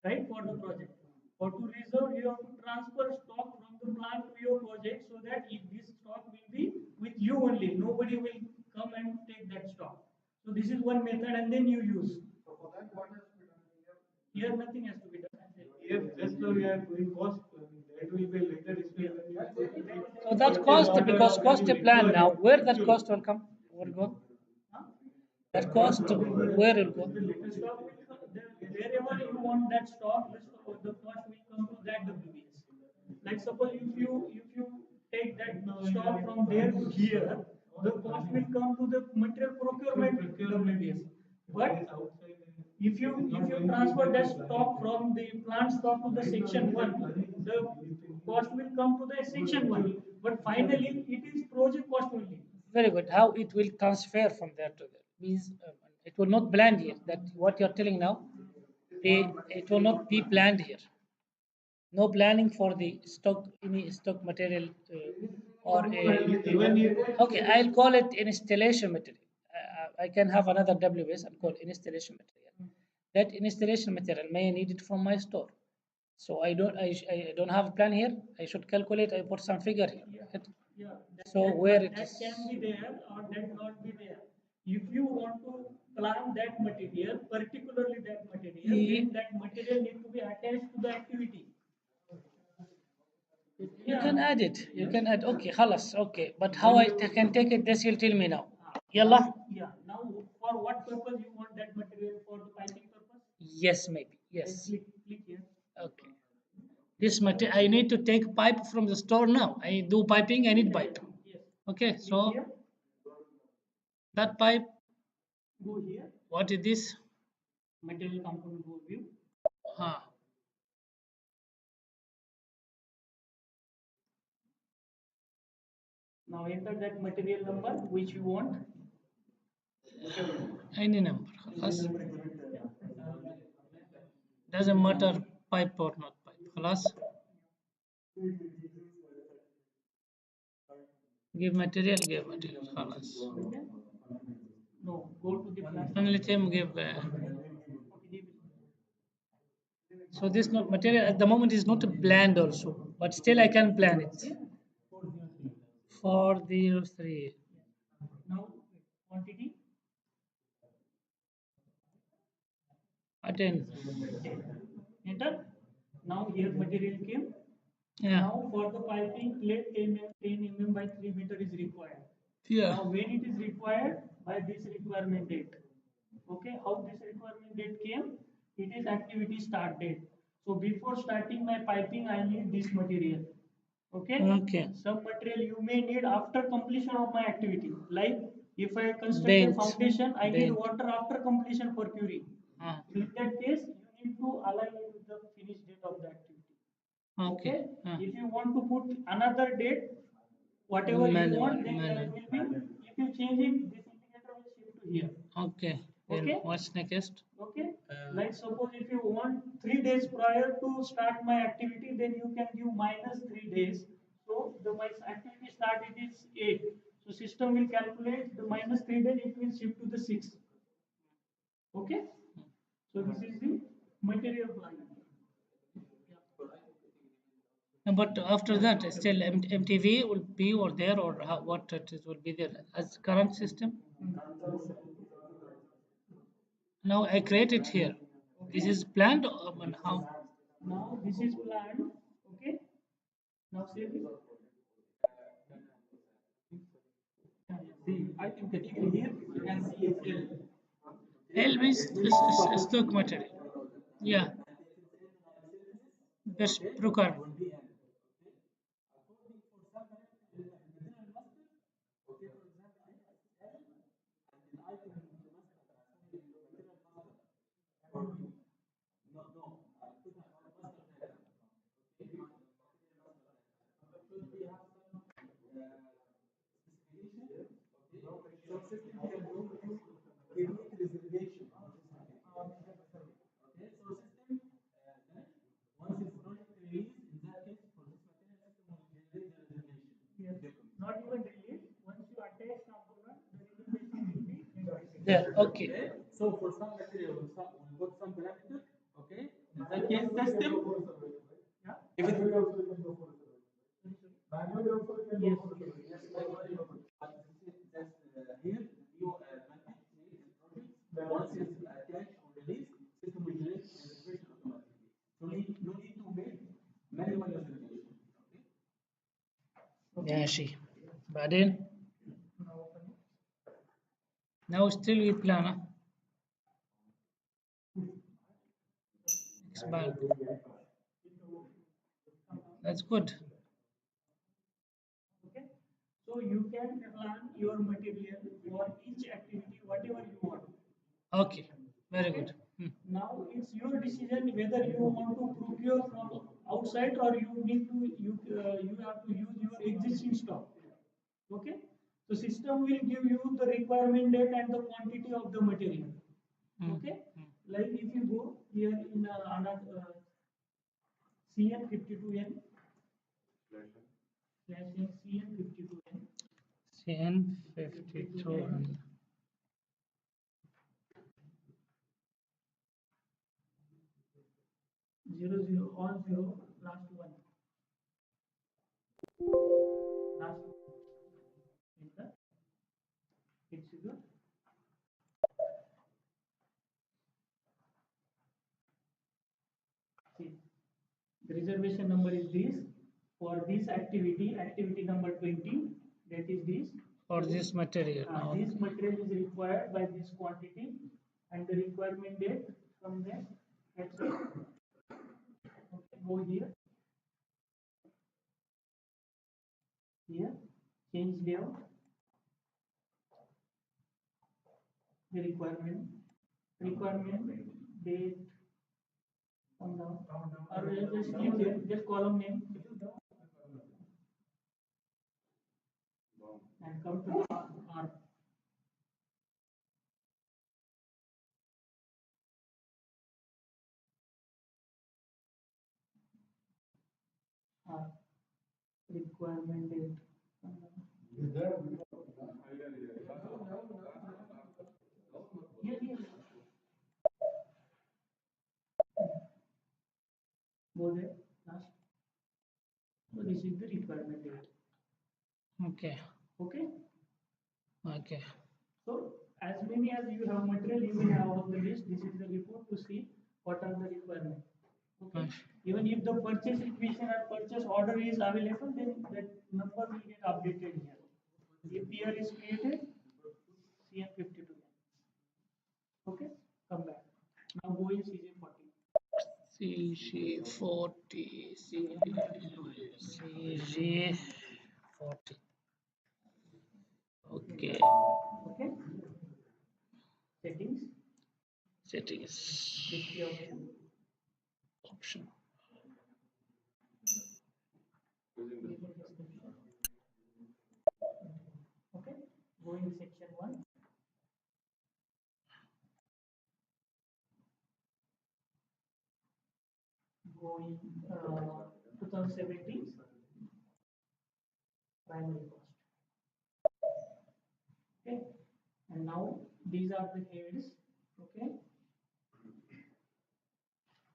right, for the project. For to reserve, you have to transfer stock from the plant to your project so that if this stock will be with you only, nobody will come and take that stock. So this is one method, and then you use. Here nothing has to be done. If just now we are doing cost, that will be later displayed when you. So that cost, because cost plan now, where that cost will come? Will go? Huh? That cost, where will go? The stock will wherever you want that stock, the cost will come to that WBS. Like suppose if you take that stock from there to here, the cost will come to the material procurement WBS. But if you transfer that stock from the plant stock to the section one, the cost will come to the section one. But finally, it is project cost only. Very good. How it will transfer from there to there means it will not blend here. That what you're telling now, it will not be planned here. No planning for the stock, any stock material, or okay, I'll call it installation material. I can have another WS and call installation material. That installation material may need it from my store. So I don't have a plan here. I should calculate. I put some figure here. Right? Yeah, So where it that is, can be there or that not be there. If you want to plan that material, particularly that material, then that material need to be attached to the activity. you can add it. You can add. Okay, halas. Okay, but how can take it? This you'll tell me now. Yalla. Yeah. Now, for what purpose you want that material for the piping purpose? Yes, maybe. Yes. Click here. Okay. This material, I need to take pipe from the store now. I do piping. I need pipe. Yes. Okay, Click so here. that pipe. Go here. What is this? Material component overview. Huh. Now enter that material number which you want. Any number. Halas. Doesn't matter pipe or not pipe. Halas. Give material. Give material. Halas. No, go to the plastic. And let him give. Okay, So this not material at the moment is not planned also, but still I can plan it. 403. now quantity Attend. enter. Now here material came. Yeah. Now for the piping plate 10 mm by 3 meter is required. Yeah. Now when it is required by this requirement date. Okay, how this requirement date came? It is activity start date. So before starting my piping, I need this material. Okay. Okay. Some material you may need after completion of my activity. Like if I construct a Bent. foundation, I need Bent. water after completion for curing. Ah. So in that case, you need to align it with the finish date of the activity. Okay. Ah. If you want to put another date, whatever you Manual, want, then manual. that will be. If you change it, this indicator will shift to here. Okay. Then Okay. what's next? Okay. Like suppose if you want 3 days prior to start my activity, then you can give minus 3 days. So the my activity start it is 8. So system will calculate the minus 3 days. It will shift to the 6. Okay. So this is the material planning. But after that, still MTV will be or there or how, what it is will be there as current system. Now I create it here. This is planned and how? Now this is planned. Okay. Now save it. See, item category here, you can see it's L. L means stock material. Yeah. Best procure. Not even release. Once you attach component, the realization will be increasing. There. Okay. So for some material, we'll put some parameter, okay? In that case, system, Yeah. if it Yes. here, new advantage is project. Once it's attached or released, system will generate reservation automatically. So no need to make manual reservation. Okay? ماشي. بعدين Now still we plan, huh? Expand. That's good. Okay, so you can plan your material for each activity, whatever you want. Okay, very Okay. good. Hmm. Now it's your decision whether you want to procure from outside or you have to use your existing stock. Okay, so system will give you the requirement date and the quantity of the material. Hmm. Okay, like if you go here in another CN52N slash CN52N CN52 and 00 all 0 last one last in the it's the see the reservation number is this for this activity number 20, that is this. for this material. This material is required by this quantity and the requirement date from there. That's it. Okay, go here change layout the requirement date come down or just leave there just column name and come to R. R requirement date come down. Here go there last so this is the requirement date. Okay, Okay, okay. so as many as you have material you will have on the list. This is the report to see what are the requirements. Okay, Nice. even if the purchase equation or purchase order is available then that number will get updated here. If here is created CN52. Okay, come back. Now go in CJ40. CG40, CG40. Okay, Okay, settings, settings display option. option. Okay, go in section 1. Go in 2017 primary cost. Okay, and now these are the heads. Okay,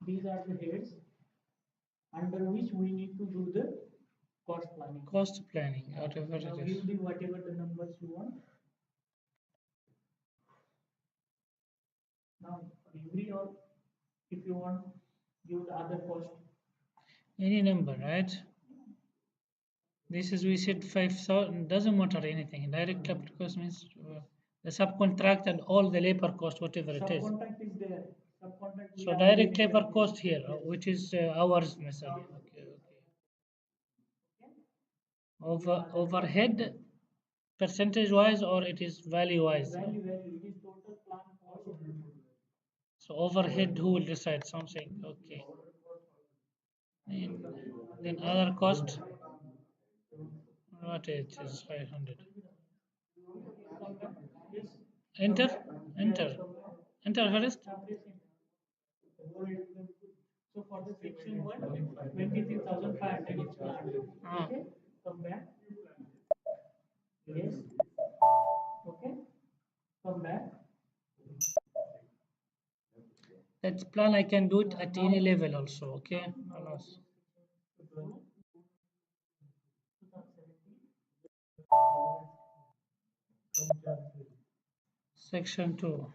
these are the heads under which we need to do the cost planning. Cost planning, whatever Now it is. give the whatever the numbers you want. Now for every or if you want give the other cost. Any number, right? This is we said 5,000. Doesn't matter anything. Direct capital cost means the subcontract and all the labor cost, whatever it is. Subcontract is there. Subcontract we So already direct labor declared. cost here, which is hours method. Okay, okay. Overhead percentage wise or it is value wise? Value. It is total plan cost. So overhead who will decide something? Okay. And then other cost. What it is 500. Yes. Enter, enter, enter first. So for the section 1, 23,500 is planned. Ah. Okay, come back. Yes. Okay, come back. That plan I can do it at any level also. Okay. Alas. Section 2.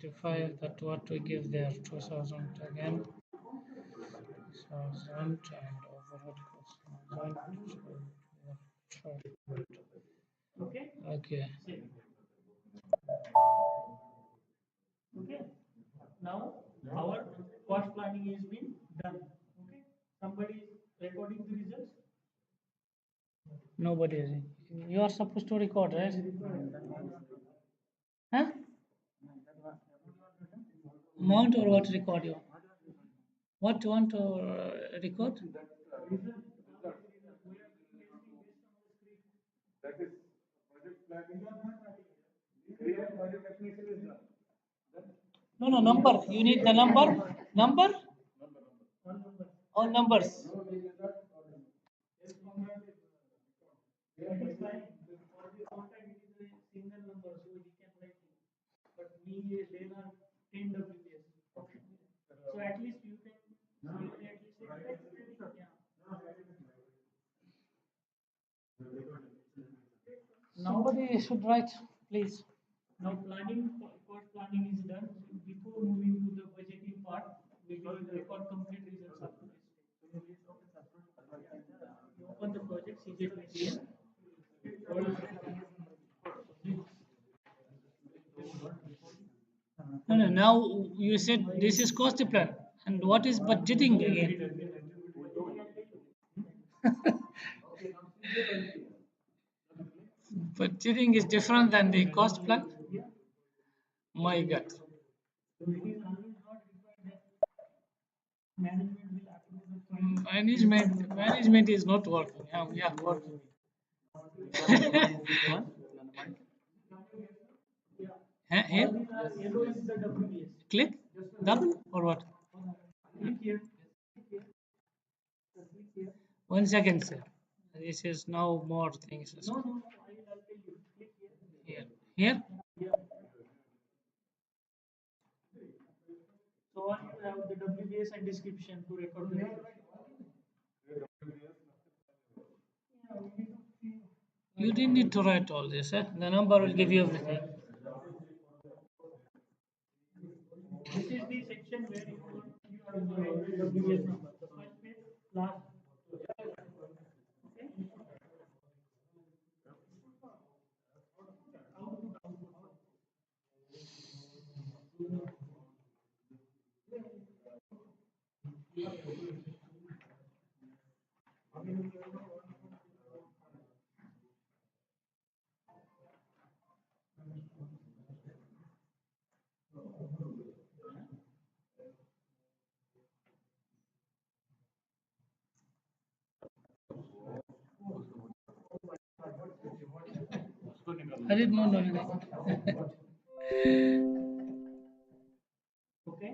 25, that what we give there, 2000 again. 2000 and overhead cost. Okay. Okay. Okay. Now our cost planning is been done. Okay. Somebody is recording the results. Nobody is. You are supposed to record, right? Huh? Mount or what record you? What you want to record? That is project planning. Area project definition is done. No, no, number. You need the number. Number? All numbers. That is fine. For the contact it is a single number, so he can write it. But me, there are 10 WPS. So at least you can at least Now, Somebody should write, please. now planning, cost planning is done. Before moving to the budgeting part, we will record complete results after this. You open the project, CJ20. No, no. Now you said this is cost plan, and what is budgeting again? Budgeting is different than the cost plan. My God. So it is always not required that management will approve the fund. Management is not working. Yeah, we are working. Here, Yellow is the WBS. click double or what? Click here. 1 second, sir. This is now more things. No, no, no. I'll tell you. Click here. Here. So on you have the WBS and description to record the results. You didn't need to write all this. The number will give you everything. This is the section where you are going to write the WBS number. The first page, last. Okay. I did not know. Okay.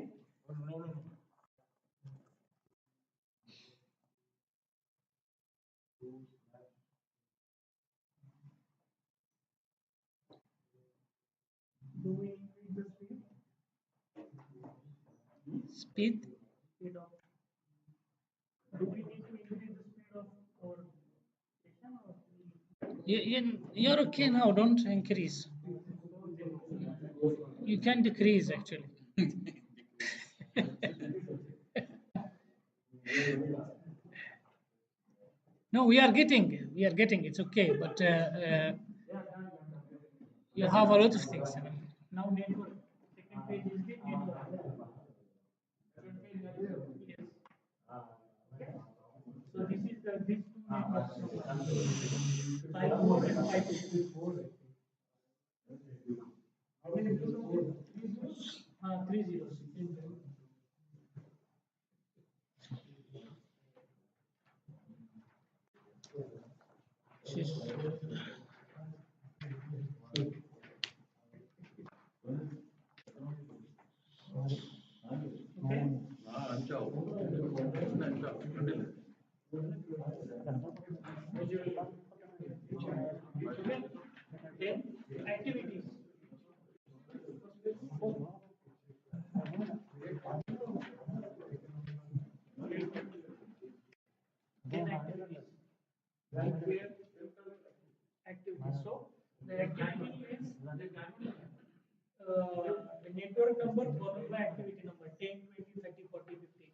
Do we increase the speed? Speed. Speed of. Do we need to increase the speed of our session or? You're okay now. Don't increase. You can decrease actually. No, we are getting. We are getting. It's okay, but you have a lot of things. Now network. Second page is the network. Third page is yes. Okay. So this is the these two networks. 5 and 5. How many zeros? 3 zeros. Then activities. Then activities. Like where activities. So the activity is the network number followed by activity number 10, 20, 30, 40, 50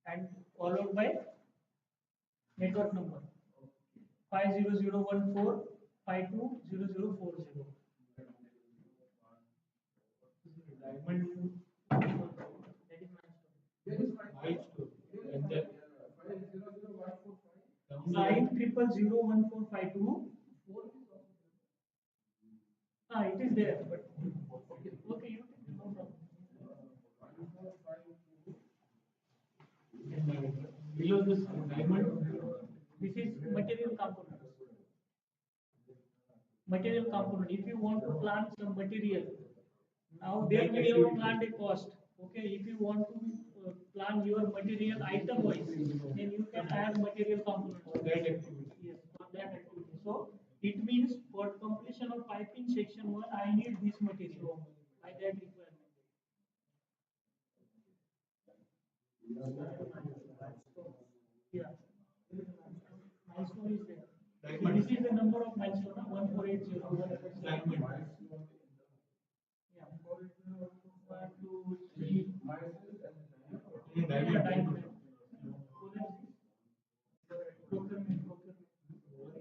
and followed by network number. 50014520040. Diamond That is milestone. milestone. And that Nine triple zero 1452. Ah, it is there, but okay, you can no problem. below this diamond. This is material component. Material component. If you want to plant some material, now there we have planned a cost. Okay, if you want to plan your material item wise, then you can add material component. That activity. Yes, for that activity. So it means for completion of piping section 1, I need this material by that requirement. Yeah. Milestone is there. So this is the number of milestone, 1480. Diamond. Yeah. 1, 2, 3. Diamond. Diamond. Procurement.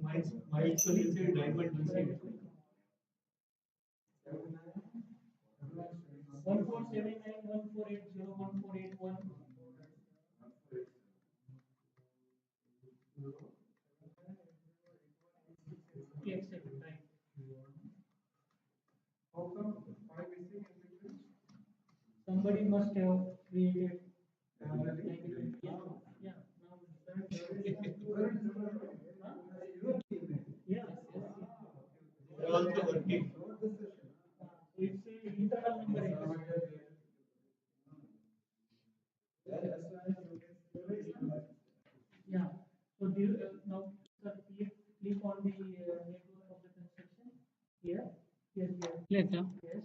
Milestone is a diamond receipt. 1479 1480 1481. Yes, right. Somebody must have created. Yeah, yeah. Yeah. They are also working. So it's a internal number. Yeah. So now sir, click on the network of the construction. Here. Yes, yes. Later. Yes.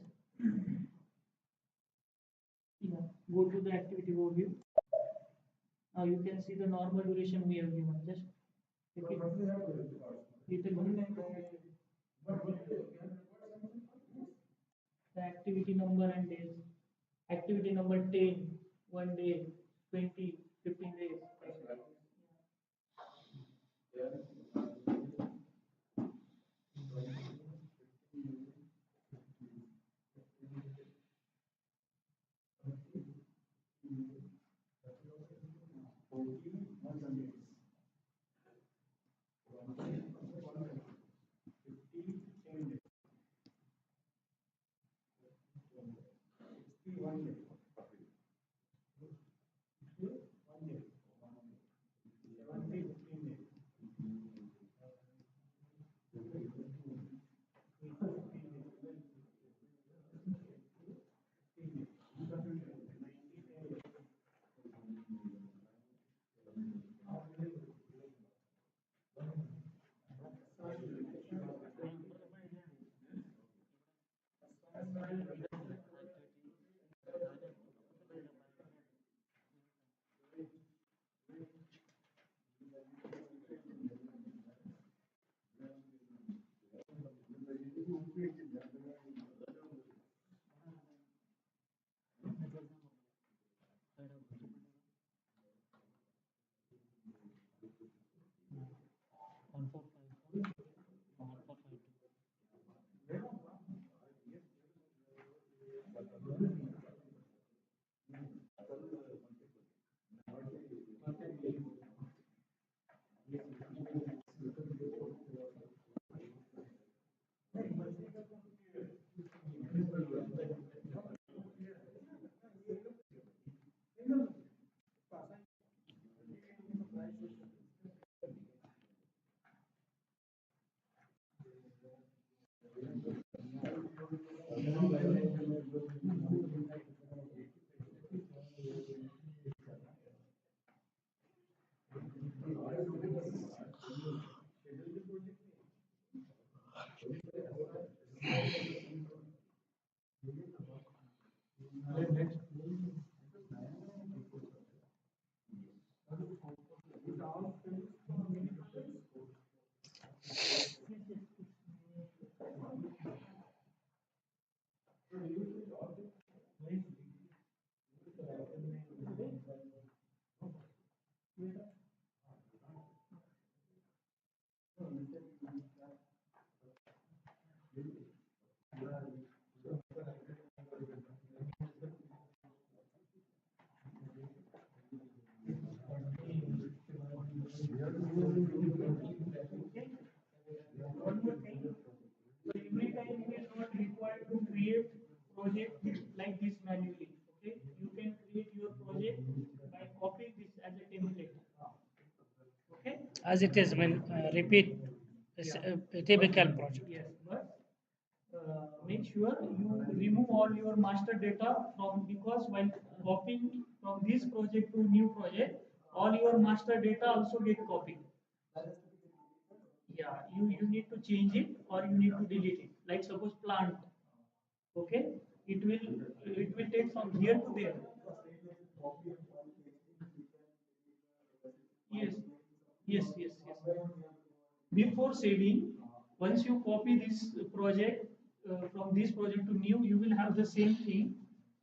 Yeah. Go to the activity overview. Now you can see the normal duration we have given. Just the activity number and days. Activity number 10, 1 day, 20, 15 days. Okay. One more thing. So every time you is not required to create project like this manually. Okay. You can create your project by copying this as a template. Okay. As it is when repeat a typical project. Yes, but make sure you remove all your master data from, because while copying from this project to new project, all your master data also get copied. Yeah, you need to change it or you need to delete it. Like suppose plant, okay, it will take from here to there. Yes, yes. Before saving, once you copy this project from this project to new, you will have the same thing.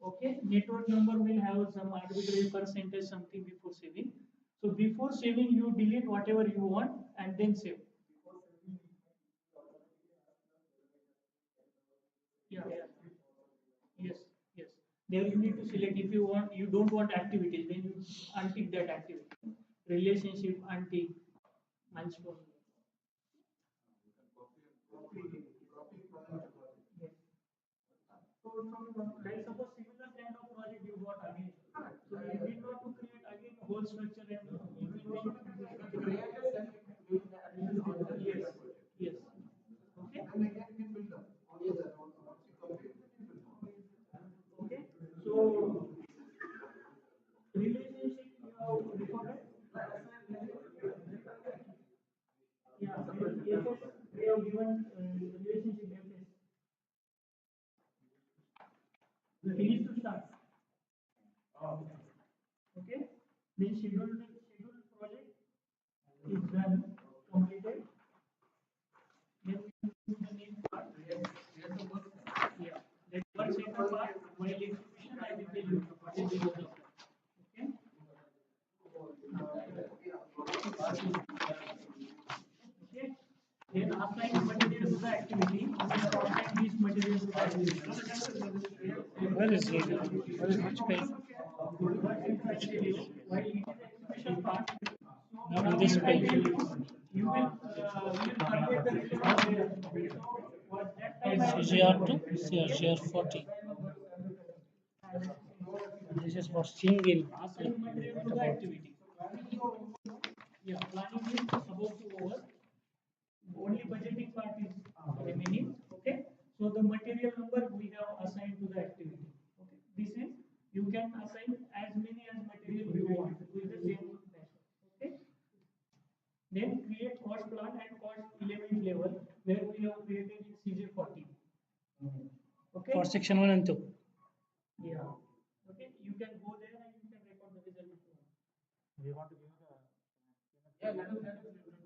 Okay, network number will have some arbitrary percentage something before saving. So before saving, you delete whatever you want and then save. Yeah, yes, yes. There you need to select if you want, you don't want activities, then you untick that activity. Relationship untick, milestone. Yes. So from like suppose similar kind of project you got again. So you need not to create again whole structure and implement. Yes, yes. Okay. Okay. So relationship you have recorded. Yeah, FS, they have given relationship FS. Finish to start. Okay. Then scheduled project is done, completed. Then we do the main part. Yeah. That one second part, while execution, I will tell you what is the use of that. Okay. Okay. Then assign material to the activity. You will assign this material to the activity. Where is he? Where is which page? While it is execution part, Not on this page. you will target the result there. So what that time I will CGR2, CGR 40. This is for single. assign material to the activity. Yeah, planning is about to over. Only budgeting part is remaining. Okay. So the material number we have assigned to the activity. Okay. This is, you can assign as many as material you want with the same method. Okay. Then create cost plan and cost element level where we have created in CJ40. Okay. For section 1 and 2. Yeah. Okay. You can go there and you can record the result if you want. We want to give the yeah, let us we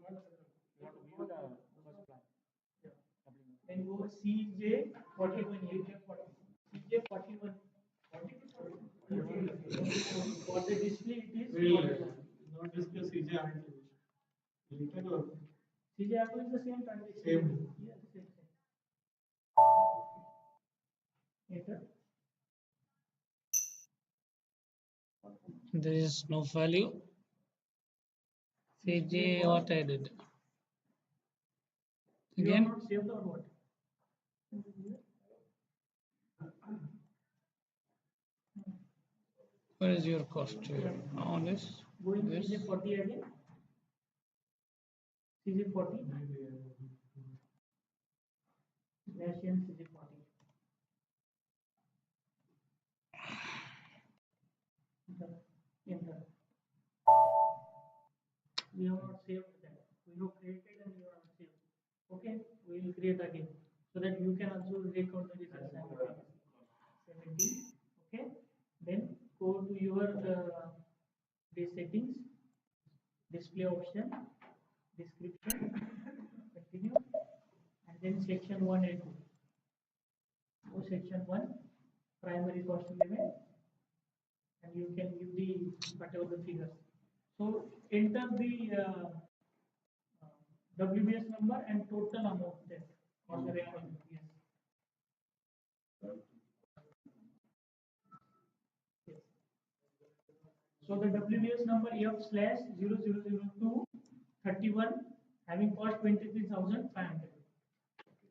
want to give the first plan. Then go CJ41 here. CJ41. For the display it is 41. Not discuss CJ activation. CJ is the same transaction. Same. Yes, same. Enter. There is no value. CJ what I did. You are Again, not saved or what? where is your cost here? On this. Go in This. CJ40 again. CJ40. National CJ40. Enter. We have not saved that. We have created and we have not saved. Okay, we will create again so that you can also record the results simultaneously. 17. Okay, then go to your these settings, display option, description, continue, and then section 1 and 2. Go section 1, primary cost element, and you can give the whatever the figures. So enter the WBS number and total amount there on the record. Yes. Yes. So the WBS number F/0002 31 having cost 23,500.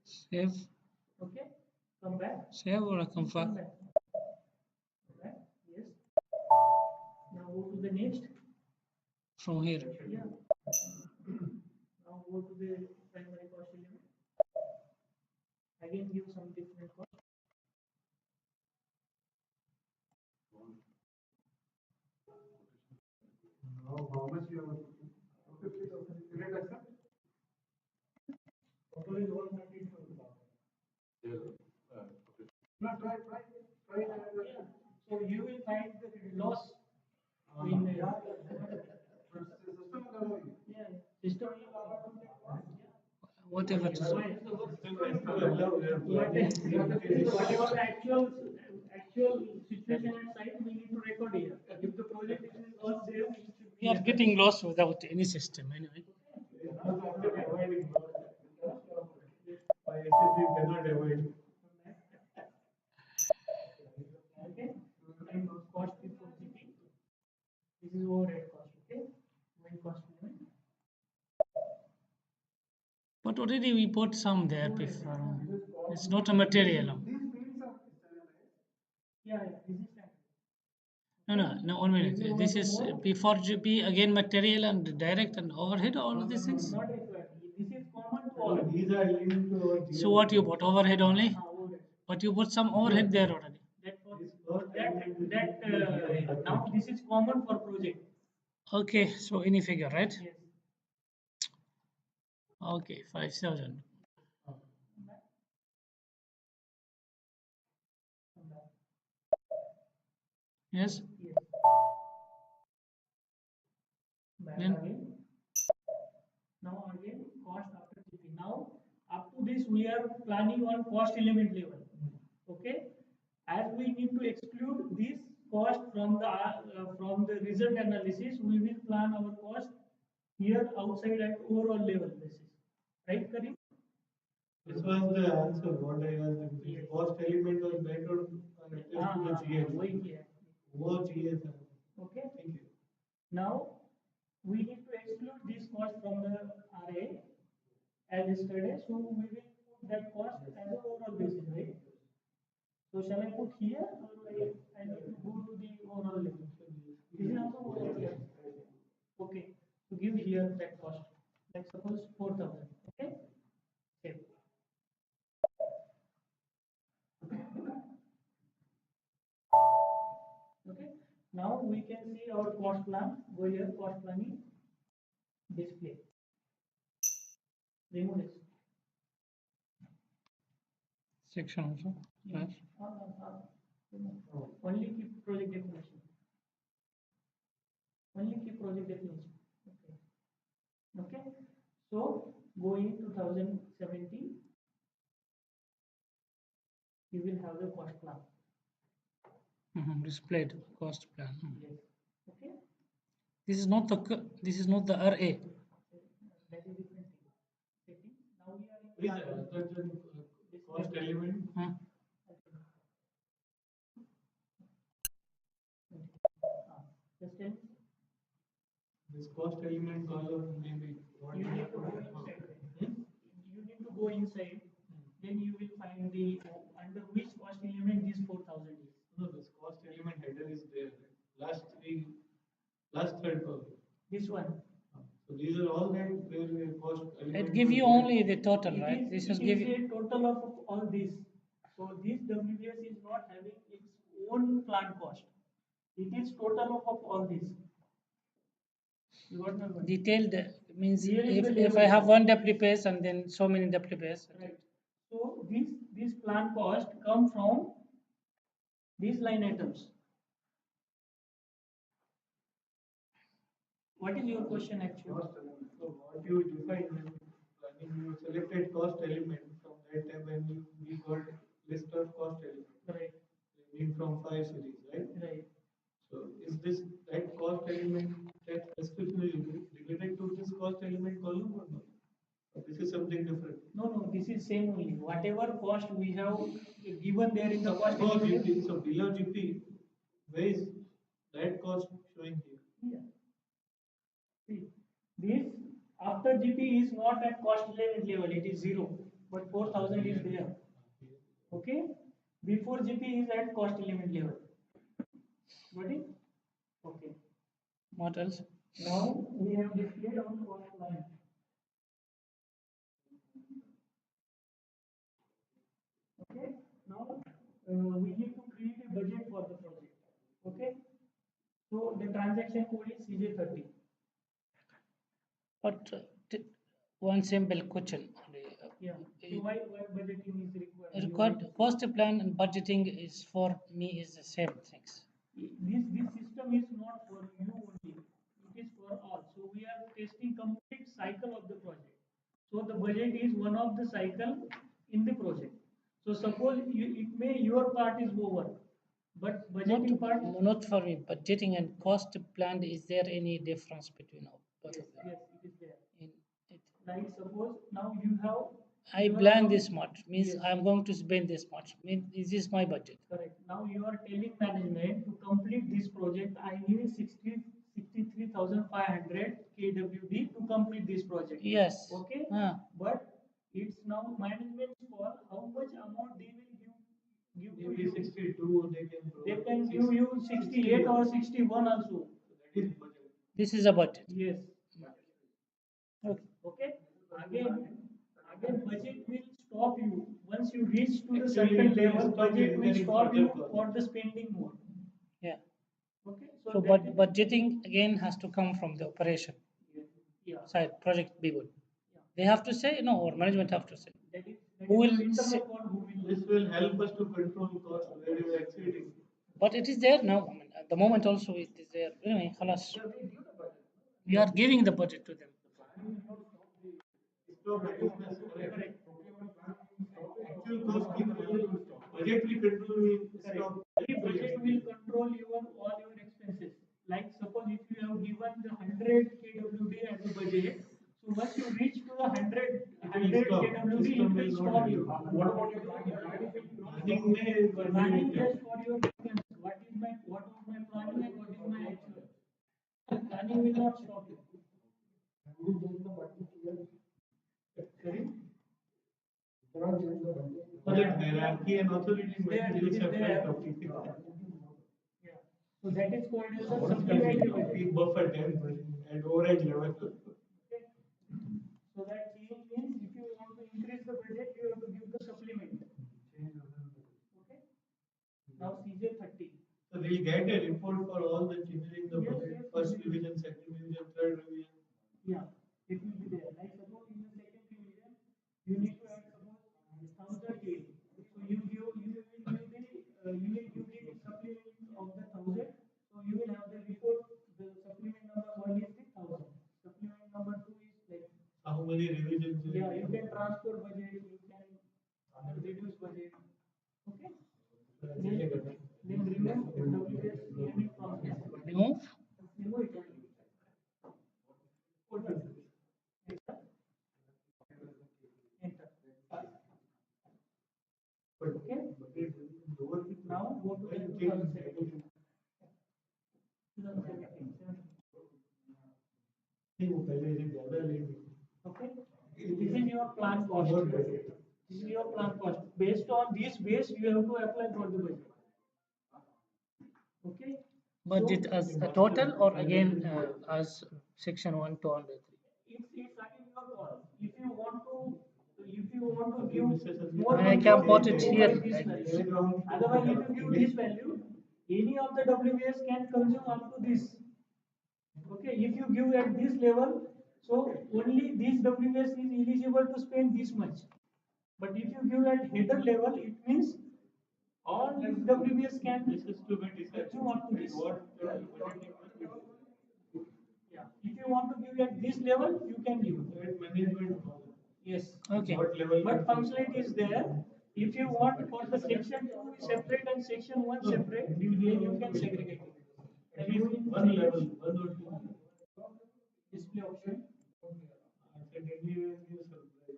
Save, Okay, come back. save or I come Come back? back. Come back. Yes. Now go to the next. From here. Yeah. Now go to the primary cost element. Again, give some different cost. Now, how much you are? 50,000. Will it accept? Total is 132,000. No, try. Yeah. So you will find the loss in the System level. yeah, system will allow to take cost. Yeah. Whatever. Whatever the actual situation at site, we need to record here. If the project is lost there, it should We are getting lost without any system anyway. By SAP cannot avoid. okay. And cost before GP. This is overhead cost. Okay. Main cost element. But already we put some there before. It's not a material. These fields are standardized. Yeah, this is standard. No, 1 minute. This is before GP again material and direct and overhead, all of these things. Not required. This is common to all. These are linked to our So what you put? Overhead only? Overhead. But you put some overhead there already. Now this is common for project. Okay, so any figure, right? Yes. Okay, 5,000. Yes. Yes. Back Then again. Now again cost after GP. Now up to this we are planning on cost element level. Okay. As we need to exclude this cost from the result analysis, we will plan our cost here outside at overall level basis. Right, Karim? This was the answer. What I asked. The cost element was made on attached to the GS. Wait here. Over GS. Okay. Thank you. Now we need to exclude this cost from the RA as yesterday. So we will put that cost as an overall basis, right? So shall I put here or I need to go to the overall level? This is also overall level. Okay. So give here that cost. Like suppose 4,000. Okay. Save. Okay. Now we can see our cost plan. Go here, cost planning, display. Remove this. section also. Right. Only keep project definition. Only keep project definition. Okay. Okay. So go in 2017. You will have the cost plan. Displayed cost plan. Yes. Okay. This is not the RA. That is different thing. Setting. Now we are in Cost element. Just tell me. This cost element column maybe. You need to go inside. You need to go inside. Then you will find the under which cost element this 4,000 is. No, this cost element header is there. Last third column. This one. So these are all that where the cost element. It give you only the total, right? It This is is give you. a total of all this. So this WBS is not having its own plant cost. It is total of all this. You got my point? Detailed means Here is the if I level. have one WPS and then so many WPS. Right. So this plant cost come from these line items. What is your question actually? Cost element. So what you define when planning, you selected cost element from that time when we got list of cost element. Right. Ranging from 5 series, right? Right. So is this that cost element that specifically related to this cost element column or not? Or this is something different? No, this is same only. Whatever cost we have given there in the cost Above element. GP, so below GP, where is that cost showing here? Here. See, this After GP is not at cost element level, it is zero, but 4,000 is there. Okay, before GP is at cost element level. Got it? Okay. What else? Now we have displayed on cost line. Okay. Now we need to create a budget for the project. Okay. So the transaction code is CJ30. But one simple question. Yeah. So why budgeting is required? Record cost plan and budgeting is for me is the same things. This system is not for you only. It is for all. So we are testing complete cycle of the project. So the budget is one of the cycle in the project. So suppose it may your part is over, but budgeting part. Not for me. Budgeting and cost plan. Is there any difference between both Yes, of them? yes, it is there. In it, Like suppose now you have. I plan this much. Means Yes. I'm going to spend this much. Means is this my budget? Correct. Now you are telling management to complete this project. I need 63,500 kWd to complete this project. Yes. Okay. But it's now management's call. How much amount they will give to Maybe you? 62, They can give you 68 or 61 also. that is budget. This is a budget. Yes. Okay. Okay. Again, budget will stop you once you reach to the Actually, certain it will level. stop Budget you will incurring stop further you costs. for the spending more. Yeah. Okay. So that budgeting again has to come from the operation yeah. side, project people. Yeah. They have to say no, or management have to say. That is Who will the internal say- call who will. This will help us to control costs where you are exceeding. But it is there now. I mean, at the moment also it is there. Anyway, khalas. We are giving the budget to them. Stop the business, correct. Actual cost will budget will control will stop. The budget will control your all your expenses. Like suppose if you have given the 100 kWd as a budget, so once you reach to the 100 stop. kWd, System it will will not stop you. allow. What about your planning? Planning may Just for your reference. What was my planning and what is my actual? Planning will not stop you. Sorry? budget hierarchy and authority There, might it be is separate there. topic. Yeah. So that is called as a supplementary budget. We buffer 10% at overhead level. Okay. So that means if you want to increase the budget, you have to give the supplement. Okay. Now CJ30. So we'll get a report for all the changes in the Yes, budget. yes, First yes. revision, second revision, third revision. Yeah, it will be there. Like suppose in the second division, you need to add suppose 1,000 K. So you will give the supplement of the 1,000. So you will have the report. The supplement number one is the 1,000. Supplement number two is like. How many revisions? Yeah, you can transfer budget. You can reduce budget. Okay. Then remove WS naming process. Remove. Remove it. Okay. Enter. Okay. Now go to the 2017. 2017. Okay. This is your plan cost. This is your plan cost. Based on this base, you have to apply for the budget. Okay. Budget as a total or again as section 1, 2, and 3. It's again your call. If you want to give more, I can put it here this like value. this. Otherwise, if you give this value, any of the WS can consume up to this. Okay, if you give at this level, so only this WS is eligible to spend this much. But if you give at header level, it means all these WS can This is to be decided. consume up to this. What budgeting must be done. Yeah. If you want to give at this level, you can give. That management problem. Yes. Okay. What level? But functionality is there. If you want for the section 2 separate and section 1 separate, then you can segregate it. At least one level, one or two. Display option,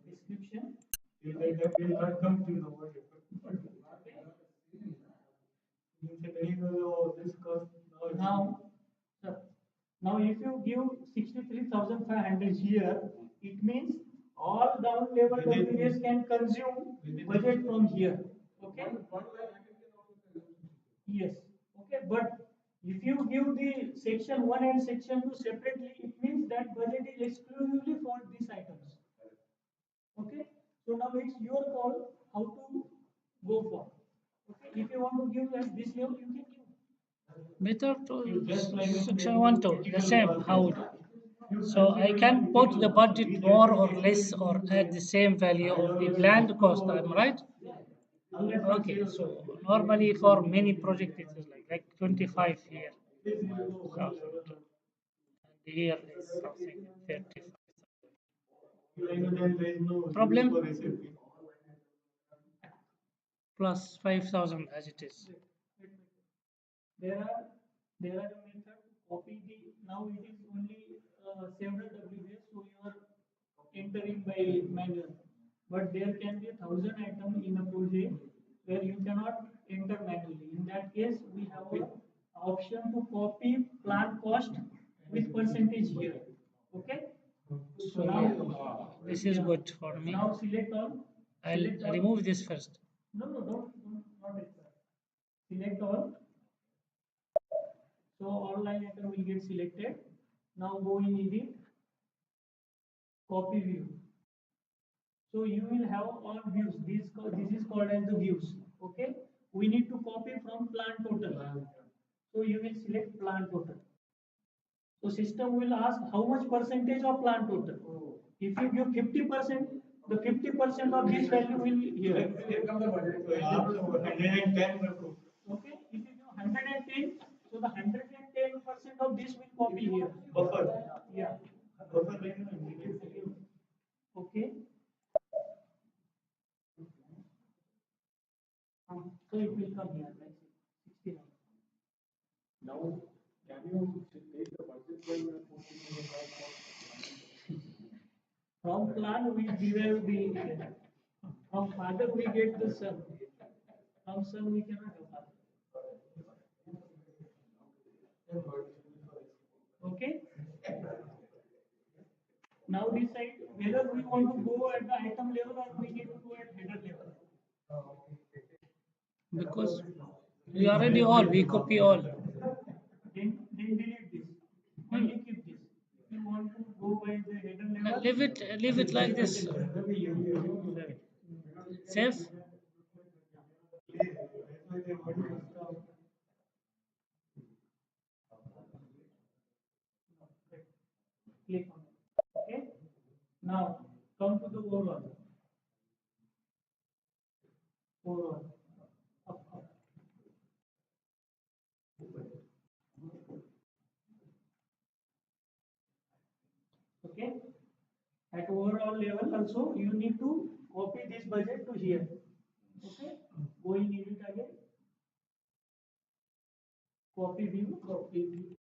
description. That will not come to know what happened. You can tell him, oh, this cost Now, sir, Now, if you give 63,500 here, it means all down level WBS can consume budget from here. Okay? Yes. Okay, but if you give the section 1 and section 2 separately, it means that budget is exclusively for these items. Okay, so now it's your call how to go for. Okay, if you want to give at this level, you can give. Better to section 1 to the same how. So I can put the budget more or less or at the same value of the planned cost. I'm right. Okay, so normally for many projects it is like 25 here, thousand, and here is something 35. Problem plus 5,000 as it is. There are there are a method to copy the now it is only several WBS, so you are entering by manual. But there can be 1,000 items in a project where you cannot enter manually. In that case, we have a option to copy plant cost with percentage here. Okay. So now This is good for me. now select all. I'll Select all. remove this first. No, no, don't not required. Select all. So all line item will get selected. Now go in edit, copy view. So you will have all views. This is called as the views. Okay. We need to copy from plant total. So you will select plant total. So system will ask how much percentage of plant total. If you give 50%, the 50% of this value will here. Here comes the budget. So 110. Okay. If you give 110, so the 110% of this will copy here. Buffer. Yeah. Buffer. Okay. So it will come here like 69. Now, can you take the budget then and put it in the From plant we derive the from father we get the son. From son we cannot have father. Okay. Now decide whether we want to go at the item level or we need to go at header level. Because we already all, we copy all. Then delete this. Only keep this. If you want to go by the header level, Leave it like this. Save. click on it. Okay. Now come to the overall. Overall. Up, up. Okay. At overall level also you need to copy this budget to here. Okay. Go in edit again. Copy view. Copy view.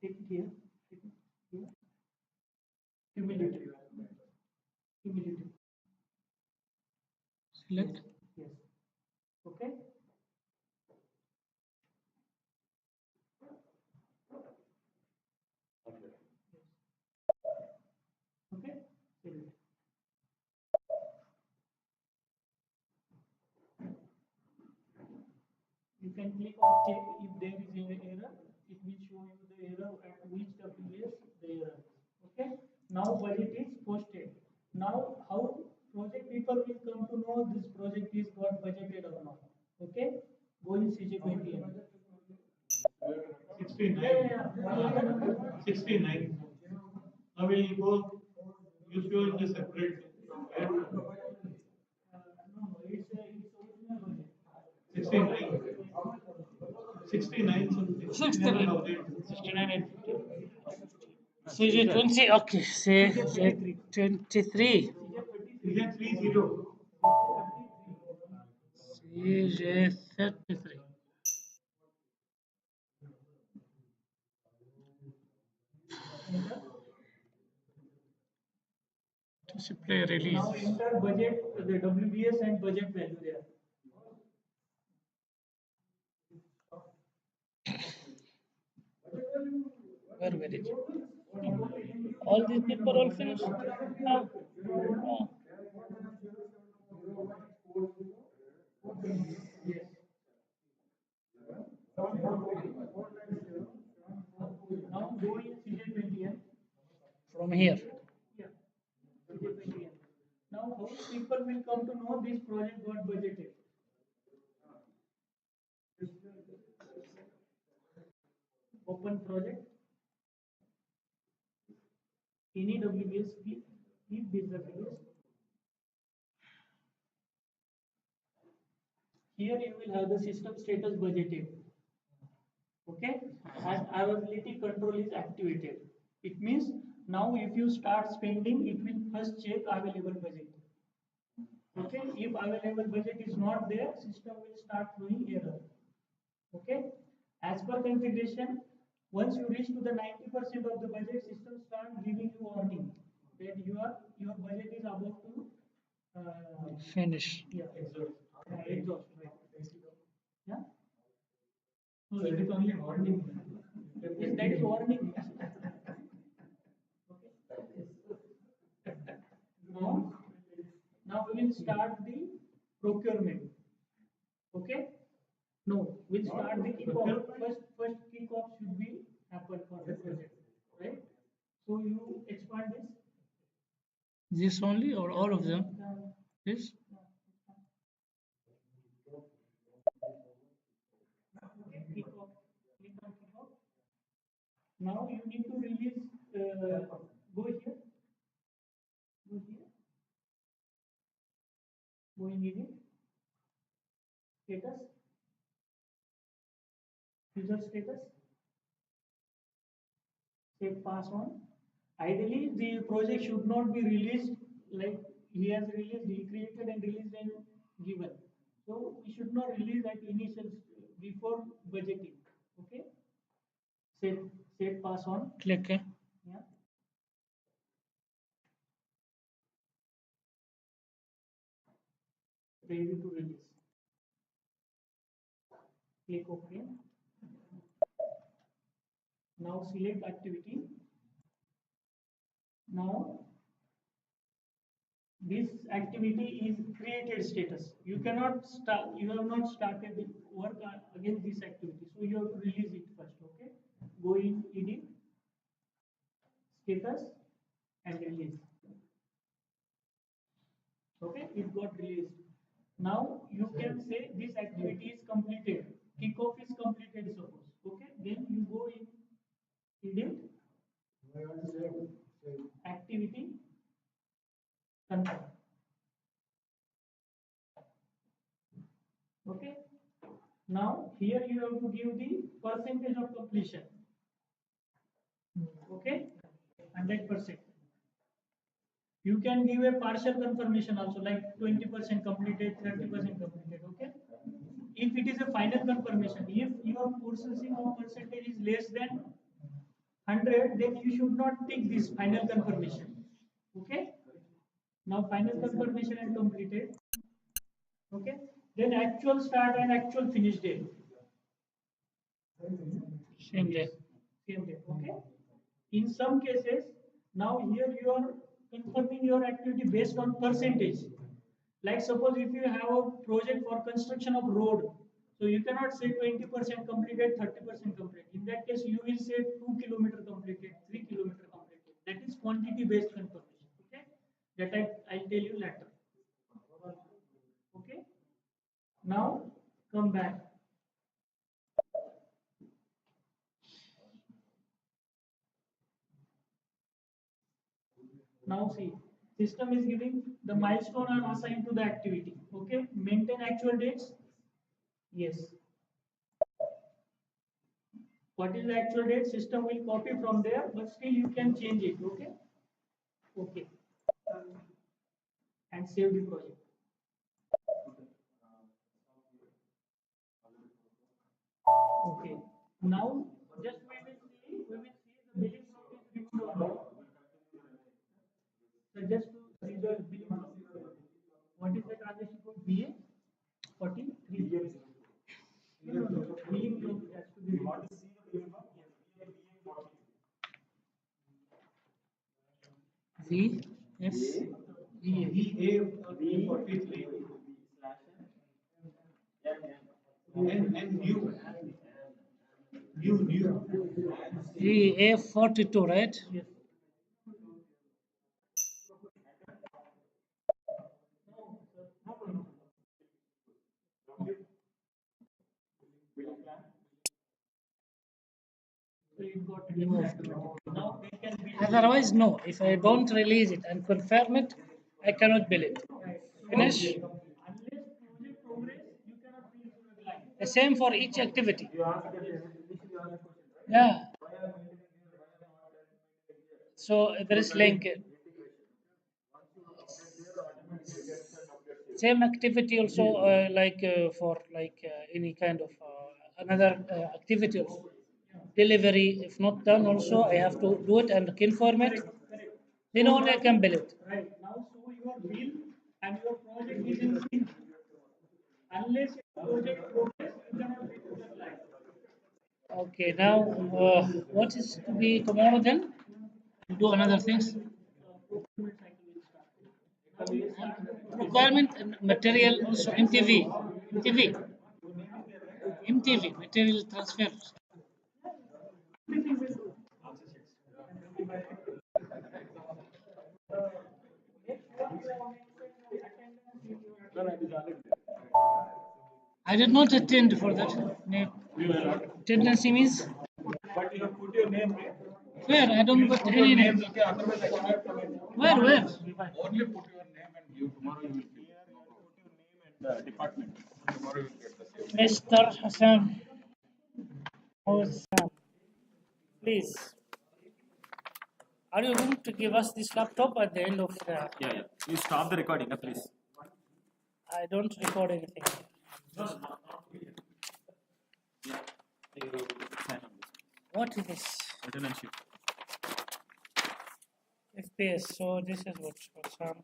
Take it here. Take it here. Cumulative. Cumulative. Select. Yes. Okay. Okay. Select. You can click on check if there is an error. It will show you the error at which WS the error is. Okay. Now budget is posted. Now how project people will come to know this project is got budgeted or not. Okay. Go in CJ20. 69. 69. Now we'll go, you show in the separate. No, it's original budget. 69. 69 something. 69. CJ20, okay, CJ23. CJ30. CJ33. Display release. Now enter budget, the WBS and budget value there. Very cheap. All these people all finished. Oh. Oh. Now go in CJ20N. From here. Yeah, CJ20N. Now how people will come to know this project got budgeted? Open project. Any WBS, keep this WBS. Here you will have the system status budgeted. Okay, and availability control is activated. It means now if you start spending, it will first check available budget. Okay, if available budget is not there, system will start throwing error. Okay, as per configuration, once you reach to the 90% of the budget, system start giving you warning that your budget is about to Finish. exhaust. Right. Yeah. So it is only warning. Yes, that is warning. Now, now we will start the procurement. Okay? No, we'll start the kickoff. First kickoff should be happen for the project, right? So you expand this. This only or all of them? This? Okay, kickoff. Click on kickoff. Now you need to release. Go here. Go here. Go in edit. Status. User status. Set pass on. Ideally, the project should not be released like he has released, he created and released and given. So we should not release at initial before budgeting. Okay. Set pass on. Click. Yeah. Ready to release. Click OK. Now select activity. Now this activity is created status. You cannot start. You have not started the work against this activity, so you have to release it first. Okay. Go in edit, status, and release. Okay, it got released. Now you can say this activity is completed. Kickoff is completed, suppose. Okay, then you go in edit, activity, confirm. Okay. Now here you have to give the percentage of completion. Okay, 100%. You can give a partial confirmation also, like 20% completed, 30% completed. Okay. If it is a final confirmation, if your processing of percentage is less than 100, then you should not take this final confirmation. Okay. Now final confirmation and completed. Okay. Then actual start and actual finish date. Same day. Same day. Okay. In some cases, now here you are confirming your activity based on percentage. Like suppose if you have a project for construction of road, so you cannot say 20% completed, 30% completed. In that case, you will say 2 kilometer completed, 3 kilometer completed. That is quantity based confirmation. Okay, that I'll tell you later. Okay. Now come back. Now see, system is giving the milestone are assigned to the activity. Okay, maintain actual dates. Yes. What is the actual date? System will copy from there, but still you can change it. Okay. Okay. And save the project. Okay. Now just we will see the billing flow is removed or not. So just to see the billing flow. What is the transaction code? BA 43. No. Billing flow has to be. You want to see the billing flow? Yes, BA 40. And new. A42, right? Yes. So it got removed. Now they can be Otherwise, no. If I don't release it and confirm it, I cannot bill it. Finish. unless project progress, you cannot be into the line. The same for each activity. You asked that initially you asked the question, right? Yeah. Why are maintaining here? Why are not maintaining here? So there is link. Integration. Once you update there, automatically gets an update here. Same activity also for any kind of another activity also. Delivery, if not done also, I have to do it and confirm it. Then only I can bill it. Right now, so your bill and your project is in sync. Unless your project progress, you cannot be into the line. Okay, now what is to be tomorrow then? Do another things. Procurement cycle will start. Now we start Requirement and material also MTV, material transfer. everything will do. I did not attend for that. Tendency means But you have put your name, right? where I don't put Put your any name, name. okay, otherwise I cannot come in. Where? Only put your name and you tomorrow you will get. Put your name and department. Tomorrow you will get the same. Mr. Hassan. Hassan. Please. Are you going to give us this laptop at the end of the? Yeah. You stop the recording, please. I don't record anything. You sign on this. What is this? Attendance sheet. FPS. So this is what Hassan.